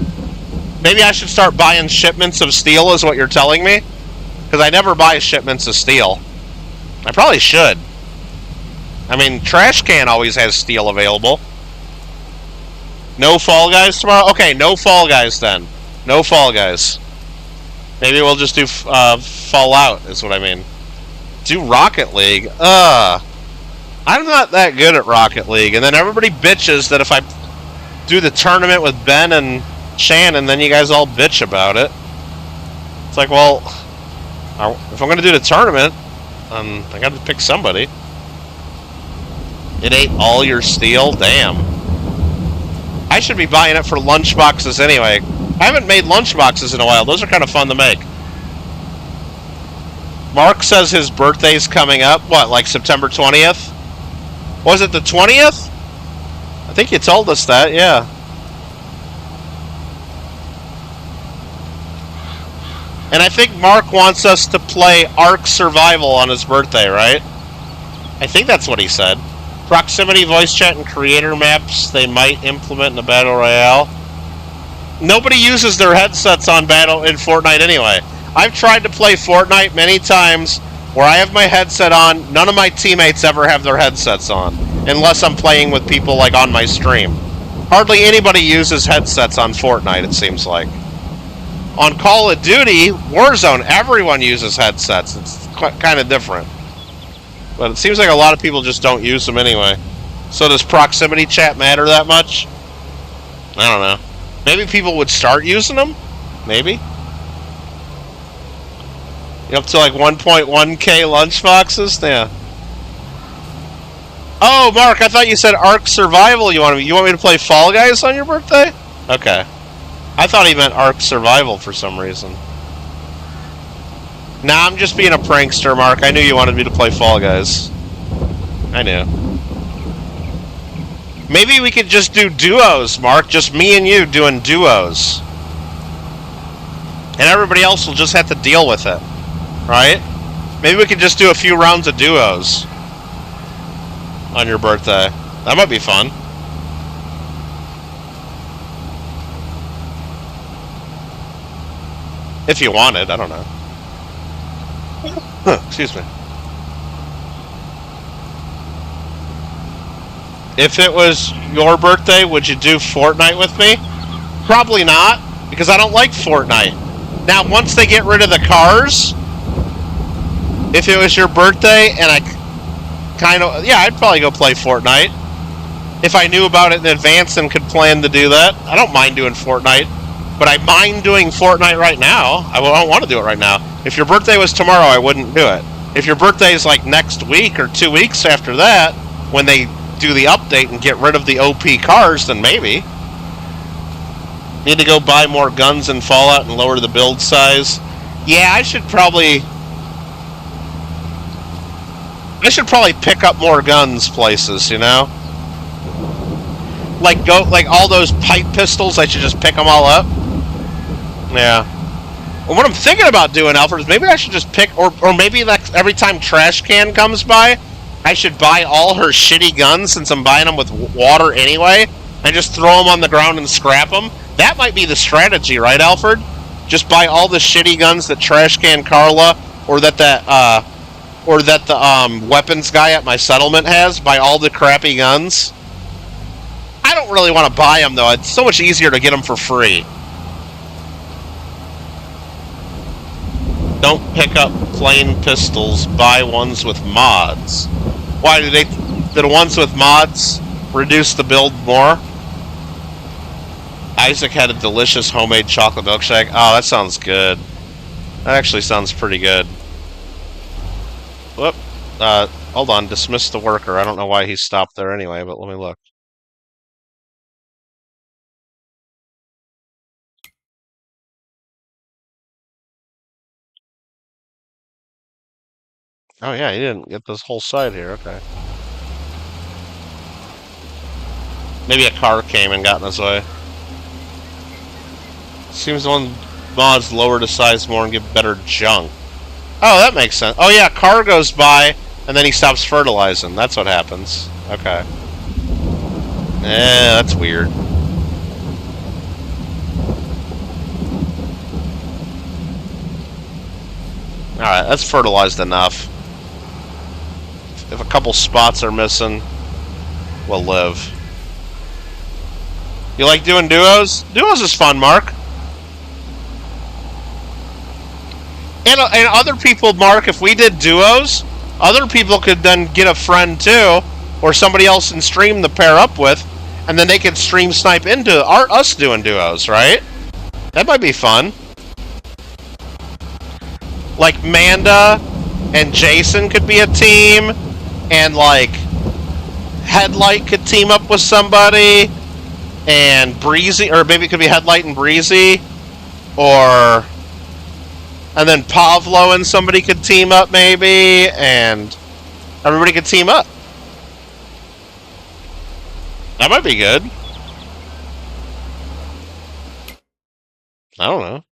Speaker 1: Maybe I should start buying shipments of steel is what you're telling me? Because I never buy shipments of steel. I probably should. I mean, Trash Can always has steel available. No Fall Guys tomorrow? Okay, no Fall Guys then. No Fall Guys. Maybe we'll just do Fallout is what I mean. Do Rocket League. I'm not that good at Rocket League. And then everybody bitches that if I do the tournament with Ben and Shannon, then you guys all bitch about it. It's like, well, if I'm going to do the tournament, I got to pick somebody. It ate all your steel? Damn. I should be buying it for lunchboxes anyway. I haven't made lunchboxes in a while. Those are kind of fun to make. Mark says his birthday's coming up. What, like September 20th? Was it the 20th? I think you told us that, yeah. And I think Mark wants us to play Ark Survival on his birthday, right? I think that's what he said. Proximity, voice chat, and creator maps they might implement in the Battle Royale. Nobody uses their headsets in Fortnite anyway. I've tried to play Fortnite many times where I have my headset on. None of my teammates ever have their headsets on. Unless I'm playing with people like on my stream. Hardly anybody uses headsets on Fortnite, it seems like. On Call of Duty, Warzone, everyone uses headsets. It's kind of different. But it seems like a lot of people just don't use them anyway. So does proximity chat matter that much? I don't know. Maybe people would start using them? Maybe. You up to like 1.1k lunchboxes? Yeah. Oh, Mark, I thought you said Ark Survival. You want me to play Fall Guys on your birthday? Okay. I thought he meant Ark Survival for some reason. Nah, I'm just being a prankster, Mark. I knew you wanted me to play Fall Guys. I knew. Maybe we could just do duos, Mark. Just me and you doing duos. And everybody else will just have to deal with it. Right? Maybe we could just do a few rounds of duos on your birthday. That might be fun. If you wanted, I don't know. Excuse me. If it was your birthday, would you do Fortnite with me? Probably not, because I don't like Fortnite. Now, once they get rid of the cars, if it was your birthday and I kind of, yeah, I'd probably go play Fortnite. If I knew about it in advance and could plan to do that. I don't mind doing Fortnite But I mind doing Fortnite right now. I don't want to do it right now. If your birthday was tomorrow, I wouldn't do it. If your birthday is like next week or 2 weeks after that, when they do the update and get rid of the OP cars, then maybe. Need to go buy more guns in Fallout and lower the build size. Yeah, I should probably pick up more guns places, you know? Like all those pipe pistols, I should just pick them all up. Yeah. Well, what I'm thinking about doing, Alfred, is maybe I should just pick, or maybe like every time Trash Can comes by, I should buy all her shitty guns since I'm buying them with water anyway, and just throw them on the ground and scrap them. That might be the strategy, right, Alfred? Just buy all the shitty guns that Trash Can Carla, or that the weapons guy at my settlement has. Buy all the crappy guns. I don't really want to buy them, though. It's so much easier to get them for free. Don't pick up plain pistols. Buy ones with mods. Why do the ones with mods reduce the build more? Isaac had a delicious homemade chocolate milkshake. Oh, that sounds good. That actually sounds pretty good. Whoop. Hold on. Dismiss the worker. I don't know why he stopped there anyway, but let me look. Oh yeah, he didn't get this whole side here. Okay. Maybe a car came and got in his way. Seems one mods lower the size more and give better junk. Oh, that makes sense. Oh yeah, car goes by and then he stops fertilizing. That's what happens. Okay. That's weird. Alright, that's fertilized enough. If a couple spots are missing, we'll live. You like doing duos? Duos is fun, Mark. And other people, Mark, if we did duos, other people could then get a friend too, or somebody else in stream to pair up with, and then they could stream snipe into us doing duos, right? That might be fun. Like Manda and Jason could be a team, and like Headlight could team up with somebody, and Breezy, or maybe it could be Headlight and Breezy, and then Pavlo and somebody could team up maybe, and everybody could team up. That might be good. I don't know.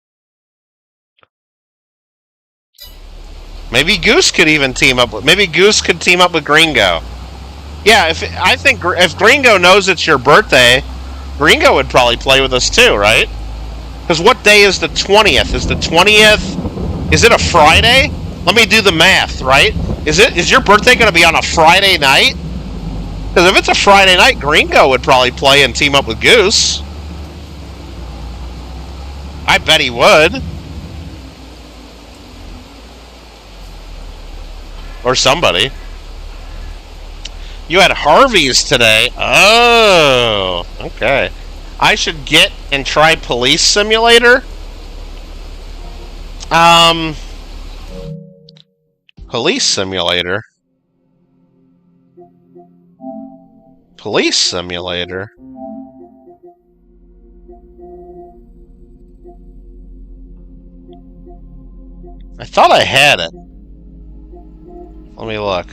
Speaker 1: Maybe Goose could even team up with... Maybe Goose could team up with Gringo. Yeah, I think if Gringo knows it's your birthday, Gringo would probably play with us too, right? Because what day is the 20th? Is the 20th... Is it a Friday? Let me do the math, right? Is your birthday going to be on a Friday night? Because if it's a Friday night, Gringo would probably play and team up with Goose. I bet he would. Or somebody. You had Harvey's today. Oh, okay. I should get and try Police Simulator. Police Simulator. Police Simulator. I thought I had it. Let me look.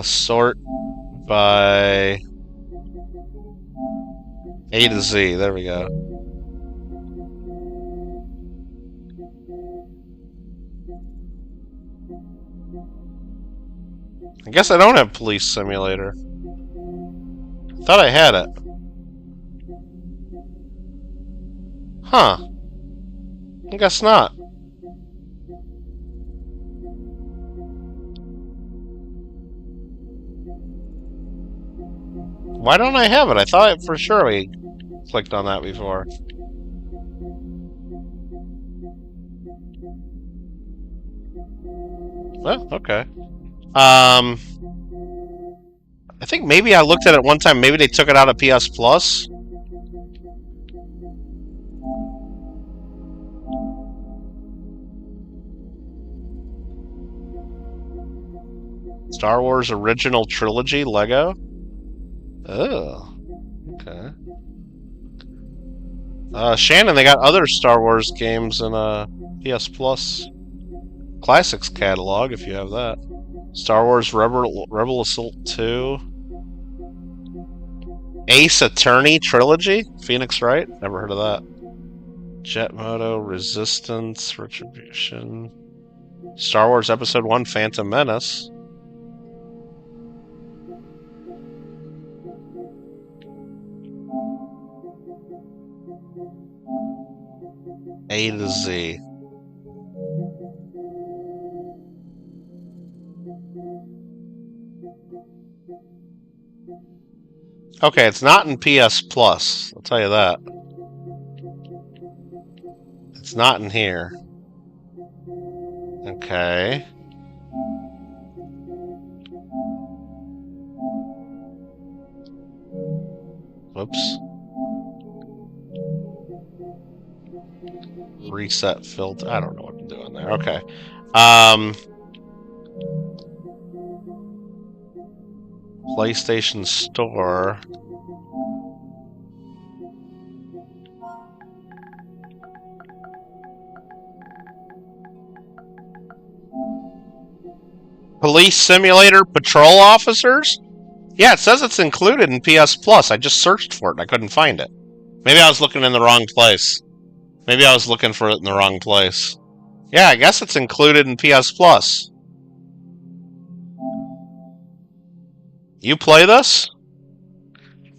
Speaker 1: Sort by A to Z. There we go. I guess I don't have Police Simulator. I thought I had it. Huh. I guess not. Why don't I have it? I thought for sure we clicked on that before. Well, okay. I think maybe I looked at it one time. Maybe they took it out of PS Plus. Star Wars Original Trilogy Lego. Oh, okay. Shannon, they got other Star Wars games in PS Plus Classics catalog if you have that. Star Wars Rebel Assault 2. Ace Attorney Trilogy? Phoenix Wright? Never heard of that. Jet Moto, Resistance, Retribution. Star Wars Episode 1 Phantom Menace. A to Z. Okay, it's not in PS Plus. I'll tell you that. It's not in here. Okay. Whoops. Reset filter. I don't know what I'm doing there. Okay. PlayStation Store. Police Simulator Patrol Officers? Yeah, it says it's included in PS Plus. I just searched for it and I couldn't find it. Maybe I was looking in the wrong place. Maybe I was looking for it in the wrong place. Yeah, I guess it's included in PS Plus. You play this?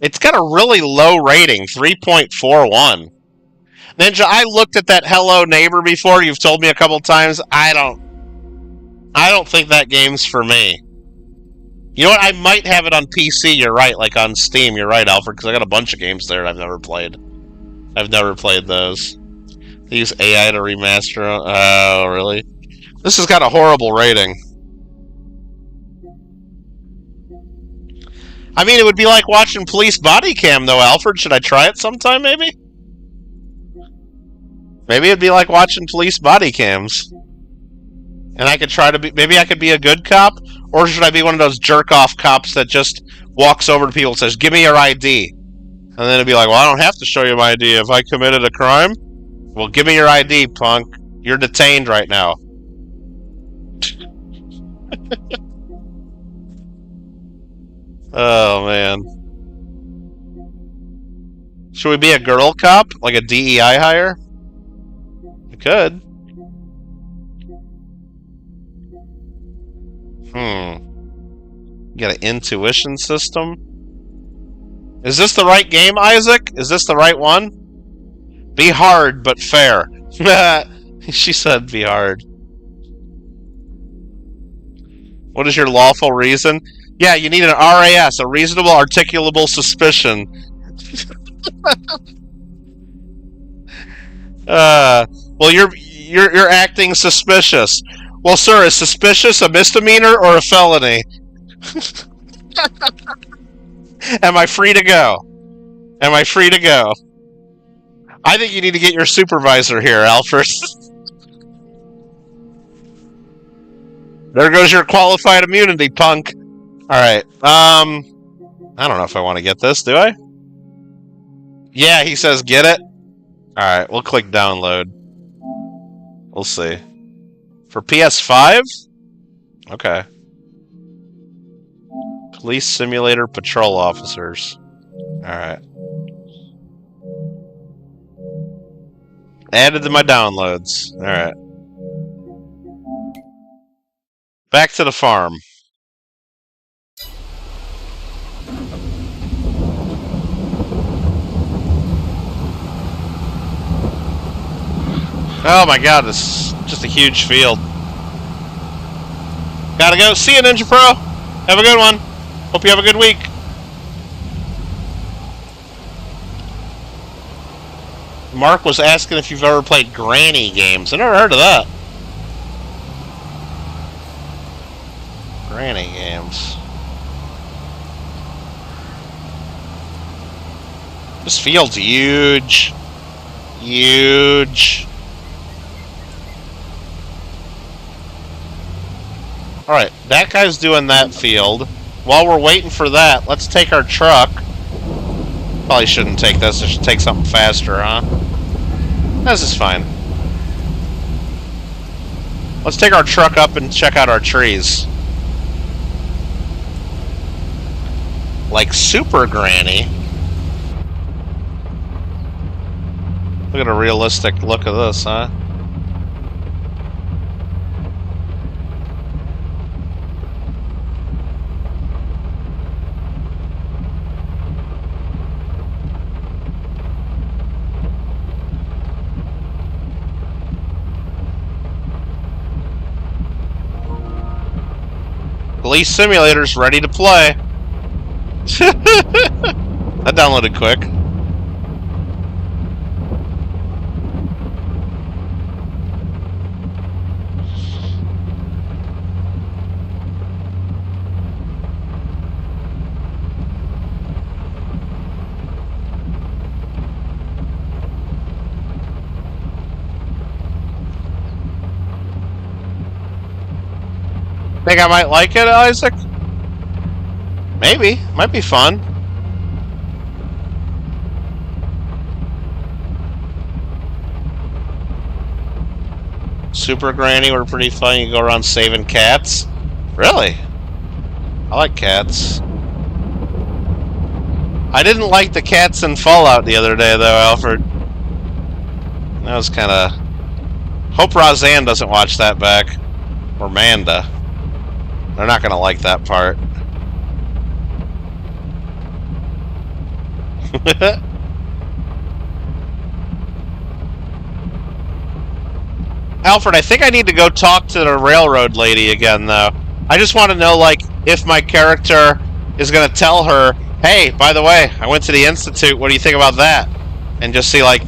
Speaker 1: It's got a really low rating, 3.41. Ninja, I looked at that Hello Neighbor before. You've told me a couple times. I don't think that game's for me. You know what? I might have it on PC. You're right, like on Steam. You're right, Alfred, because I got a bunch of games there I've never played. I've never played those. They use AI to remaster. Oh, really? This has got a horrible rating. I mean, it would be like watching Police Body Cam, though, Alfred. Should I try it sometime, maybe? Maybe it'd be like watching Police Body Cams. And I could try to be... Maybe I could be a good cop? Or should I be one of those jerk-off cops that just walks over to people and says, give me your ID? And then it'd be like, well, I don't have to show you my ID. Have I committed a crime? Well, give me your ID, punk. You're detained right now. Oh, man. Should we be a girl cop? Like a DEI hire? We could. You got an intuition system? Is this the right game, Isaac? Is this the right one? Be hard, but fair. She said be hard. What is your lawful reason? Yeah, you need an RAS, a reasonable articulable suspicion. Well, you're acting suspicious. Well, sir, is suspicious a misdemeanor or a felony? Am I free to go? Am I free to go? I think you need to get your supervisor here, Alfred. There goes your qualified immunity, punk. Alright, I don't know if I want to get this, do I? Yeah, he says get it. Alright, we'll click download. We'll see. For PS5? Okay. Police Simulator Patrol Officers. Alright. Added to my downloads. Alright. Back to the farm. Oh my god, this is just a huge field. Gotta go. See you, Ninja Pro. Have a good one. Hope you have a good week. Mark was asking if you've ever played granny games. I never heard of that. Granny games. This field's huge. Huge. Alright, that guy's doing that field. While we're waiting for that, let's take our truck. Probably shouldn't take this. I should take something faster, huh? This is fine. Let's take our truck up and check out our trees. Like Super Granny. Look at a realistic look of this, huh? Police Simulator's ready to play. That downloaded quick. Think I might like it, Isaac? Maybe. Might be fun. Super Granny were pretty fun. You go around saving cats. Really? I like cats. I didn't like the cats in Fallout the other day, though, Alfred. That was kind of... Hope Roseanne doesn't watch that back. Or Manda. They're not going to like that part. Alfred, I think I need to go talk to the railroad lady again, though. I just want to know, like, if my character is going to tell her, hey, by the way, I went to the Institute, what do you think about that? And just see, like,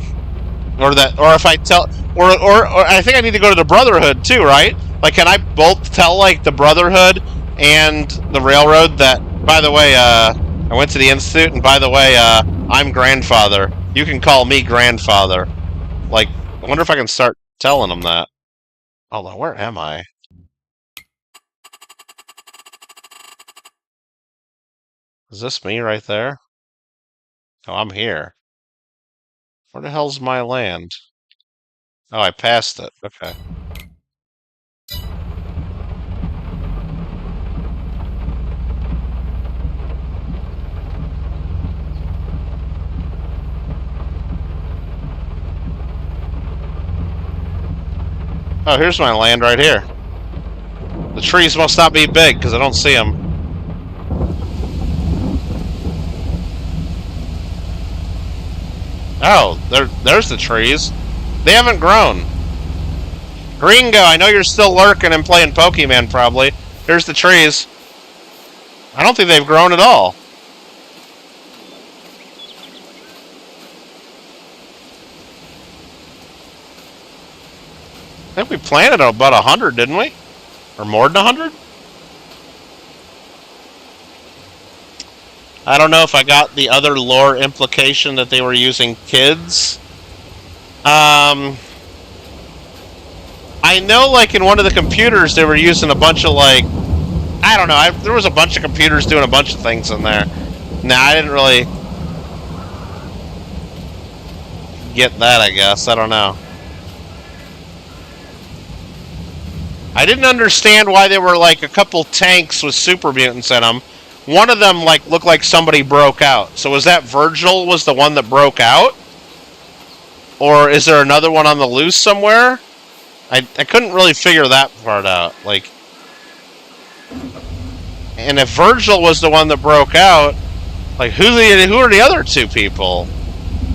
Speaker 1: or if I tell, or I think I need to go to the Brotherhood, too, right? Like, can I both tell, like, the Brotherhood and the railroad that, by the way, I went to the Institute, and by the way, I'm grandfather. You can call me grandfather. Like, I wonder if I can start telling them that. Hold on, where am I? Is this me right there? Oh, I'm here. Where the hell's my land? Oh, I passed it. Okay. Oh, here's my land right here. The trees must not be big, because I don't see them. Oh, there's the trees. They haven't grown. Gringo, I know you're still lurking and playing Pokemon, probably. Here's the trees. I don't think they've grown at all. I think we planted about 100, didn't we? Or more than 100? I don't know if I got the other lore implication that they were using kids. I know, like, in one of the computers they were using a bunch of, like... I don't know, there was a bunch of computers doing a bunch of things in there. Nah, I didn't really... get that, I guess. I don't know. I didn't understand why there were, like, a couple tanks with super mutants in them. One of them, like, looked like somebody broke out. So was that Virgil was the one that broke out? Or is there another one on the loose somewhere? I couldn't really figure that part out. Like, and if Virgil was the one that broke out, like, who are the other two people?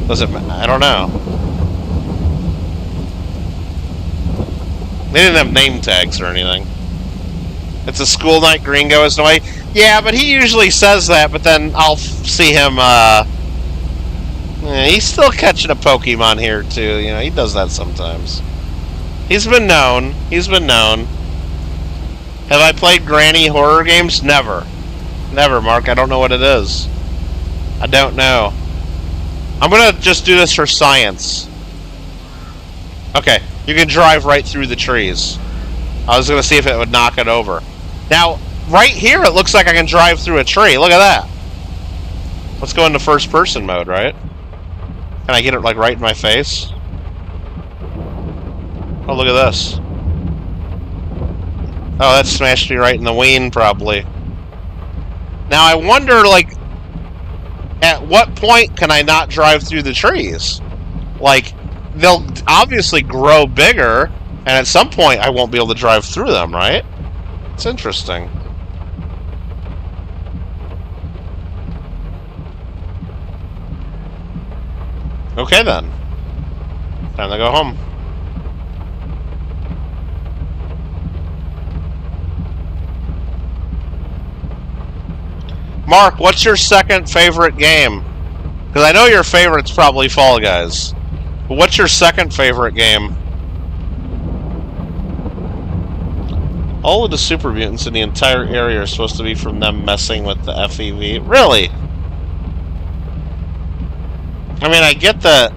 Speaker 1: Does it? I don't know. They didn't have name tags or anything. It's a school night, Gringo is away. Yeah, but he usually says that, but then I'll see him, he's still catching a Pokemon here, too. You know, he does that sometimes. He's been known. He's been known. Have I played granny horror games? Never. Never, Mark. I don't know what it is. I don't know. I'm gonna just do this for science. Okay, you can drive right through the trees. I was gonna see if it would knock it over. Now, right here, it looks like I can drive through a tree. Look at that. Let's go into first person mode, right? Can I get it, like, right in my face? Oh, look at this. Oh, that smashed me right in the ween, probably. Now, I wonder, like, at what point can I not drive through the trees? Like, they'll obviously grow bigger, and at some point I won't be able to drive through them, right? It's interesting. Okay, then. Time to go home. Mark, what's your second favorite game? Because I know your favorite's probably Fall Guys. But what's your second favorite game? All of the super mutants in the entire area are supposed to be from them messing with the FEV. Really? I mean, I get that.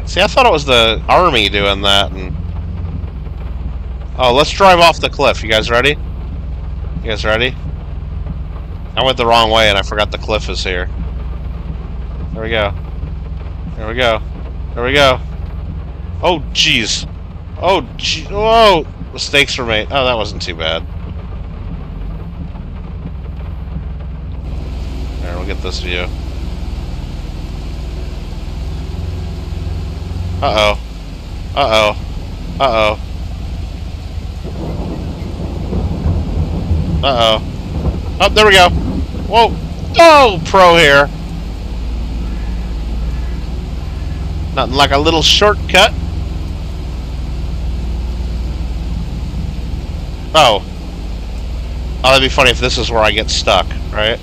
Speaker 1: See, I thought it was the army doing that. And oh, let's drive off the cliff. You guys ready? You guys ready? I went the wrong way and I forgot the cliff is here. There we go. There we go. There we go. Oh, jeez. Oh, jeez. Whoa! Mistakes were made. Oh, that wasn't too bad. There, we'll get this view. Uh-oh. Uh-oh. Uh-oh. Uh-oh. Oh, there we go. Whoa. Oh, pro here. Nothing like a little shortcut. Oh. Oh, that'd be funny if this is where I get stuck, right?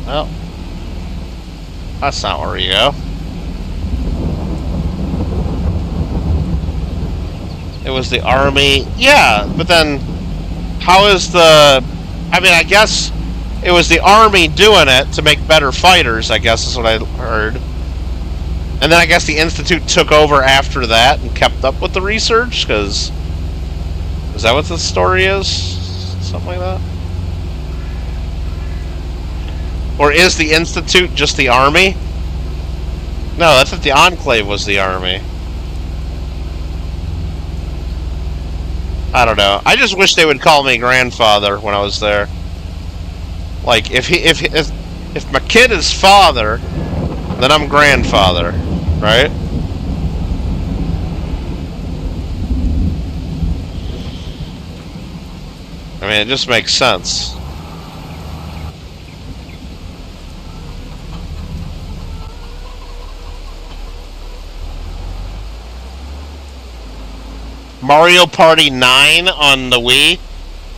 Speaker 1: Well, that's not where you go. It was the army. Yeah, but then how is the... I mean, I guess it was the army doing it to make better fighters, I guess is what I heard. And then I guess the Institute took over after that and kept up with the research, because... Is that what the story is? Something like that? Or is the Institute just the army? No, I thought the Enclave was the army. I don't know. I just wish they would call me grandfather when I was there. Like, if my kid is father, then I'm grandfather, right? I mean, it just makes sense. Mario Party 9 on the Wii?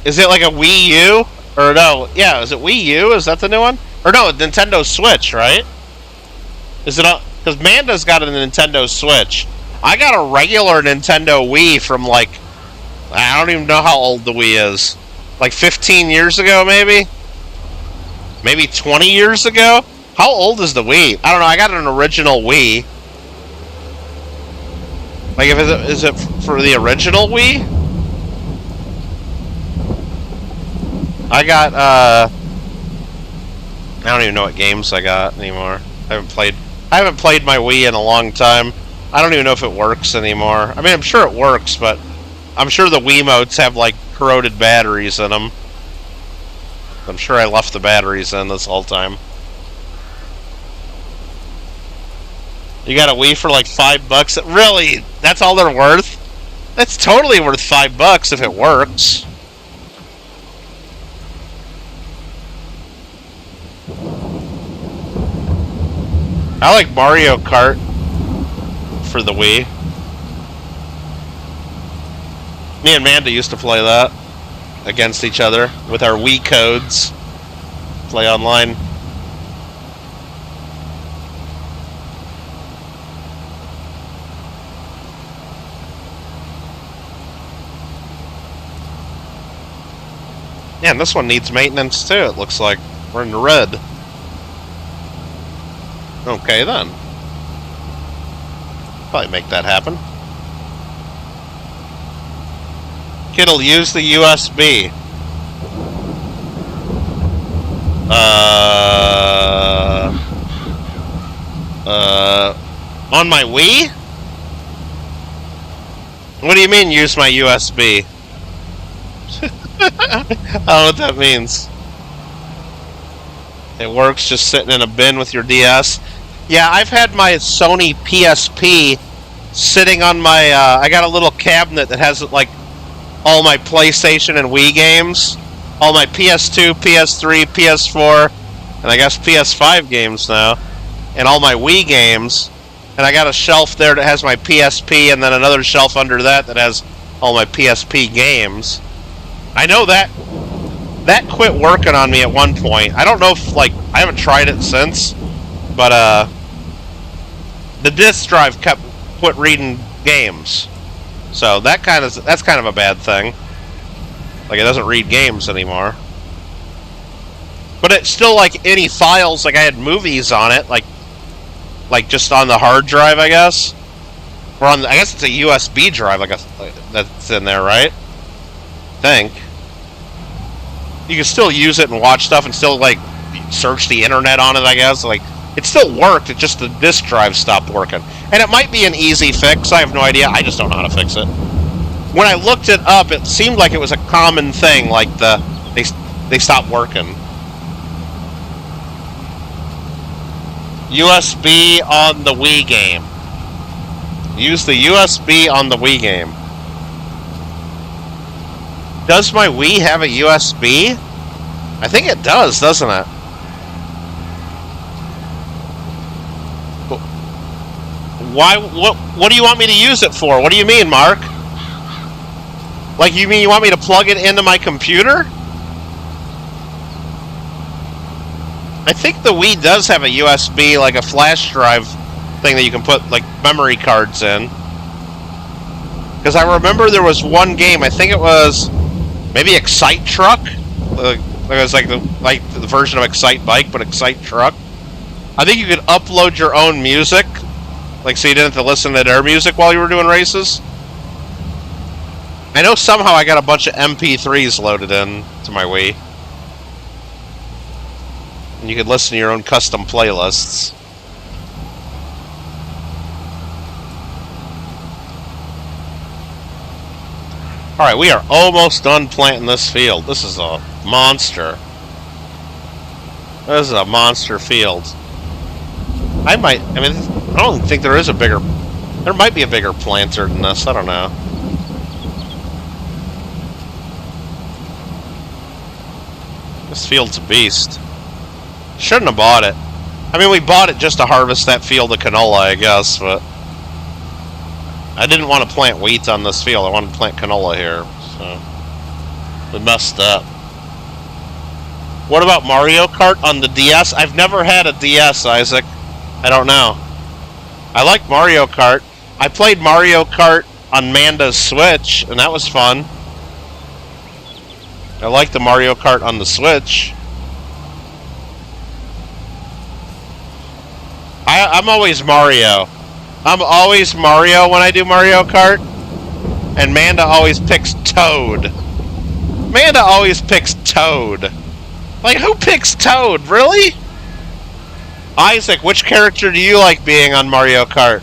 Speaker 1: Is it like a Wii U? Or no, yeah, is it Wii U? Is that the new one? Or no, Nintendo Switch, right? Is it on... Because Manda's got a Nintendo Switch. I got a regular Nintendo Wii from like... I don't even know how old the Wii is. Like 15 years ago, maybe? Maybe 20 years ago? How old is the Wii? I don't know, I got an original Wii. Like, is it for the original Wii? I got, I don't even know what games I got anymore. I haven't played my Wii in a long time. I don't even know if it works anymore. I mean, I'm sure it works, but I'm sure the Wiimotes have, like, corroded batteries in them. I'm sure I left the batteries in this whole time. You got a Wii for like $5? Really? That's all they're worth? That's totally worth $5 if it works. I like Mario Kart for the Wii. Me and Manda used to play that against each other with our Wii codes. Play online. Yeah, and this one needs maintenance too, it looks like. We're in the red. Okay, then. Probably make that happen. Kittle, use the USB. On my Wii? What do you mean, use my USB? I don't know what that means. It works just sitting in a bin with your DS. Yeah, I've had my Sony PSP sitting on my... I got a little cabinet that has, like, all my PlayStation and Wii games. All my PS2, PS3, PS4, and I guess PS5 games now. And all my Wii games. And I got a shelf there that has my PSP, and then another shelf under that that has all my PSP games. I know that quit working on me at one point. I don't know if, like, I haven't tried it since, but the disk drive quit reading games. So that's kind of a bad thing. Like, it doesn't read games anymore. But it's still, like, any files, like I had movies on it, like just on the hard drive, I guess. Or on, I guess it's a USB drive, like that's in there, right? I think. You can still use it and watch stuff and still, like, search the internet on it, I guess. Like, it still worked, it's just the disk drive stopped working. And it might be an easy fix, I have no idea. I just don't know how to fix it. When I looked it up, it seemed like it was a common thing, like they stopped working. USB on the Wii game. Use the USB on the Wii game. Does my Wii have a USB? I think it does, doesn't it? Why? What do you want me to use it for? What do you mean, Mark? Like, you mean you want me to plug it into my computer? I think the Wii does have a USB, like a flash drive thing that you can put, like, memory cards in. Because I remember there was one game, I think it was maybe Excite Truck. It was like the version of Excite Bike, but Excite Truck. I think you could upload your own music, like, so you didn't have to listen to their music while you were doing races. I know somehow I got a bunch of MP3s loaded in to my Wii. And you could listen to your own custom playlists. Alright, we are almost done planting this field. This is a monster. This is a monster field. I don't think there is a bigger... There might be a bigger planter than this, I don't know. This field's a beast. Shouldn't have bought it. I mean, we bought it just to harvest that field of canola, I guess, but... I didn't want to plant wheat on this field. I wanted to plant canola here, so... We messed up. What about Mario Kart on the DS? I've never had a DS, Isaac. I don't know. I like Mario Kart. I played Mario Kart on Manda's Switch, and that was fun. I like the Mario Kart on the Switch. I'm always Mario. I'm always Mario when I do Mario Kart. And Manda always picks Toad. Manda always picks Toad. Like, who picks Toad? Really? Isaac, which character do you like being on Mario Kart?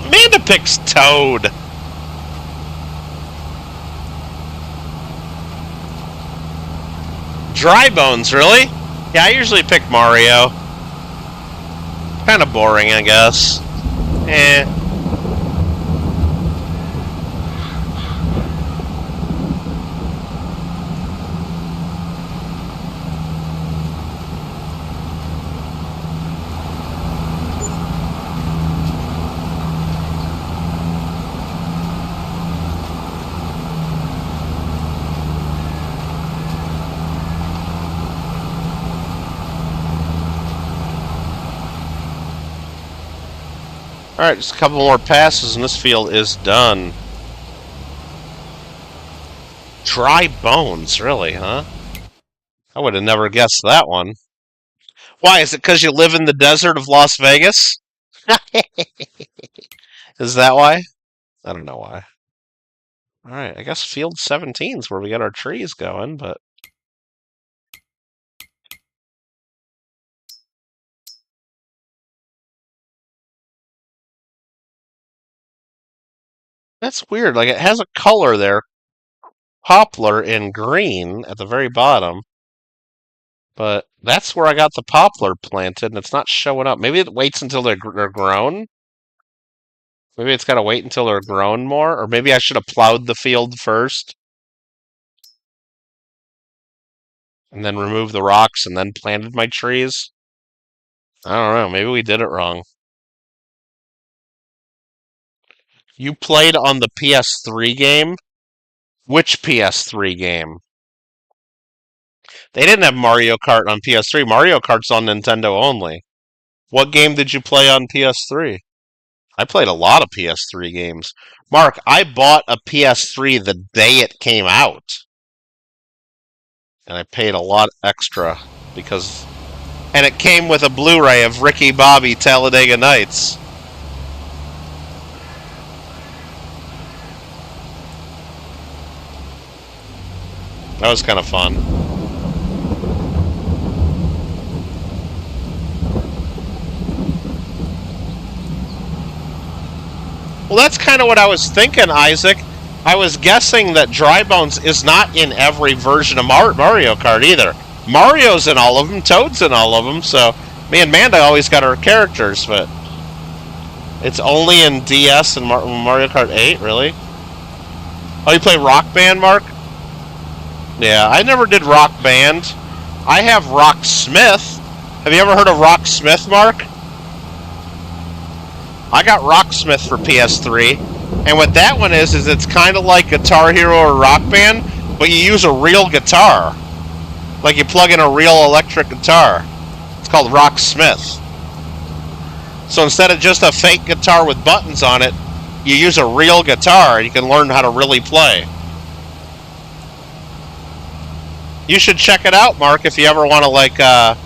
Speaker 1: Amanda picks Toad. Dry Bones, really? Yeah, I usually pick Mario. Kind of boring, I guess. Eh. Alright, just a couple more passes and this field is done. Dry bones, really, huh? I would have never guessed that one. Why? Is it because you live in the desert of Las Vegas? Is that why? I don't know why. Alright, I guess field 17 is where we got our trees going, but... That's weird. Like, it has a color there. Poplar in green at the very bottom. But that's where I got the poplar planted, and it's not showing up. Maybe it waits until they're grown? Maybe it's got to wait until they're grown more? Or maybe I should have plowed the field first. And then removed the rocks and then planted my trees. I don't know. Maybe we did it wrong. You played on the PS3 game? Which PS3 game? They didn't have Mario Kart on PS3. Mario Kart's on Nintendo only. What game did you play on PS3? I played a lot of PS3 games. Mark, I bought a PS3 the day it came out. And I paid a lot extra because... And it came with a Blu-ray of Ricky Bobby Talladega Nights. That was kind of fun. Well, that's kind of what I was thinking, Isaac. I was guessing that Dry Bones is not in every version of Mario Kart either. Mario's in all of them, Toad's in all of them, so me and Manda always got our characters, but it's only in DS and Mario Kart 8, really? Oh, you play Rock Band, Mark? Yeah, I never did Rock Band. I have Rock Smith. Have you ever heard of Rock Smith, Mark? I got Rocksmith for PS3, and what that one is it's kind of like Guitar Hero or Rock Band, but you use a real guitar. Like you plug in a real electric guitar. It's called Rocksmith. So instead of just a fake guitar with buttons on it, you use a real guitar and you can learn how to really play. You should check it out, Mark, if you ever want to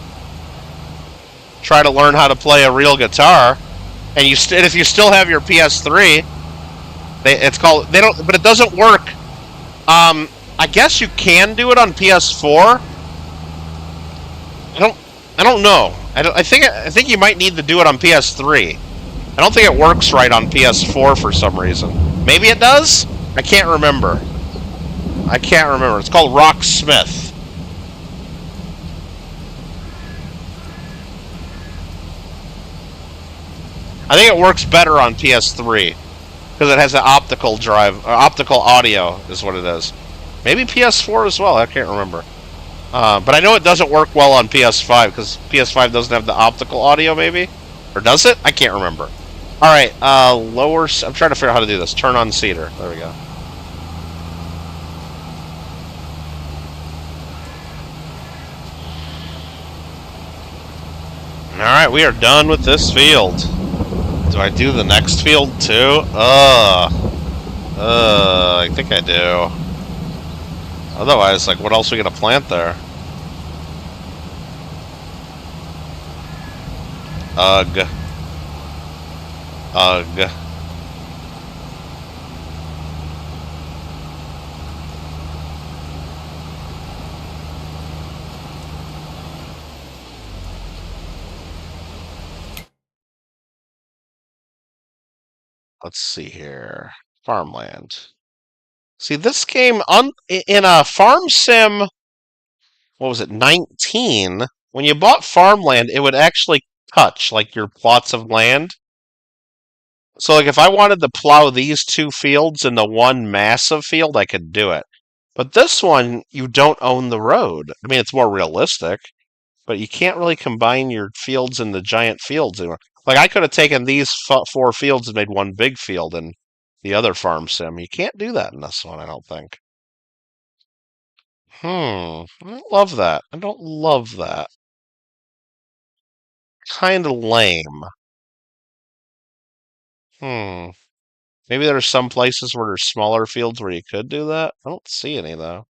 Speaker 1: try to learn how to play a real guitar. And if you still have your PS3, but it doesn't work. I guess you can do it on PS4. I don't know. I think you might need to do it on PS3. I don't think it works right on PS4 for some reason. Maybe it does? I can't remember. It's called Rocksmith. I think it works better on PS3 because it has an optical drive, optical audio is what it is. Maybe PS4 as well. I can't remember. But I know it doesn't work well on PS5 because PS5 doesn't have the optical audio. Maybe, or does it? I can't remember. All right, lower. I'm trying to figure out how to do this. Turn on cedar. There we go. All right, we are done with this field. Do I do the next field too? I think I do. Otherwise, like, what else are we gonna plant there? Ugh. Ugh. Let's see here. Farmland. See, this game, in a Farm Sim, what was it, 19, when you bought farmland, it would actually touch, like, your plots of land. So, like, if I wanted to plow these two fields into one massive field, I could do it. But this one, you don't own the road. I mean, it's more realistic, but you can't really combine your fields into giant fields anymore. Like, I could have taken these 4 fields and made one big field in the other Farm Sim. You can't do that in this one, I don't think. I don't love that. I don't love that. Kind of lame. Maybe there's some places where there's smaller fields where you could do that. I don't see any, though.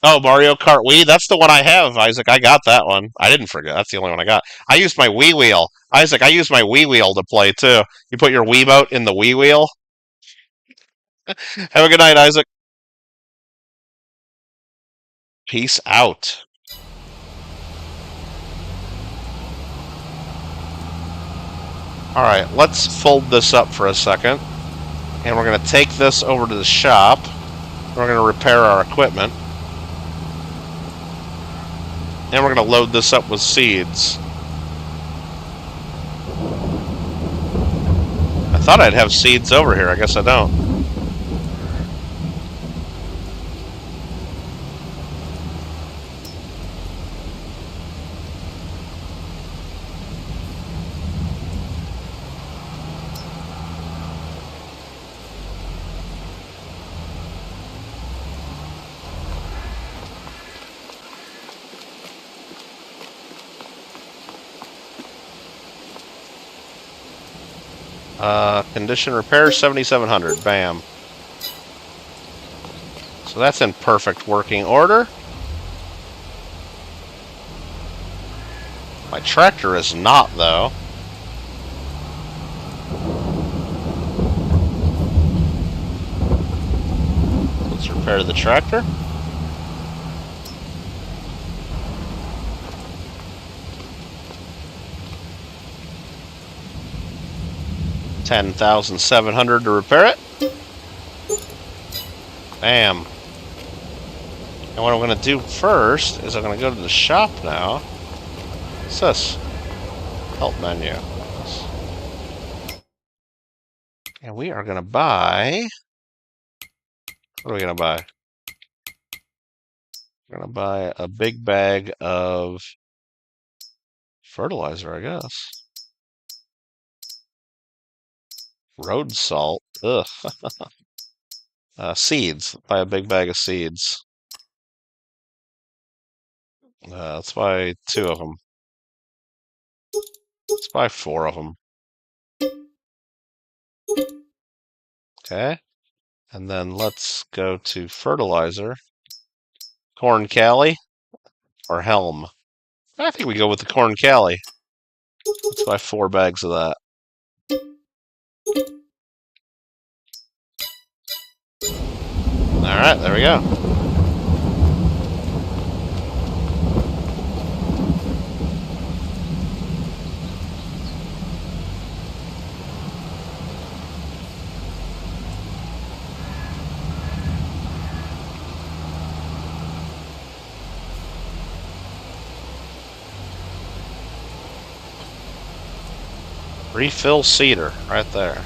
Speaker 1: Oh, Mario Kart Wii? That's the one I have, Isaac. I got that one. I didn't forget. That's the only one I got. I used my Wii wheel. Isaac, I used my Wii wheel to play, too. You put your Wiimote in the Wii wheel. Have a good night, Isaac. Peace out. Alright, let's fold this up for a second. And we're going to take this over to the shop. We're going to repair our equipment. And we're going to load this up with seeds. I thought I'd have seeds over here. I guess I don't. Condition repair 7,700. Bam. So that's in perfect working order. My tractor is not, though. Let's repair the tractor. $10,700 to repair it. Bam. And what I'm going to do first is I'm going to go to the shop now. What's this? Help menu. And we are going to buy... What are we going to buy? We're going to buy a big bag of fertilizer, I guess. Road salt. Ugh. Seeds. Buy a big bag of seeds. Let's buy 2 of them. Let's buy 4 of them. Okay. And then let's go to fertilizer. Corn Cali or Helm. I think we go with the Corn Cali. Let's buy 4 bags of that. Alright, there we go. Refill seeder, right there.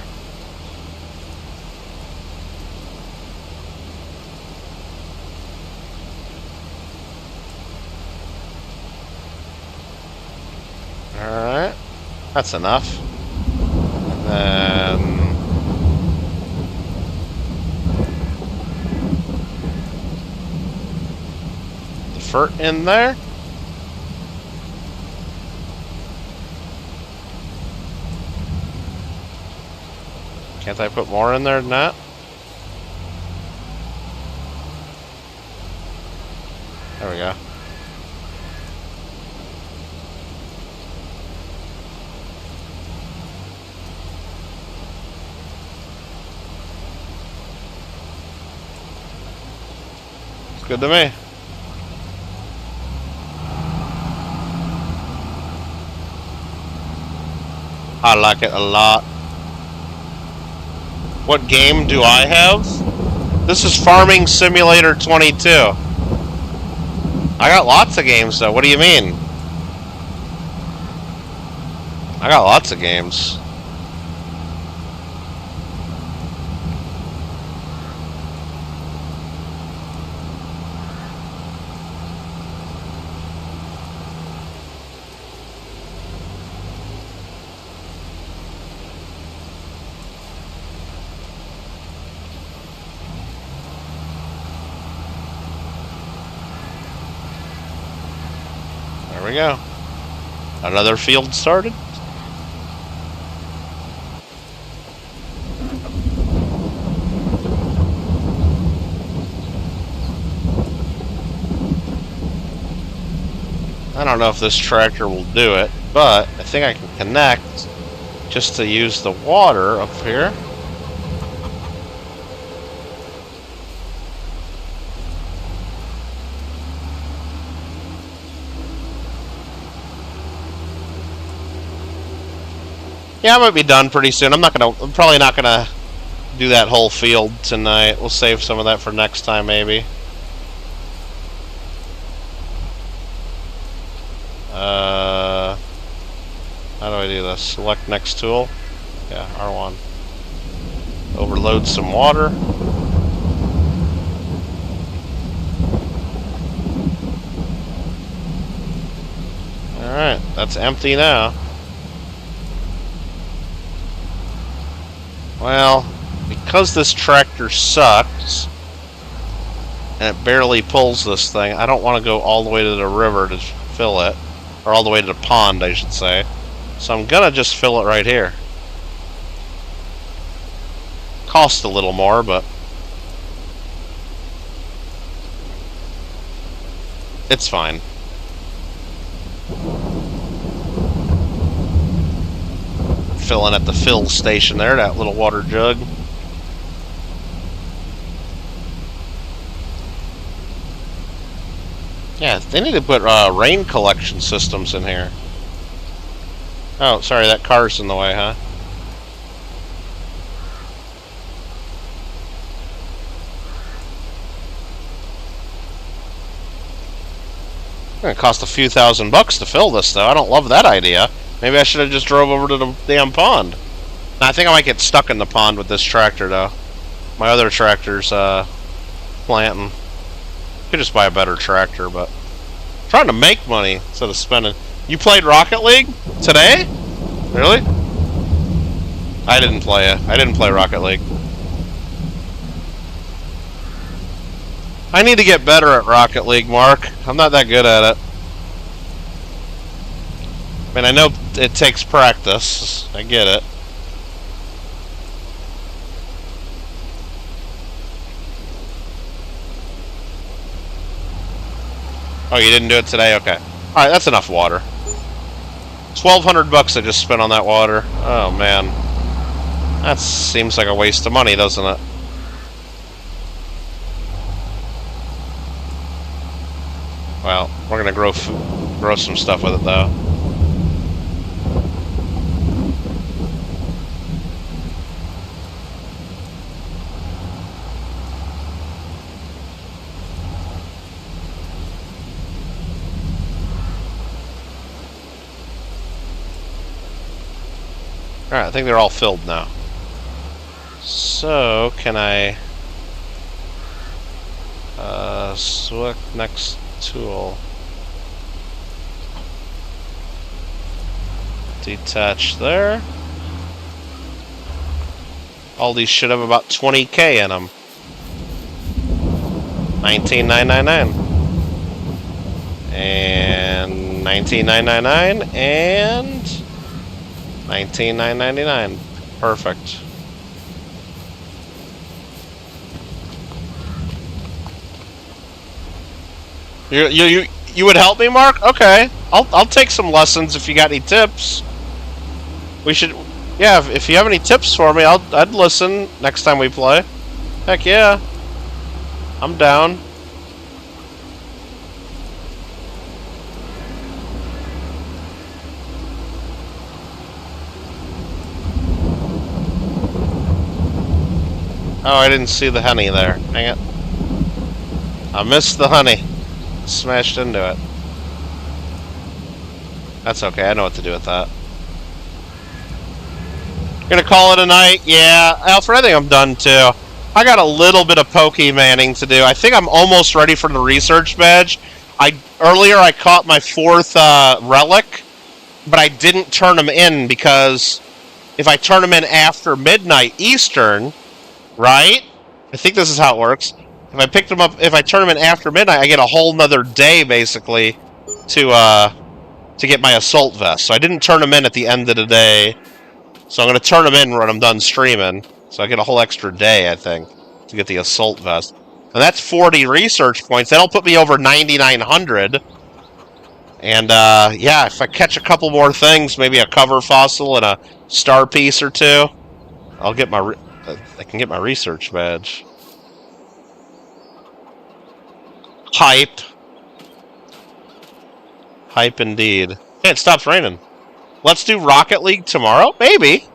Speaker 1: Alright, that's enough. And then... the fert in there. Can't I put more in there than that? There we go. It's good to me. I like it a lot. What game do I have? This is Farming Simulator 22. I got lots of games, though. What do you mean? I got lots of games. There we go. Another field started? I don't know if this tractor will do it, but I think I can connect just to use the water up here. Yeah, I might be done pretty soon. I'm probably not gonna do that whole field tonight. We'll save some of that for next time, maybe. How do I do this? Select next tool. Yeah, R1. Overload some water. Alright, that's empty now. Well, because this tractor sucks, and it barely pulls this thing, I don't want to go all the way to the river to fill it. Or all the way to the pond, I should say. So I'm gonna just fill it right here. Cost a little more, but it's fine. Filling at the fill station there, that little water jug. Yeah, they need to put rain collection systems in here. Oh, sorry, that car's in the way, huh? It's gonna cost a few $1,000s to fill this, though. I don't love that idea. Maybe I should have just drove over to the damn pond. I think I might get stuck in the pond with this tractor, though. My other tractor's planting. Could just buy a better tractor, but I'm trying to make money instead of spending. You played Rocket League today? Really? I didn't play it. I didn't play Rocket League. I need to get better at Rocket League, Mark. I'm not that good at it. I mean, I know it takes practice. I get it. Oh, you didn't do it today? Okay. Alright, that's enough water. $1,200 I just spent on that water. Oh, man. That seems like a waste of money, doesn't it? Well, we're gonna grow some stuff with it, though. Alright, I think they're all filled now. So, can I select next tool. Detach there. All these should have about 20K in them. 19,999. And 19,999 and 19,999. Perfect. You would help me, Mark? Okay, I'll take some lessons if you got any tips. We should, yeah. If you have any tips for me, I'd listen next time we play. Heck yeah, I'm down. Oh, I didn't see the honey there. Dang it. I missed the honey. Smashed into it. That's okay, I know what to do with that. Gonna call it a night? Yeah, Alfred, I think I'm done too. I got a little bit of Pokemanning to do. I think I'm almost ready for the research badge. Earlier I caught my 4th relic, but I didn't turn them in because if I turn them in after midnight Eastern, right? I think this is how it works. If I picked them up, if I turn them in after midnight, I get a whole nother day, basically, to to get my assault vest. So I didn't turn them in at the end of the day. So I'm going to turn them in when I'm done streaming. So I get a whole extra day, I think, to get the assault vest. And that's 40 research points. That'll put me over 9,900. And, yeah, if I catch a couple more things, maybe a cover fossil and a star piece or two, I'll get my... I can get my research badge. Hype. Hype indeed. Hey, it stops raining. Let's do Rocket League tomorrow? Maybe.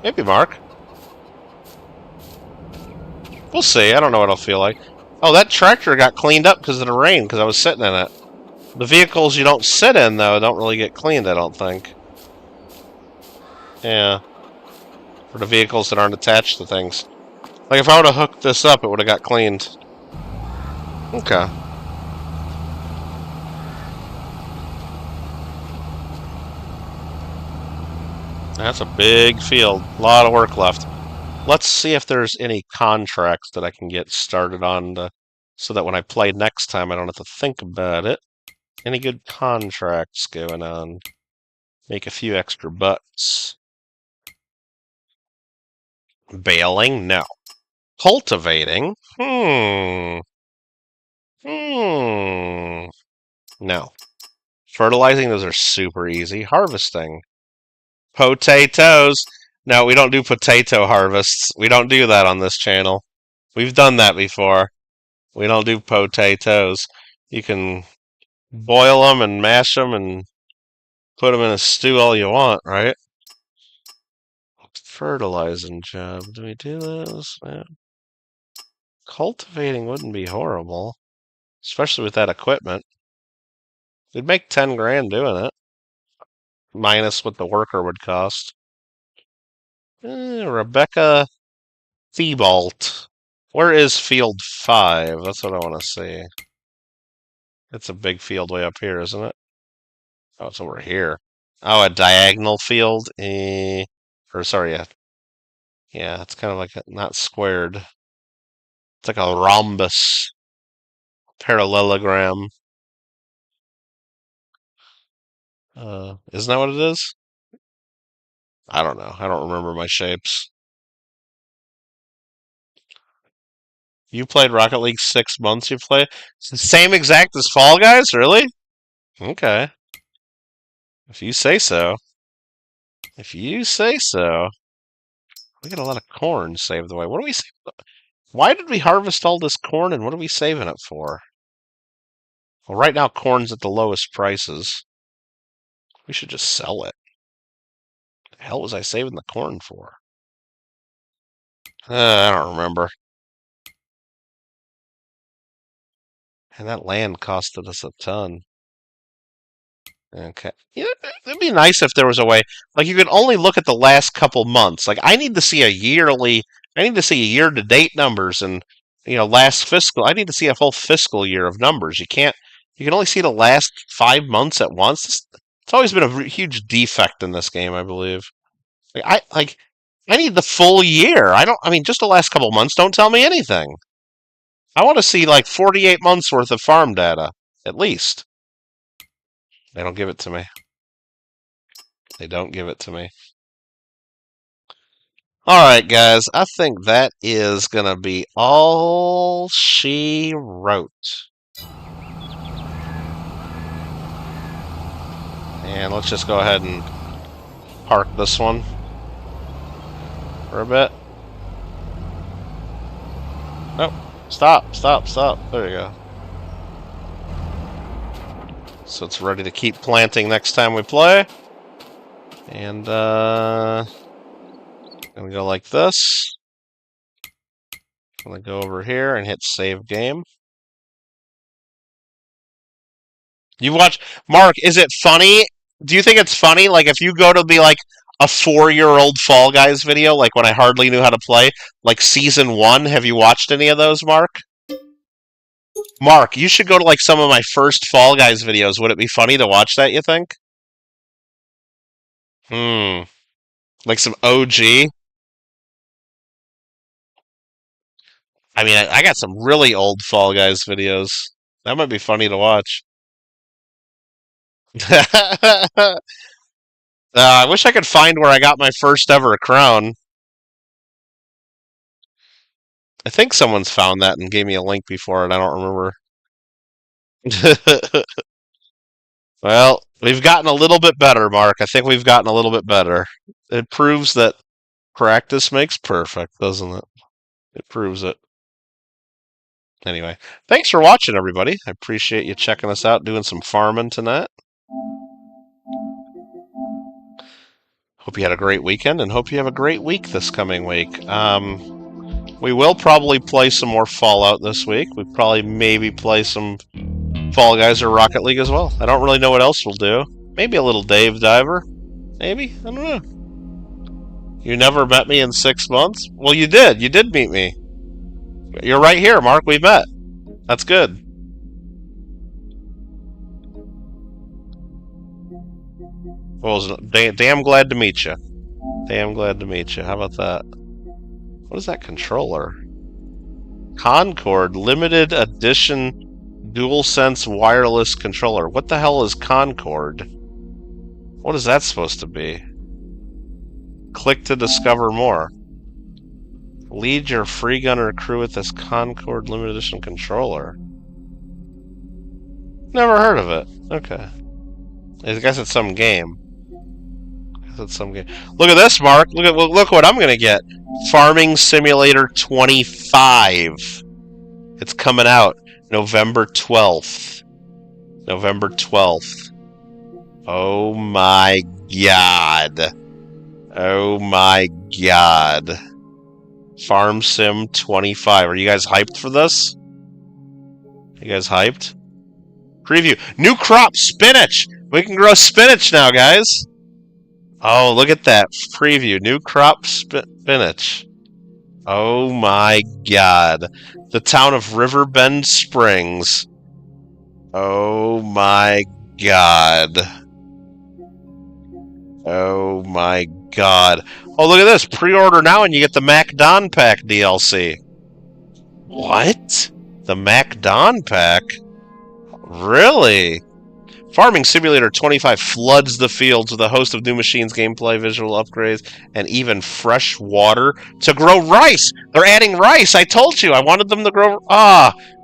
Speaker 1: Maybe, Mark. We'll see. I don't know what it'll feel like. Oh, that tractor got cleaned up because of the rain, because I was sitting in it. The vehicles you don't sit in, though, don't really get cleaned, I don't think. Yeah. For the vehicles that aren't attached to things. Like, if I would have hooked this up, it would have got cleaned. Okay. That's a big field. A lot of work left. Let's see if there's any contracts that I can get started on so that when I play next time, I don't have to think about it. Any good contracts going on? Make a few extra bucks. Baling? No. Cultivating? No. Fertilizing? Those are super easy. Harvesting? Potatoes? No, we don't do potato harvests. We don't do that on this channel. We've done that before. We don't do potatoes. You can boil them and mash them and put them in a stew all you want, right? Fertilizing job. Do we do those? Yeah. Cultivating wouldn't be horrible, especially with that equipment. We'd make 10 grand doing it, minus what the worker would cost. Rebecca Thibault. Where is field 5? That's what I want to see. It's a big field way up here, isn't it? Oh, it's over here. Oh, a diagonal field? Or sorry, yeah. Yeah, it's kind of like not squared. It's like a rhombus. Parallelogram. Isn't that what it is? I don't know. I don't remember my shapes. You played Rocket League 6 months you play? It's the same exact as Fall Guys? Really? Okay. If you say so. If you say so. We got a lot of corn saved away. What do we save? Why did we harvest all this corn and what are we saving it for? Well, right now corn's at the lowest prices. We should just sell it. What the hell was I saving the corn for? I don't remember. And that land costed us a ton. Okay. Yeah, it'd be nice if there was a way, like you could only look at the last couple months. Like I need to see I need to see year-to-date numbers and, last fiscal. I need to see a full fiscal year of numbers. You can only see the last 5 months at once. It's always been a huge defect in this game, I believe. I need the full year. I mean, just the last couple months don't tell me anything. I want to see like 48 months worth of farm data, at least. They don't give it to me. They don't give it to me. Alright, guys. I think that is going to be all she wrote. And let's just go ahead and park this one for a bit. Nope. Stop, stop, stop. There you go. So it's ready to keep planting next time we play. And, I'm going to go like this. I'm going to go over here and hit save game. You watch, Mark, is it funny? Do you think it's funny? Like, if you go to be like a 4-year-old Fall Guys video, like when I hardly knew how to play, like season 1, have you watched any of those, Mark? Mark, you should go to like some of my first Fall Guys videos. Would it be funny to watch that, you think? Like some OG? I mean, I got some really old Fall Guys videos. That might be funny to watch. I wish I could find where I got my first ever crown. I think someone's found that and gave me a link before, and I don't remember. Well, we've gotten a little bit better, Mark. I think we've gotten a little bit better. It proves that practice makes perfect, doesn't it? It proves it. Anyway, thanks for watching, everybody. I appreciate you checking us out, doing some farming tonight. Hope you had a great weekend, and hope you have a great week this coming week. We will probably play some more Fallout this week. We probably maybe play some Fall Guys or Rocket League as well. I don't really know what else we'll do. Maybe a little Dave Diver. Maybe? I don't know. You never met me in 6 months? Well, you did. You did meet me. You're right here, Mark. We met. That's good. Well, damn glad to meet you. Damn glad to meet you. How about that? What is that controller? Concord Limited Edition DualSense Wireless Controller. What the hell is Concord? What is that supposed to be? Click to discover more. Lead your free gunner crew with this Concord Limited Edition controller. Never heard of it. Okay. I guess it's some game. Look at this, Mark. Look what I'm gonna get. Farming Simulator 25. It's coming out November 12th. November 12th. Oh my god. Oh my god. Farm Sim 25. Are you guys hyped for this? You guys hyped? Preview. New crop spinach. We can grow spinach now, guys. Oh, look at that preview. New crop spinach. Oh my god. The town of Riverbend Springs. Oh my god. Oh my god. Oh, look at this. Pre-order now and you get the Mac Don Pack DLC. What? The Mac Don Pack? Really? Farming Simulator 25 floods the fields with a host of new machines, gameplay, visual upgrades, and even fresh water to grow rice. They're adding rice. I told you. I wanted them to grow.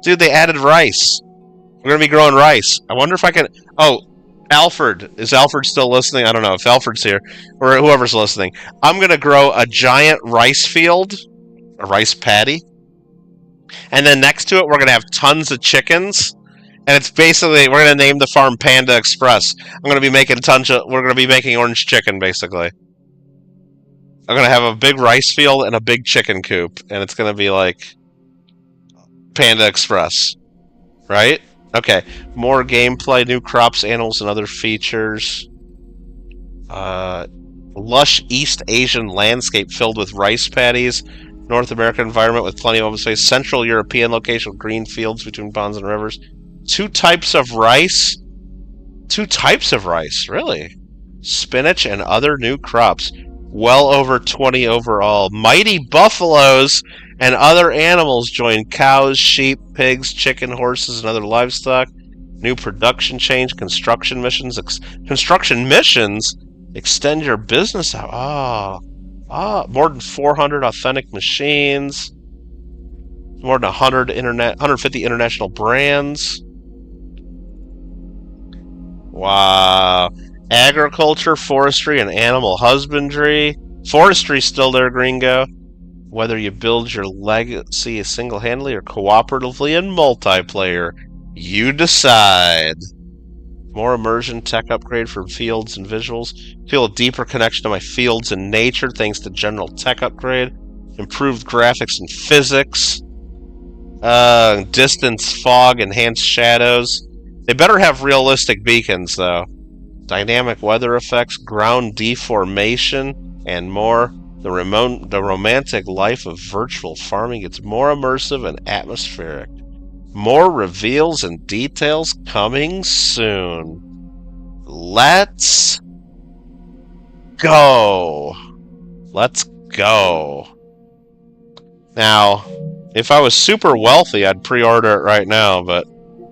Speaker 1: Dude, they added rice. We're going to be growing rice. I wonder if I can. Oh, Alfred. Is Alfred still listening? I don't know if Alfred's here or whoever's listening. I'm going to grow a giant rice field, a rice paddy. And then next to it, we're going to have tons of chickens. And it's basically, we're going to name the farm Panda Express. I'm going to be making we're going to be making orange chicken, basically. I'm going to have a big rice field and a big chicken coop. And it's going to be like Panda Express. Right? Okay. More gameplay, new crops, animals, and other features. Lush East Asian landscape filled with rice paddies. North American environment with plenty of open space. Central European location with green fields between ponds and rivers. 2 types of rice? 2 types of rice, really? Spinach and other new crops. Well over 20 overall. Mighty buffaloes and other animals join cows, sheep, pigs, chicken, horses, and other livestock. New production change, construction missions. Construction missions? Extend your business out. More than 400 authentic machines. More than 150 international brands. Wow. Agriculture, forestry, and animal husbandry. Forestry's still there, gringo. Whether you build your legacy single-handedly or cooperatively in multiplayer, you decide. More immersion tech upgrade for fields and visuals. Feel a deeper connection to my fields and nature thanks to general tech upgrade. Improved graphics and physics. Distance, fog, enhanced shadows. They better have realistic beacons, though. Dynamic weather effects, ground deformation, and more. The romantic life of virtual farming gets more immersive and atmospheric. More reveals and details coming soon. Let's go. Let's go. Now, if I was super wealthy, I'd pre-order it right now, but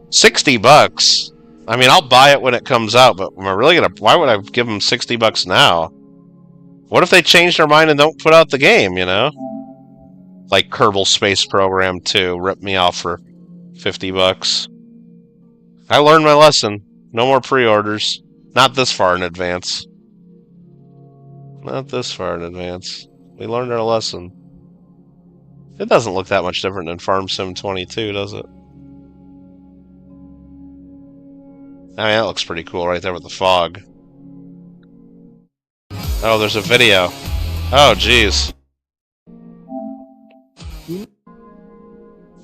Speaker 1: $60. I mean, I'll buy it when it comes out, but am I really gonna? Why would I give them $60 now? What if they change their mind and don't put out the game? You know, like Kerbal Space Program 2 ripped me off for $50. I learned my lesson. No more pre-orders. Not this far in advance. Not this far in advance. We learned our lesson. It doesn't look that much different than Farm Sim 22, does it? I mean, that looks pretty cool right there with the fog. Oh, there's a video. Oh, jeez.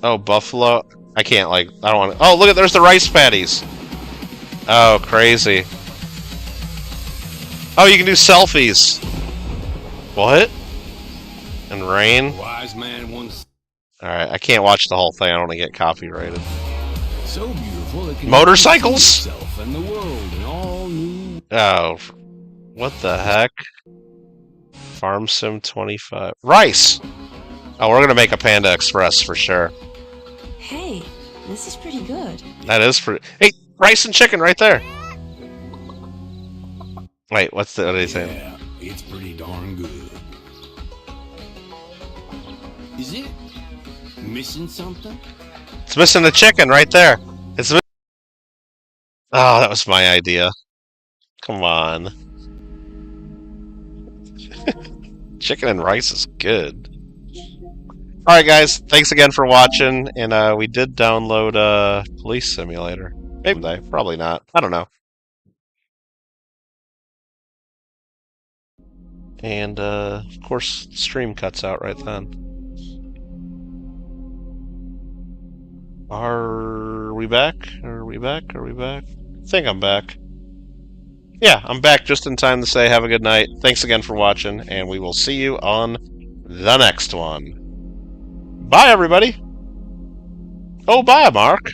Speaker 1: Oh, buffalo. I can't, like, I don't want to. Oh, look at, there's the rice paddies. Oh, crazy. Oh, you can do selfies. What? And rain?
Speaker 2: Wise man once.
Speaker 1: Alright, I can't watch the whole thing. I don't want to get copyrighted.
Speaker 2: So beautiful it can
Speaker 1: Motorcycles?
Speaker 2: itself and the world in all new.
Speaker 1: Oh, what the heck? Farm Sim 25. Rice! Oh, we're gonna make a Panda Express for sure.
Speaker 3: Hey, this is pretty good.
Speaker 1: That is pretty. Hey, rice and chicken right there. Wait, what's the other thing?
Speaker 2: Yeah, it's pretty darn good. Is it missing something?
Speaker 1: It's missing the chicken right there. It's. Oh, that was my idea. Come on. Chicken and rice is good. Alright guys, thanks again for watching, and we did download Police Simulator. Maybe, probably not. I don't know. And, of course, the stream cuts out right then. Are we back? Are we back? Are we back? I think I'm back. Yeah, I'm back just in time to say have a good night. Thanks again for watching, and we will see you on the next one. Bye, everybody. Oh, bye, Mark.